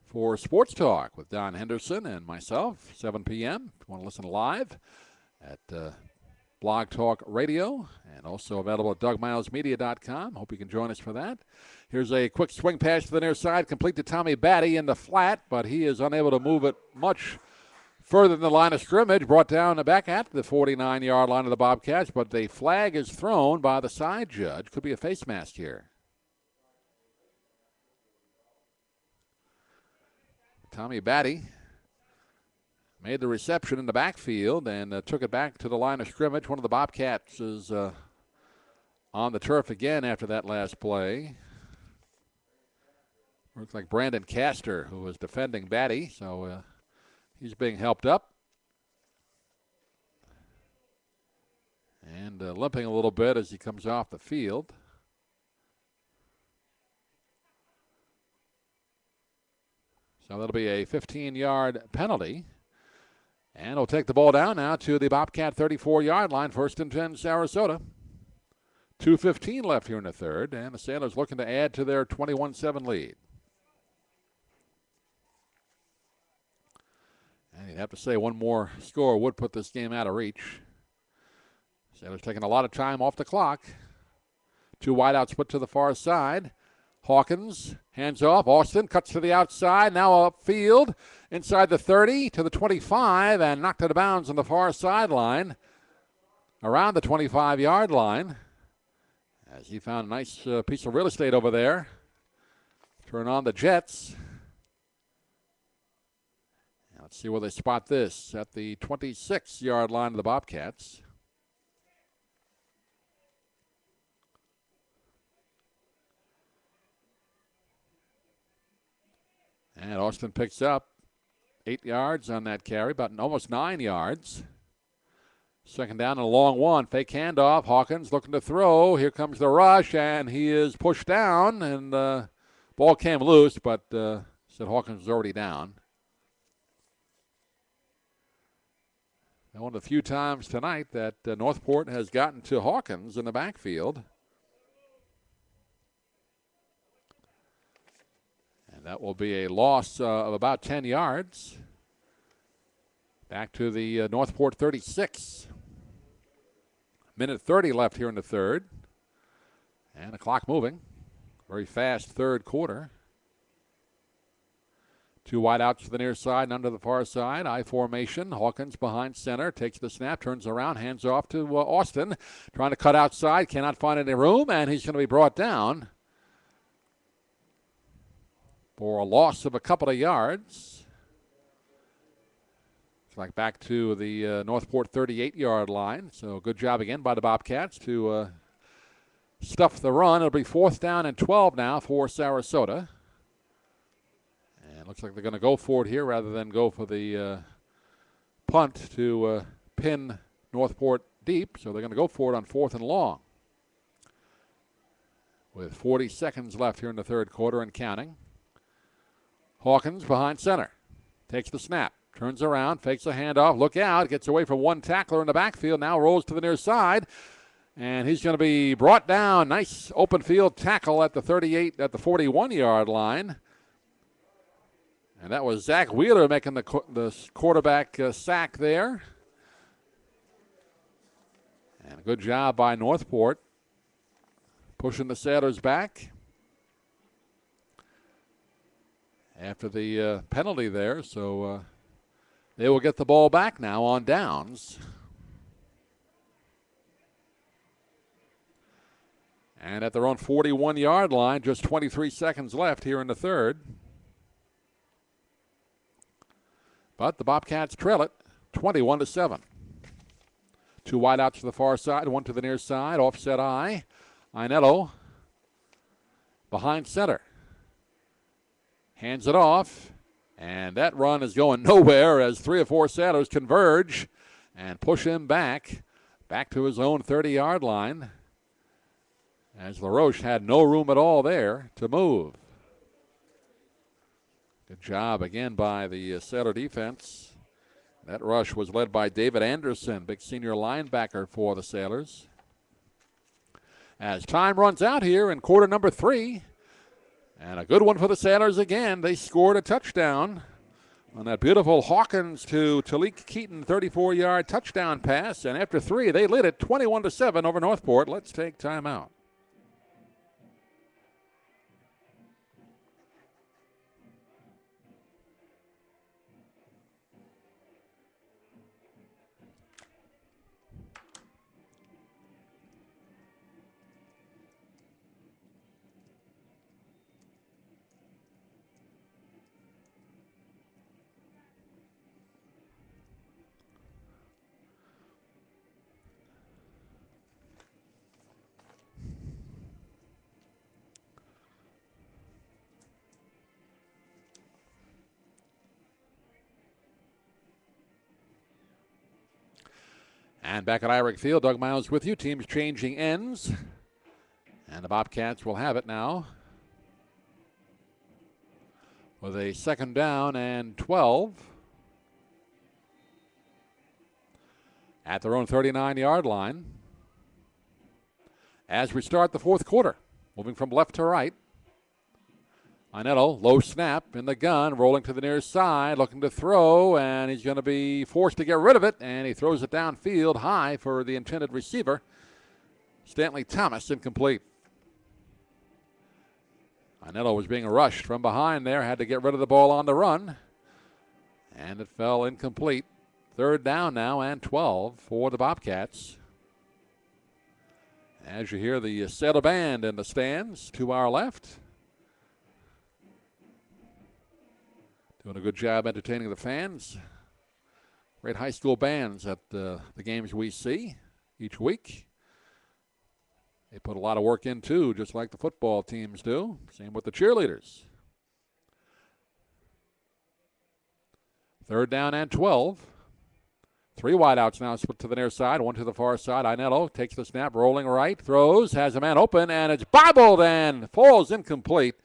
Speaker 1: for Sports Talk with Don Henderson and myself, 7 p.m. If you want to listen live at Blog Talk Radio, and also available at dougmilesmedia.com. Hope you can join us for that. Here's a quick swing pass to the near side, complete to Tommy Batty in the flat, but he is unable to move it much further than the line of scrimmage. Brought down back at the 49-yard line of the Bobcats, but the flag is thrown by the side judge. Could be a face mask here. Tommy Batty made the reception in the backfield and took it back to the line of scrimmage. One of the Bobcats is on the turf again after that last play. Looks like Brandon Castor, who was defending Batty, so he's being helped up. And limping a little bit as he comes off the field. So that'll be a 15-yard penalty. And he'll take the ball down now to the Bobcat 34-yard line. 1st and 10, Sarasota. 2:15 left here in the third, and the Sailors looking to add to their 21-7 lead. And you'd have to say one more score would put this game out of reach. Sailors taking a lot of time off the clock. 2 wideouts split to the far side. Hawkins, hands off. Austin cuts to the outside, now upfield, inside the 30 to the 25, and knocked out of bounds on the far sideline, around the 25-yard line, as he found a nice piece of real estate over there. Turn on the Jets. Now let's see where they spot this, at the 26-yard line of the Bobcats. And Austin picks up 8 yards on that carry, about almost 9 yards. 2nd down and a long one. Fake handoff. Hawkins looking to throw. Here comes the rush, and he is pushed down, and the ball came loose, but said Hawkins was already down. And one of the few times tonight that Northport has gotten to Hawkins in the backfield. That will be a loss of about 10 yards. Back to the Northport 36. Minute 30 left here in the third. And the clock moving. Very fast third quarter. 2 wide outs to the near side and under the far side. I formation. Hawkins behind center. Takes the snap. Turns around. Hands off to Austin. Trying to cut outside. Cannot find any room. And he's going to be brought down for a loss of a couple of yards. Looks like back to the Northport 38-yard line. So good job again by the Bobcats to stuff the run. It'll be 4th down and 12 now for Sarasota. And looks like they're going to go for it here rather than go for the punt to pin Northport deep. So they're going to go for it on 4th and long. With 40 seconds left here in the third quarter and counting. Hawkins behind center. Takes the snap. Turns around. Fakes a handoff. Look out. Gets away from one tackler in the backfield. Now rolls to the near side. And he's going to be brought down. Nice open field tackle at the 41-yard line. And that was Zach Wheeler making the quarterback sack there. And a good job by Northport. Pushing the Sailors back. after the penalty there. So they will get the ball back now on downs. And at their own 41-yard line, just 23 seconds left here in the third. But the Bobcats trail it 21-7. Two wideouts to the far side, one to the near side. Offset I. Ainello behind center. Hands it off. And that run is going nowhere as 3 or 4 Sailors converge and push him back to his own 30-yard line, as LaRoche had no room at all there to move. Good job again by the Sailor defense. That rush was led by David Anderson, big senior linebacker for the Sailors. As time runs out here in quarter number 3, and a good one for the Sailors again. They scored a touchdown on that beautiful Hawkins to Talik Keaton 34-yard touchdown pass. And after 3, they led it 21-7 over Northport. Let's take time out. And back at Irick Field, Doug Miles with you. Teams changing ends. And the Bobcats will have it now with a 2nd down and 12 at their own 39-yard line. As we start the 4th quarter, moving from left to right. Ainello, low snap in the gun, rolling to the near side, looking to throw, and he's going to be forced to get rid of it, and he throws it downfield high for the intended receiver, Stanley Thomas, incomplete. Ainello was being rushed from behind there, had to get rid of the ball on the run, and it fell incomplete. 3rd down now and 12 for the Bobcats. As you hear the Sailor Band in the stands to our left. Doing a good job entertaining the fans. Great high school bands at the games we see each week. They put a lot of work in, too, just like the football teams do. Same with the cheerleaders. 3rd down and 12. 3 wideouts now split to the near side, 1 to the far side. Ainello takes the snap, rolling right, throws, has a man open, and it's bobbled and falls incomplete.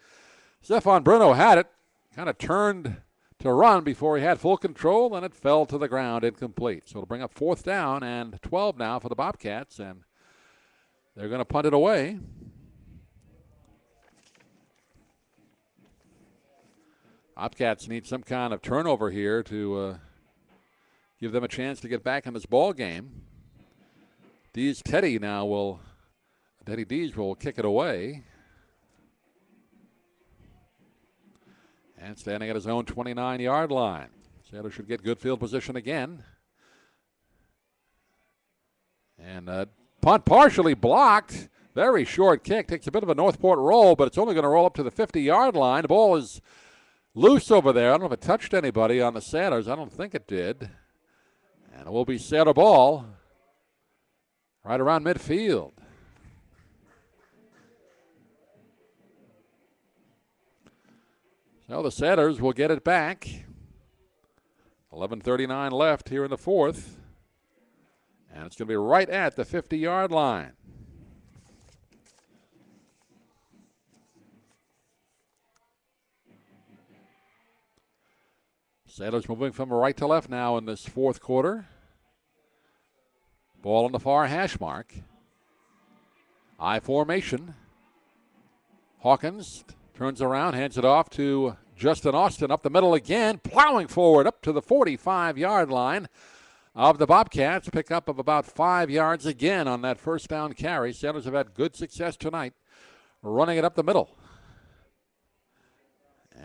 Speaker 1: Stefan Bruno had it, kind of turned to run before he had full control, and it fell to the ground incomplete. So it'll bring up 4th down and 12 now for the Bobcats, and they're going to punt it away. Bobcats need some kind of turnover here to give them a chance to get back in this ball game. Teddy Dees will kick it away. And standing at his own 29-yard line. Sailors should get good field position again. And punt partially blocked. Very short kick. Takes a bit of a Northport roll, but it's only going to roll up to the 50-yard line. The ball is loose over there. I don't know if it touched anybody on the Sailors. I don't think it did. And it will be Sailor ball right around midfield. So the Sailors will get it back. 11:39 left here in the 4th. And it's going to be right at the 50-yard line. Sailors moving from right to left now in this 4th quarter. Ball on the far hash mark. I formation. Hawkins turns around, hands it off to Justin Austin up the middle again, plowing forward up to the 45-yard line of the Bobcats. Pick up of about 5 yards again on that 1st down carry. Sailors have had good success tonight running it up the middle.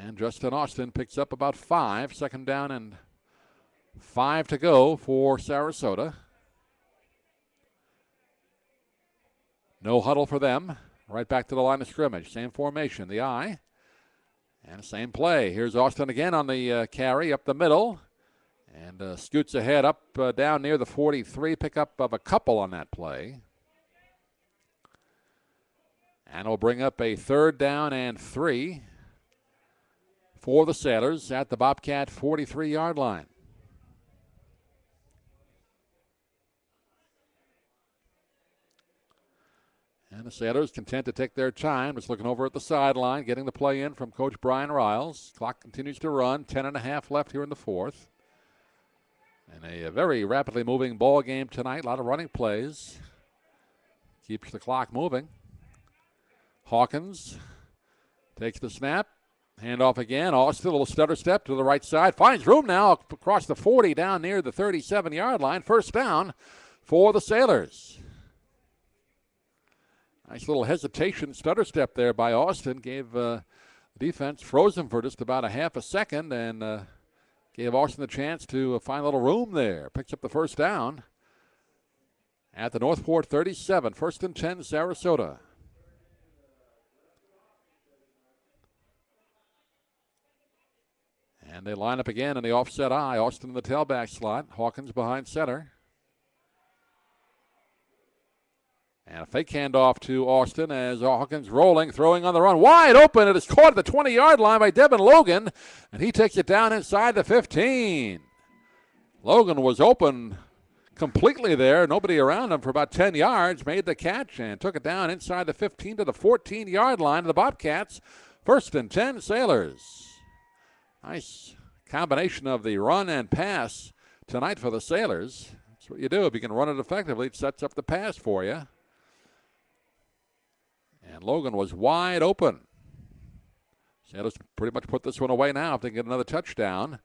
Speaker 1: And Justin Austin picks up about 5. Second down and 5 to go for Sarasota. No huddle for them. Right back to the line of scrimmage. Same formation, the I. And same play. Here's Austin again on the carry up the middle. And scoots ahead up down near the 43. Pickup of a couple on that play. And will bring up a 3rd down and 3 for the Sailors at the Bobcat 43-yard line. And the Sailors content to take their time. Just looking over at the sideline, getting the play in from Coach Brian Riles. Clock continues to run. 10.5 left here in the 4th. And a very rapidly moving ball game tonight. A lot of running plays. Keeps the clock moving. Hawkins takes the snap. Handoff again. Austin, a little stutter step to the right side. Finds room now across the 40 down near the 37-yard line. First down for the Sailors. Nice little hesitation, stutter step there by Austin. Gave the defense frozen for just about a half a second and gave Austin the chance to find a little room there. Picks up the first down at the Northport 37. 1st and 10, Sarasota. And they line up again in the offset I. Austin in the tailback slot. Hawkins behind center. And a fake handoff to Austin as Hawkins rolling, throwing on the run. Wide open. It is caught at the 20-yard line by Devin Logan. And he takes it down inside the 15. Logan was open completely there. Nobody around him for about 10 yards. Made the catch and took it down inside the 15 to the 14-yard line of the Bobcats. 1st and 10, Sailors. Nice combination of the run and pass tonight for the Sailors. That's what you do. If you can run it effectively, it sets up the pass for you. And Logan was wide open. Sailors pretty much put this one away now if they can get another touchdown.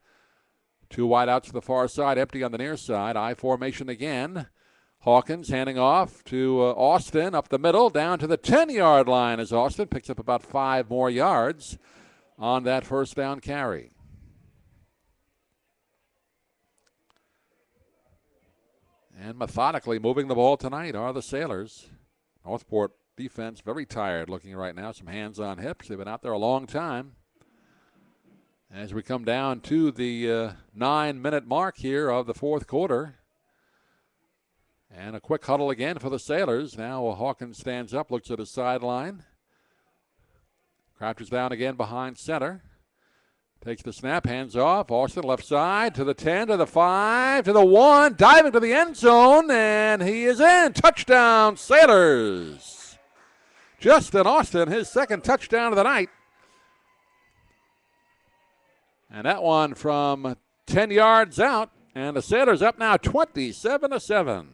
Speaker 1: 2 wide outs to the far side, empty on the near side. I formation again. Hawkins handing off to Austin up the middle, down to the 10-yard line as Austin picks up about 5 more yards on that first down carry. And methodically moving the ball tonight are the Sailors. Northport defense very tired looking right now. Some hands on hips. They've been out there a long time. As we come down to the 9-minute mark here of the 4th quarter. And a quick huddle again for the Sailors. Now Hawkins stands up, looks at his sideline. Crouches down again behind center. Takes the snap, hands off. Austin left side to the 10, to the 5, to the 1. Diving to the end zone, and he is in. Touchdown, Sailors. Justin Austin, his 2nd touchdown of the night. And that one from 10 yards out. And the Sailors up now 27-7.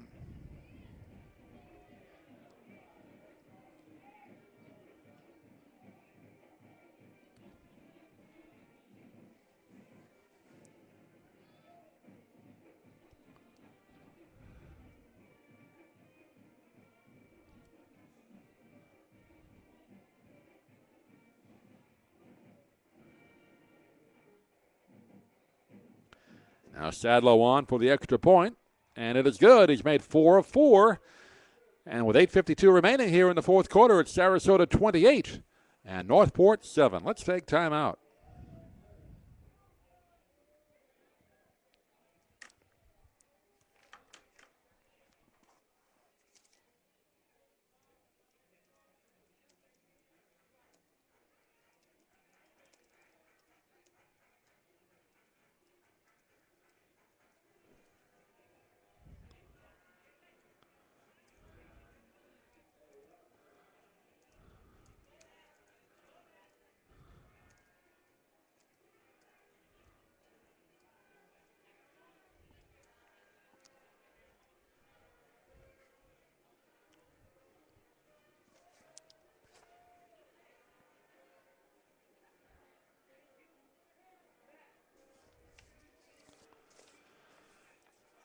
Speaker 1: Now Sadlow on for the extra point, and it is good. He's made 4 of 4. And with 8:52 remaining here in the 4th quarter, it's Sarasota 28 and Northport 7. Let's take time out.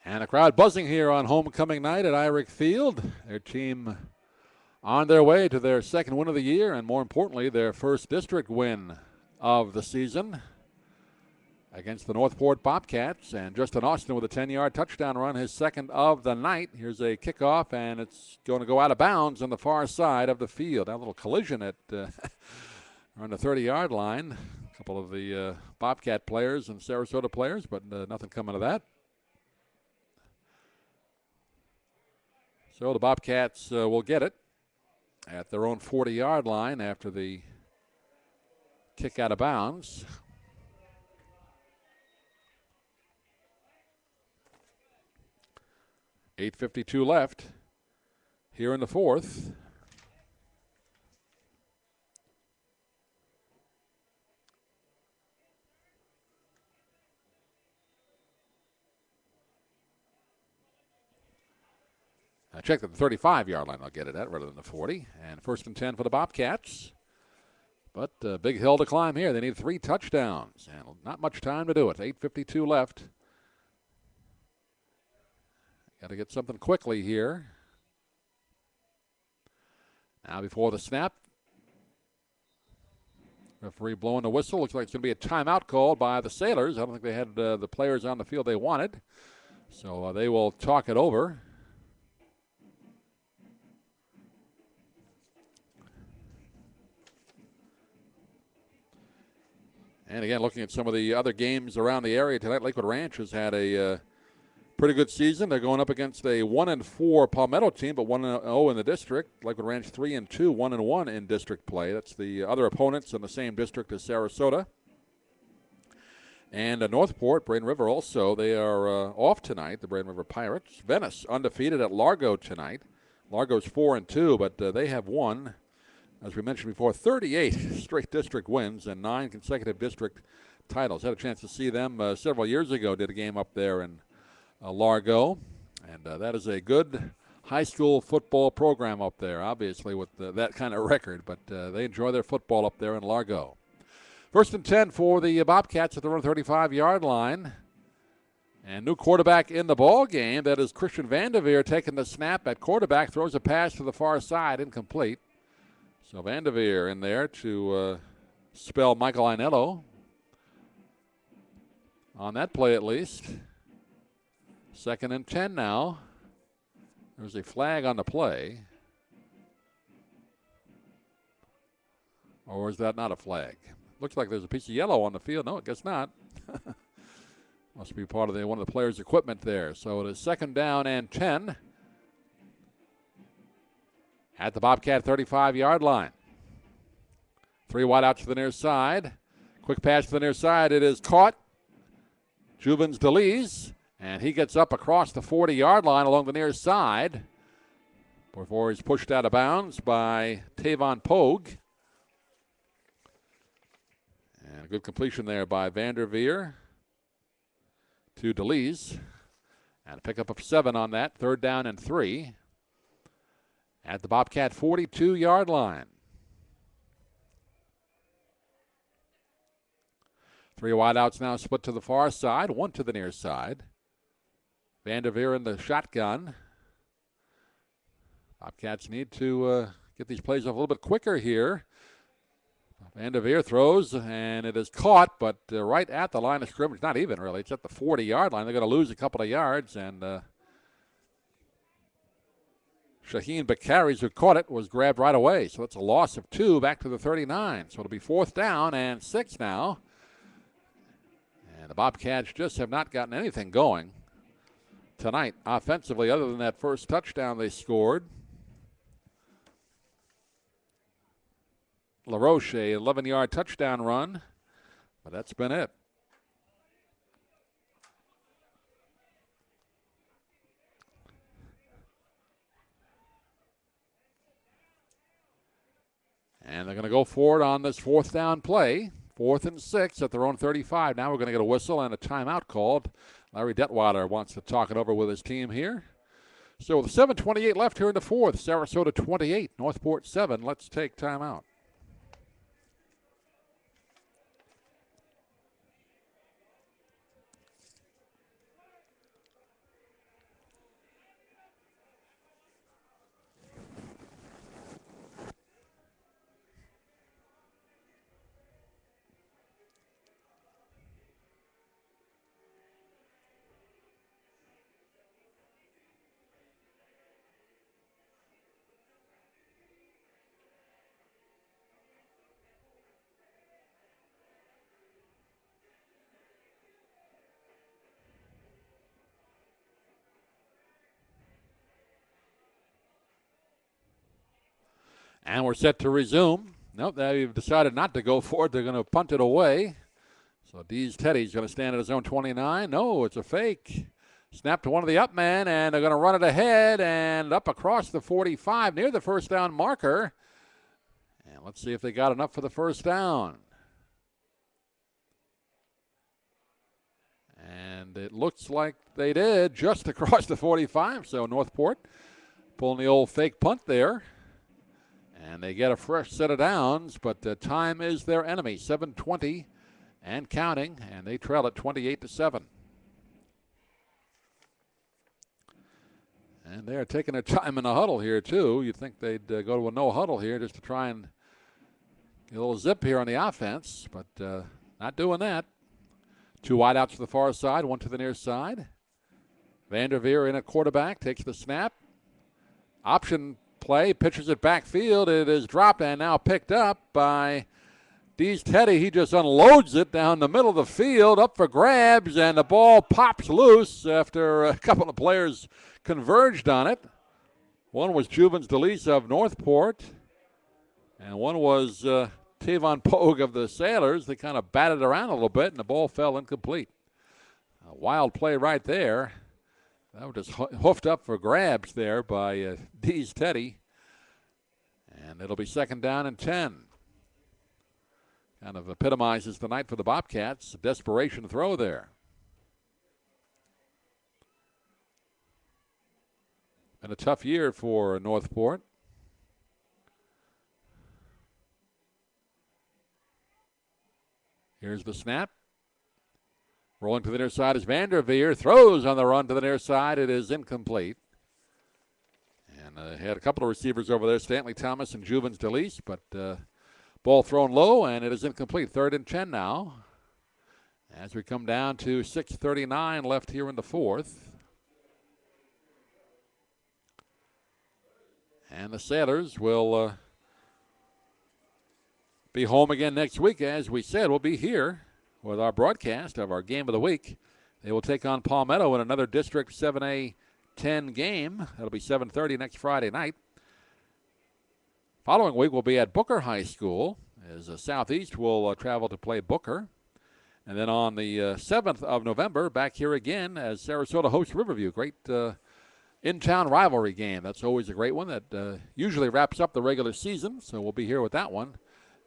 Speaker 1: And a crowd buzzing here on homecoming night at Irick Field. Their team on their way to their 2nd win of the year and, more importantly, their 1st district win of the season against the Northport Bobcats. And Justin Austin with a 10-yard touchdown run, his second of the night. Here's a kickoff, and it's going to go out of bounds on the far side of the field. Now a little collision at on the 30-yard line. A couple of the Bobcat players and Sarasota players, but nothing coming of that. So the Bobcats will get it at their own 40-yard line after the kick out of bounds. $8:52 left here in the fourth. I checked at the 35-yard line. I'll get it at rather than the 40. And 1st and 10 for the Bobcats. But big hill to climb here. They need 3 touchdowns. And not much time to do it. 8:52 left. Got to get something quickly here. Now before the snap. Referee blowing the whistle. Looks like it's going to be a timeout called by the Sailors. I don't think they had the players on the field they wanted. So they will talk it over. And again, looking at some of the other games around the area tonight, Lakewood Ranch has had a pretty good season. They're going up against a 1-4 Palmetto team, but 1-0 in the district. Lakewood Ranch 3-2, 1-1 in district play. That's the other opponents in the same district as Sarasota. And Northport, Braden River also, they are off tonight, the Braden River Pirates. Venice undefeated at Largo tonight. Largo's 4-2, but they have won, as we mentioned before, 38 straight district wins and 9 consecutive district titles. Had a chance to see them several years ago, did a game up there in Largo. And that is a good high school football program up there, obviously, with that kind of record. But they enjoy their football up there in Largo. 1st and 10 for the Bobcats at their own 35-yard line. And new quarterback in the ball game. That is Christian Vanderveer taking the snap at quarterback, throws a pass to the far side, incomplete. So Vanderveer in there to spell Michael Ainello on that play at least. 2nd and 10 now. There's a flag on the play. Or is that not a flag? Looks like there's a piece of yellow on the field. No, I guess not. Must be part of one of the players' equipment there. So it is 2nd down and 10. At the Bobcat 35-yard line. 3 wide out to the near side. Quick pass to the near side. It is caught. Juvens DeLees. And he gets up across the 40-yard line along the near side before he's pushed out of bounds by Tavon Pogue. And a good completion there by Vanderveer to DeLees. And a pickup of 7 on that. 3rd down and 3. At the Bobcat 42-yard line. 3 wideouts now split to the far side, 1 to the near side. Vanderveer in the shotgun. Bobcats need to get these plays off a little bit quicker here. Vanderveer throws, and it is caught, but right at the line of scrimmage. Not even, really. It's at the 40-yard line. They're going to lose a couple of yards, and Shaheen Bakaris, who caught it, was grabbed right away. So it's a loss of 2 back to the 39. So it'll be 4th down and 6 now. And the Bobcats just have not gotten anything going tonight offensively other than that first touchdown they scored. LaRoche, 11-yard touchdown run, but that's been it. And they're going to go for it on this 4th down play. 4th and 6 at their own 35. Now we're going to get a whistle and a timeout called. Larry Detweiler wants to talk it over with his team here. So with 7:28 left here in the 4th, Sarasota 28, Northport 7. Let's take timeout. And we're set to resume. Nope, they've decided not to go for it. They're going to punt it away. So Dees Teddy's going to stand at his own 29. No, it's a fake. Snap to one of the up men, and they're going to run it ahead and up across the 45 near the first down marker. And let's see if they got enough for the first down. And it looks like they did just across the 45. So Northport pulling the old fake punt there. And they get a fresh set of downs, but time is their enemy. 7:20 and counting, and they trail at 28-7. And they're taking their time in the huddle here, too. You'd think they'd go to a no huddle here just to try and get a little zip here on the offense, but not doing that. Two wideouts to the far side, one to the near side. Vanderveer in at quarterback, takes the snap. Option play, pitches it backfield. It is dropped and now picked up by Dees Teddy. He just unloads it down the middle of the field, up for grabs, and the ball pops loose after a couple of players converged on it. One was Jubins DeLeese of Northport, and one was Tavon Pogue of the Sailors. They kind of batted around a little bit, and the ball fell incomplete. A wild play right there. That was just hoofed up for grabs there by Dees Teddy. And it'll be 2nd down and 10. Kind of epitomizes the night for the Bobcats. A desperation throw there. Been a tough year for Northport. Here's the snap. Rolling to the near side is Vanderveer. Throws on the run to the near side. It is incomplete. And had a couple of receivers over there, Stanley Thomas and Jubins DeLeese, but ball thrown low, and it is incomplete. 3rd and 10 now. As we come down to 6:39 left here in the 4th. And the Sailors will be home again next week. As we said, we'll be here with our broadcast of our game of the week. They will take on Palmetto in another District 7A-10 game. That'll be 7:30 next Friday night. Following week, we'll be at Booker High School as Southeast will travel to play Booker. And then on the 7th of November, back here again as Sarasota hosts Riverview. Great in-town rivalry game. That's always a great one that usually wraps up the regular season. So we'll be here with that one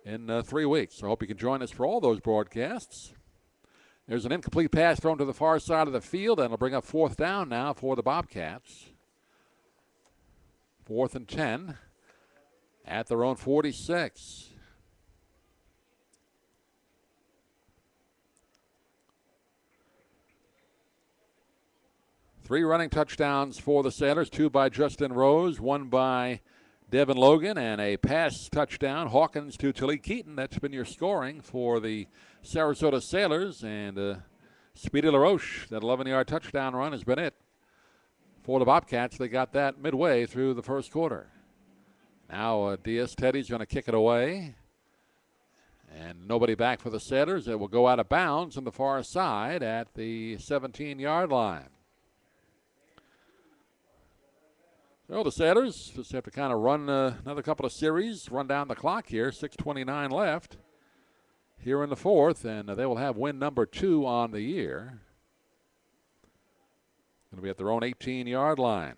Speaker 1: in 3 weeks. So I hope you can join us for all those broadcasts. There's an incomplete pass thrown to the far side of the field, and it'll bring up 4th down now for the Bobcats. 4th and 10 at their own 46. Three running touchdowns for the Sailors, 2 by Justin Rose, 1 by Devin Logan, and a pass touchdown, Hawkins to Talik Keaton. That's been your scoring for the Sarasota Sailors. And Speedy LaRoche, that 11-yard touchdown run has been it for the Bobcats. They got that midway through the first quarter. Now Dees Teddy's going to kick it away. And nobody back for the Sailors. It will go out of bounds on the far side at the 17-yard line. So the Sailors just have to kind of run another couple of series, run down the clock here. 6:29 left here in the 4th, and they will have win number 2 on the year. Going to be at their own 18-yard line.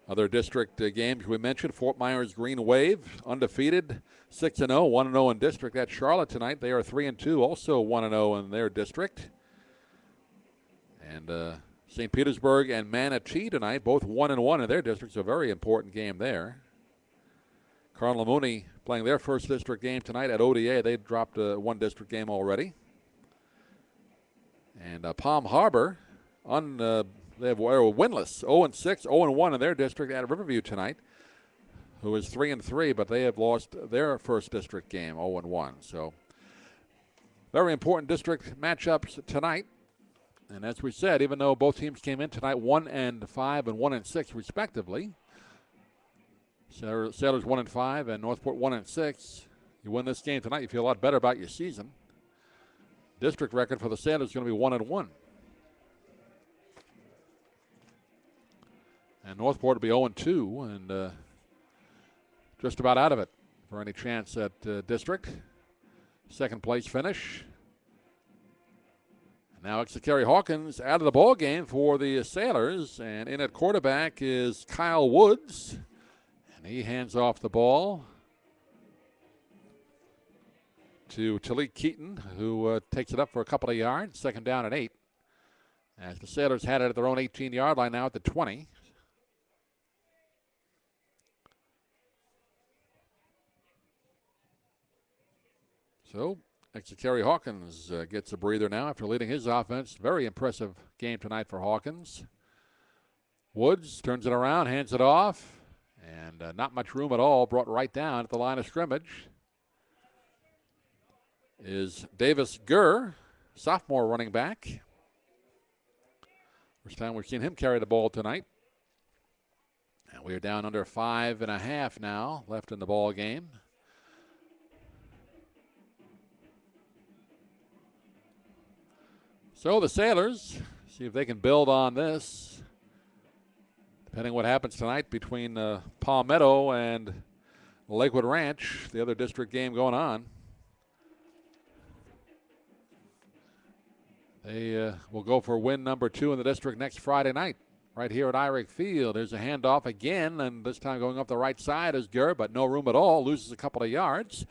Speaker 1: Other district games we mentioned, Fort Myers Green Wave, undefeated, 6-0, 1-0 in district. At Charlotte tonight, they are 3-2, also 1-0 in their district. And St. Petersburg and Manatee tonight, both 1-1 in their district, so a very important game there. Carl Mooney playing their first district game tonight at ODA. They dropped one district game already. And Palm Harbor, they were winless, 0-6, 0-1 in their district at Riverview tonight, who is 3-3, but they have lost their first district game, 0-1. So very important district matchups tonight. And as we said, even though both teams came in tonight 1-5 and 1-6 respectively, Sailors 1-5 and Northport 1-6. You win this game tonight, you feel a lot better about your season. District record for the Sailors is going to be 1-1. And Northport will be 0-2 and just about out of it for any chance at district. Second place finish. And now Exakari Hawkins out of the ball game for the Sailors. And in at quarterback is Kyle Woods. And he hands off the ball to Talik Keaton, who takes it up for a couple of yards. Second down and 8. As the Sailors had it at their own 18-yard line now at the 20. So Exakari Hawkins gets a breather now after leading his offense. Very impressive game tonight for Hawkins. Woods turns it around, hands it off, and not much room at all. Brought right down at the line of scrimmage is Davis Gurr, sophomore running back. First time we've seen him carry the ball tonight. And we are down under 5.5 now left in the ball game. So the Sailors see if they can build on this. Depending what happens tonight between Palmetto and Lakewood Ranch, the other district game going on. They will go for win number 2 in the district next Friday night, right here at Irick Field. There's a handoff again, and this time going up the right side is Gurr, but no room at all. Loses a couple of yards.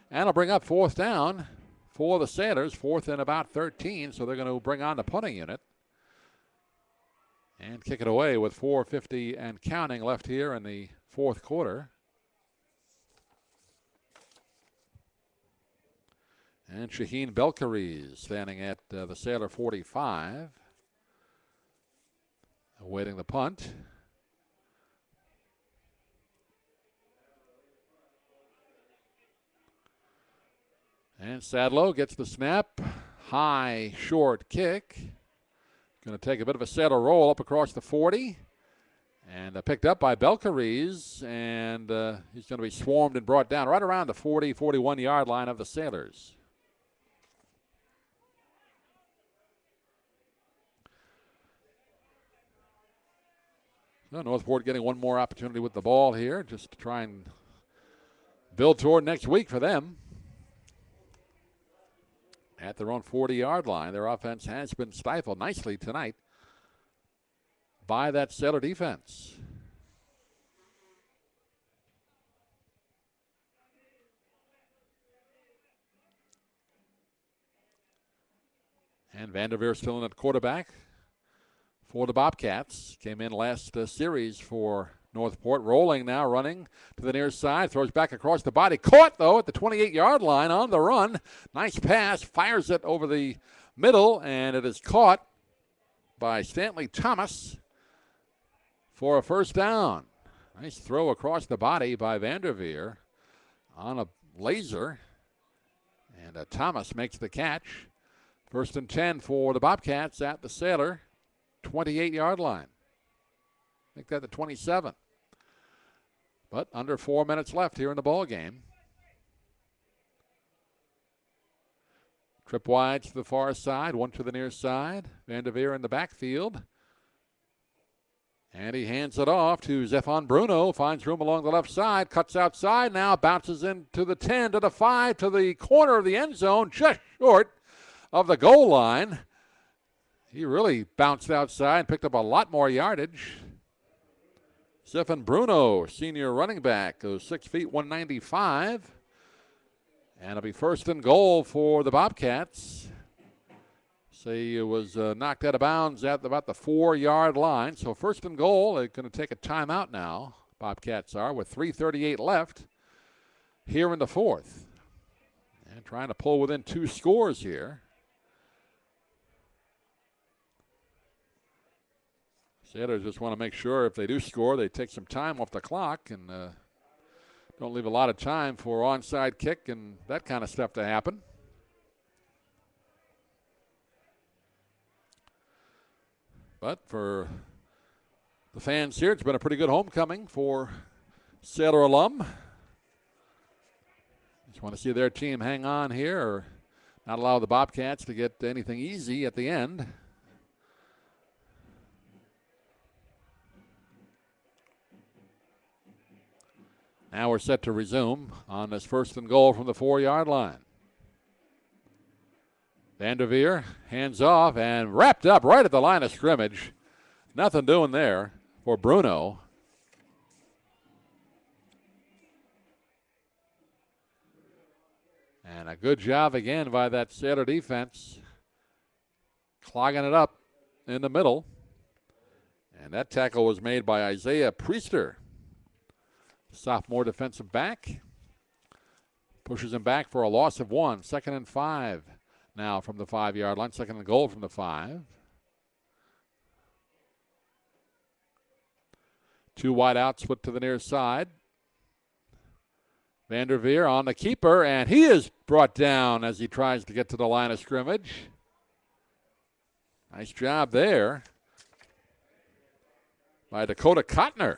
Speaker 1: And it'll bring up fourth down for the Sailors, fourth and about 13, so they're going to bring on the punting unit and kick it away with 4:50 and counting left here in the fourth quarter. And Shaheen Belkari standing at the Sailor 45, awaiting the punt. And Sadlow gets the snap. High, short kick. Going to take a bit of a Sailor roll up across the 40. And picked up by Belkari's. And he's going to be swarmed and brought down right around the 40, 41-yard line of the Sailors. So Northport getting one more opportunity with the ball here, just to try and build toward next week for them. At their own 40-yard line, their offense has been stifled nicely tonight by that Sailor defense. And Vanderveer still in at quarterback for the Bobcats. Came in last series for Northport. Rolling now, running to the near side. Throws back across the body. Caught, though, at the 28-yard line on the run. Nice pass. Fires it over the middle, and it is caught by Stanley Thomas for a first down. Nice throw across the body by Vanderveer on a laser. And Thomas makes the catch. First and 10 for the Bobcats at the Sailor 28-yard line. Make that the 27. But under 4 minutes left here in the ball game. Trip wide to the far side, one to the near side. Vanderveer in the backfield. And he hands it off to Zephon Bruno. Finds room along the left side. Cuts outside now. Bounces into the 10, to the 5, to the corner of the end zone. Just short of the goal line. He really bounced outside and picked up a lot more yardage. Zephon Bruno, senior running back, goes 6 feet, 195. And it'll be first and goal for the Bobcats. Say it was knocked out of bounds at about the 4-yard line. So first and goal, they're going to take a timeout now. Bobcats are with 3:38 left here in the fourth. And trying to pull within 2 scores here. Sailors just want to make sure if they do score, they take some time off the clock and don't leave a lot of time for onside kick and that kind of stuff to happen. But for the fans here, it's been a pretty good homecoming for Sailor alum. Just want to see their team hang on here or not allow the Bobcats to get anything easy at the end. Now we're set to resume on this 1st and goal from the 4-yard line. Vanderveer hands off and wrapped up right at the line of scrimmage. Nothing doing there for Bruno. And a good job again by that Sailor defense, clogging it up in the middle. And that tackle was made by Isaiah Priester, sophomore defensive back. Pushes him back for a loss of 1. 2nd and 5 now from the 5-yard line. 2nd and goal from the 5. 2 wide out, split to the near side. Vanderveer on the keeper, and he is brought down as he tries to get to the line of scrimmage. Nice job there by Dakota Cotner.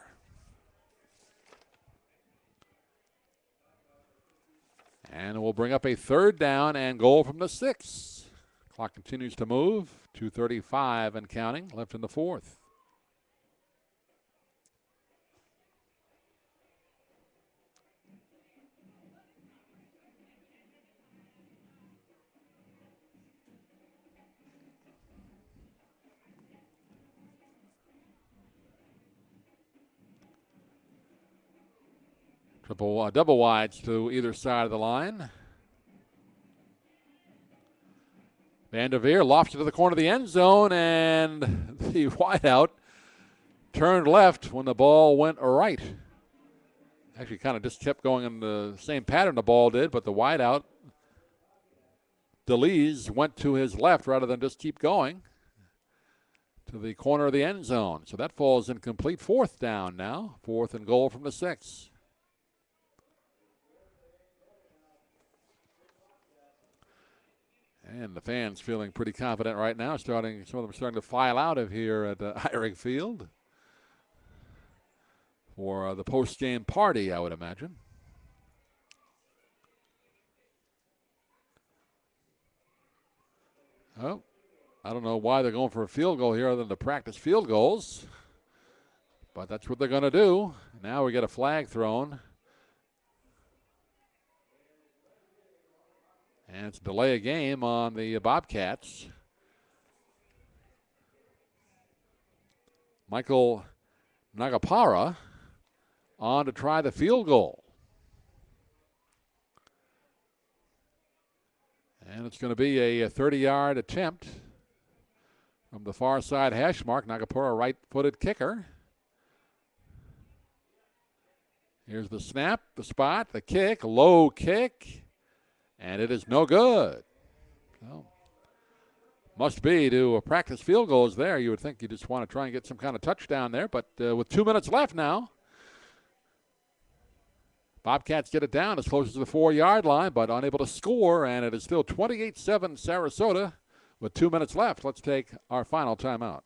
Speaker 1: And we'll bring up a 3rd down and goal from the 6. Clock continues to move. 2:35 and counting left in the 4th. Double wides to either side of the line. Vanderveer lofts it to the corner of the end zone, and the wideout turned left when the ball went right. Actually kind of just kept going in the same pattern the ball did, but the wideout, DeLees, went to his left rather than just keep going to the corner of the end zone. So that falls incomplete. 4th down now. 4th and goal from the 6. And the fans feeling pretty confident right now. Some of them are starting to file out of here at Eyrig Field for the post-game party, I would imagine. Oh, I don't know why they're going for a field goal here other than to practice field goals, but that's what they're going to do. Now we get a flag thrown. And it's a delay of game on the Bobcats. Michael Nagapara on to try the field goal. And it's going to be a 30-yard attempt from the far side hash mark. Nagapara, right-footed kicker. Here's the snap, the spot, the kick, low kick. And it is no good. So, must be to practice field goals there. You would think you just want to try and get some kind of touchdown there. But with 2 minutes left now, Bobcats get it down as close as the 4-yard line, but unable to score. And it is still 28-7 Sarasota with 2 minutes left. Let's take our final timeout.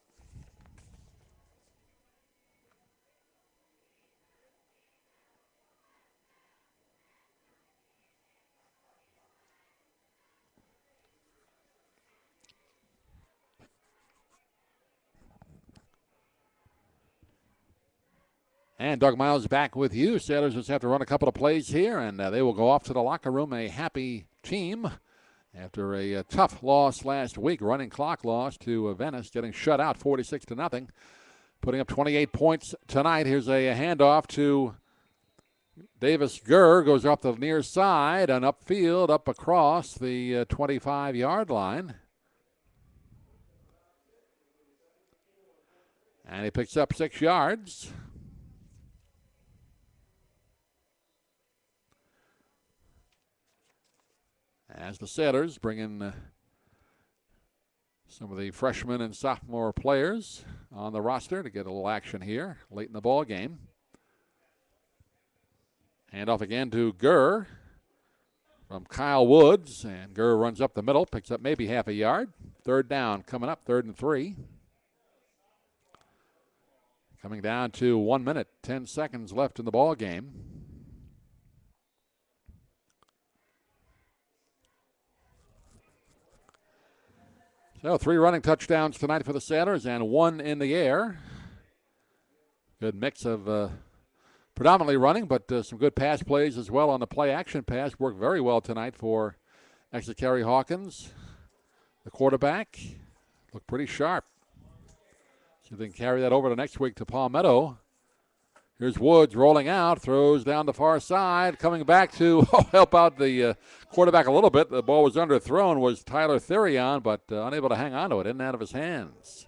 Speaker 1: And Doug Miles back with you. Sailors just have to run a couple of plays here, and they will go off to the locker room a happy team after a tough loss last week. Running clock loss to Venice, getting shut out 46-0. Putting up 28 points tonight. Here's a handoff to Davis Gurr. Goes off the near side and upfield, up across the 25-yard line. And he picks up 6 yards. As the Sailors bring in some of the freshmen and sophomore players on the roster to get a little action here late in the ball game. Handoff again to Gurr from Kyle Woods, and Gurr runs up the middle, picks up maybe half a yard. 3rd down coming up, 3rd and 3. Coming down to 1 minute, 10 seconds left in the ball game. So 3 running touchdowns tonight for the Sailors and 1 in the air. Good mix of predominantly running, but some good pass plays as well on the play-action pass. Worked very well tonight for Executive Hawkins. The quarterback looked pretty sharp. See if they can carry that over to next week to Palmetto. Here's Woods rolling out, throws down the far side, coming back to help out the quarterback a little bit. The ball was underthrown, was Tyler Therion, but unable to hang on to it, in and out of his hands.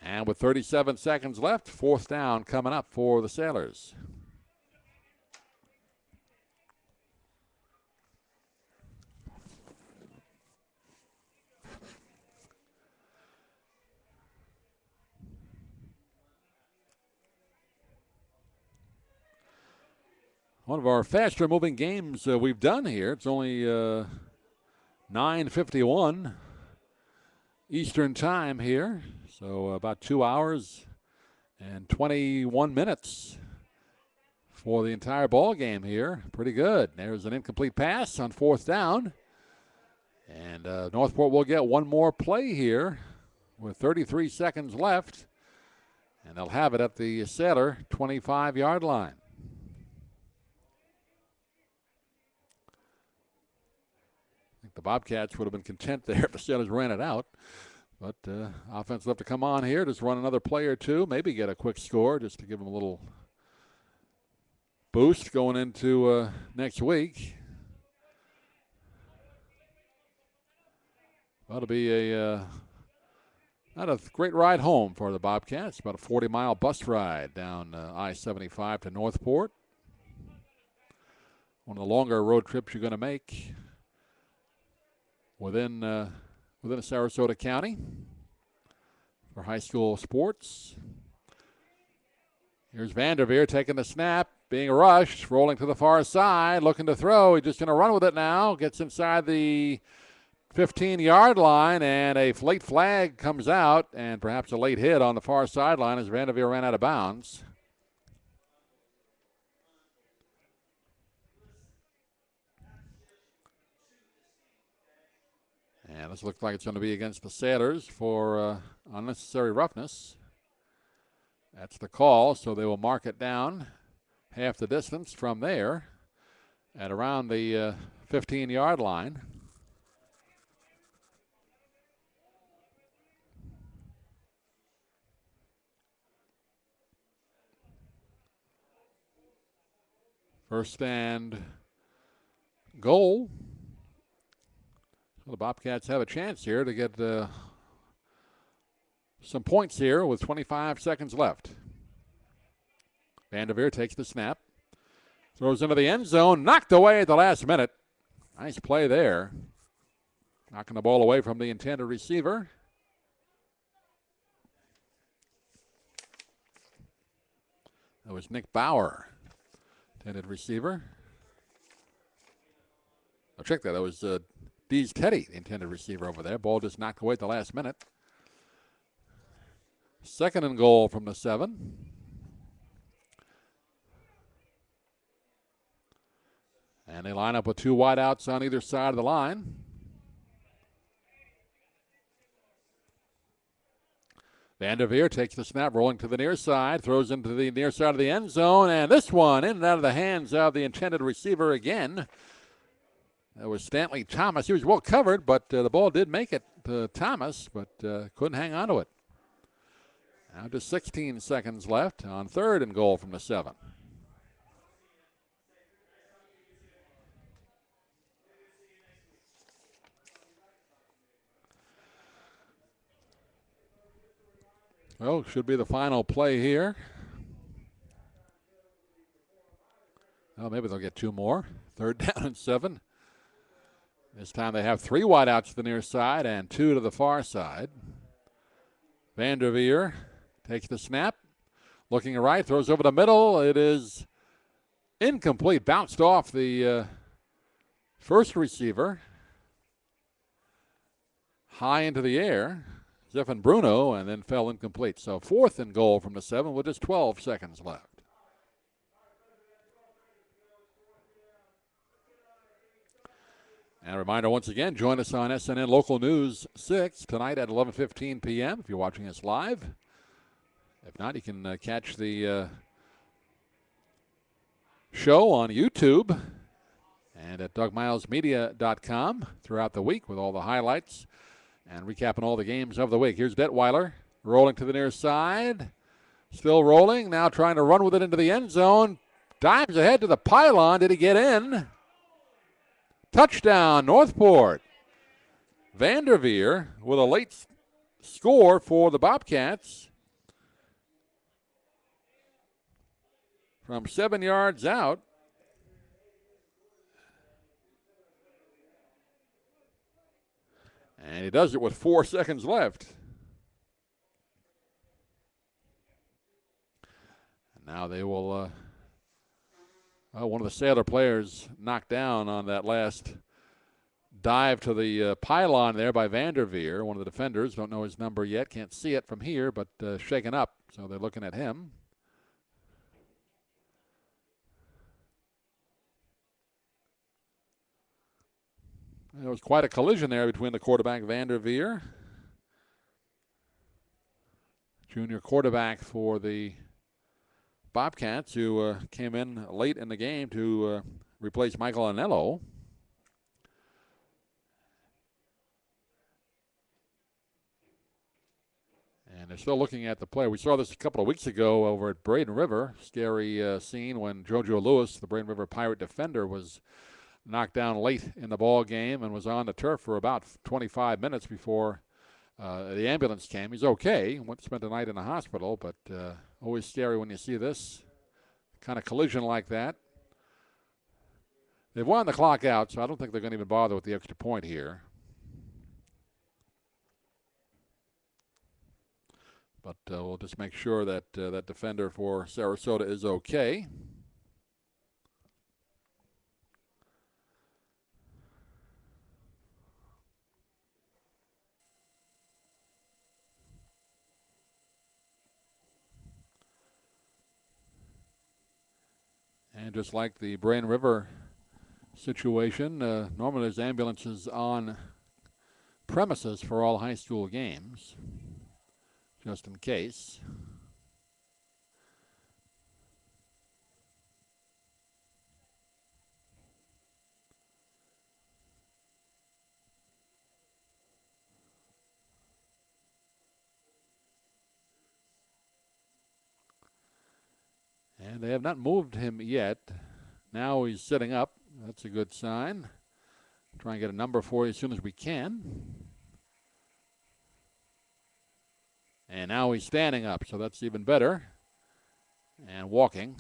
Speaker 1: And with 37 seconds left, fourth down coming up for the Sailors. One of our faster moving games we've done here. It's only 9:51 Eastern time here. So about 2 hours and 21 minutes for the entire ball game here. Pretty good. There's an incomplete pass on fourth down. And Northport will get one more play here with 33 seconds left. And they'll have it at the Sailor 25-yard line. The Bobcats would have been content there if the Sailors ran it out. But offense will have to come on here, just run another play or two, maybe get a quick score just to give them a little boost going into next week. That'll be not a great ride home for the Bobcats, about a 40-mile bus ride down I-75 to Northport. One of the longer road trips you're going to make within Sarasota County for high school sports. Here's Vanderveer taking the snap, being rushed, rolling to the far side, looking to throw. He's just going to run with it now. Gets inside the 15-yard line, and a late flag comes out, and perhaps a late hit on the far sideline as Vanderveer ran out of bounds. And this looks like it's going to be against the Sailors for unnecessary roughness. That's the call, so they will mark it down half the distance from there at around the 15-yard line. First and goal. Well, the Bobcats have a chance here to get some points here with 25 seconds left. Vanderveer takes the snap. Throws into the end zone. Knocked away at the last minute. Nice play there. Knocking the ball away from the intended receiver. That was Nick Bauer, intended receiver. Oh, check that. That was Dees Teddy, the intended receiver over there. Ball just knocked away at the last minute. Second and goal from the 7. And they line up with two wideouts on either side of the line. Vanderveer takes the snap, rolling to the near side, throws into the near side of the end zone, and this one in and out of the hands of the intended receiver again. That was Stanley Thomas. He was well covered, but the ball did make it to Thomas, but couldn't hang on to it. Now just 16 seconds left on third and goal from the 7. Well, should be the final play here. Well, maybe they'll get two more. Third down and 7. This time they have three wideouts to the near side and two to the far side. Vanderveer takes the snap. Looking right, throws over the middle. It is incomplete. Bounced off the first receiver. High into the air. Zephan Bruno, and then fell incomplete. So fourth and goal from the 7 with just 12 seconds left. And a reminder once again, join us on SNN Local News 6 tonight at 11:15 p.m. if you're watching us live. If not, you can catch the show on YouTube and at dougmilesmedia.com throughout the week with all the highlights and recapping all the games of the week. Here's Detweiler rolling to the near side. Still rolling, now trying to run with it into the end zone. Dives ahead to the pylon. Did he get in? Touchdown, Northport. Vanderveer with a late score for the Bobcats. From 7 yards out. And he does it with 4 seconds left. And now they will, one of the Sailor players knocked down on that last dive to the pylon there by Vanderveer. One of the defenders, don't know his number yet, can't see it from here, but shaken up, so they're looking at him. There was quite a collision there between the quarterback, Vanderveer, junior quarterback for the Bobcats, who came in late in the game to replace Michael Anello. And they're still looking at the play. We saw this a couple of weeks ago over at Braden River. Scary scene when JoJo Lewis, the Braden River Pirate defender, was knocked down late in the ball game and was on the turf for about 25 minutes before the ambulance came. He's okay. Spent the night in the hospital, but always scary when you see this kind of collision like that. They've wound the clock out, so I don't think they're going to even bother with the extra point here. But we'll just make sure that that defender for Sarasota is okay. And just like the Brain River situation, normally there's ambulances on premises for all high school games, just in case. And they have not moved him yet. Now he's sitting up. That's a good sign. Try and get a number for you as soon as we can. And now he's standing up, so that's even better. And walking.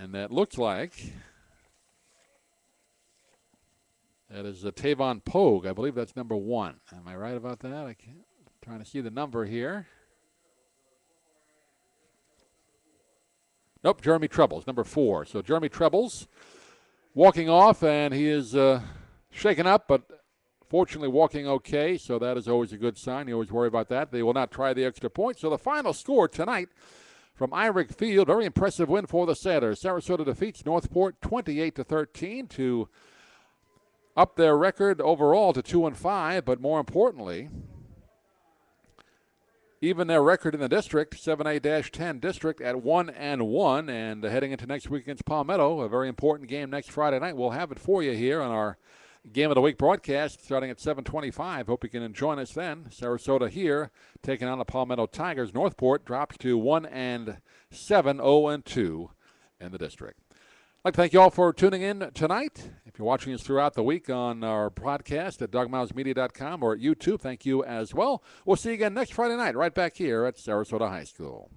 Speaker 1: And that looks like that is Tavon Pogue. I believe that's number 1. Am I right about that? I'm trying to see the number here. Nope, Jeremy Trebles, number 4. So Jeremy Trebles walking off, and he is shaken up, but fortunately walking okay, so that is always a good sign. You always worry about that. They will not try the extra point. So the final score tonight from Irick Field, very impressive win for the Sailors. Sarasota defeats Northport 28-13 to up their record overall to 2-5, but more importantly, even their record in the district, 7A-10 district, at 1-1, and heading into next week against Palmetto, a very important game next Friday night. We'll have it for you here on our Game of the Week broadcast starting at 7:25. Hope you can join us then. Sarasota here taking on the Palmetto Tigers. Northport drops to 1-7, 0-2 in the district. I'd like to thank you all for tuning in tonight. If you're watching us throughout the week on our podcast at dougmilesmedia.com or at YouTube, thank you as well. We'll see you again next Friday night right back here at Sarasota High School.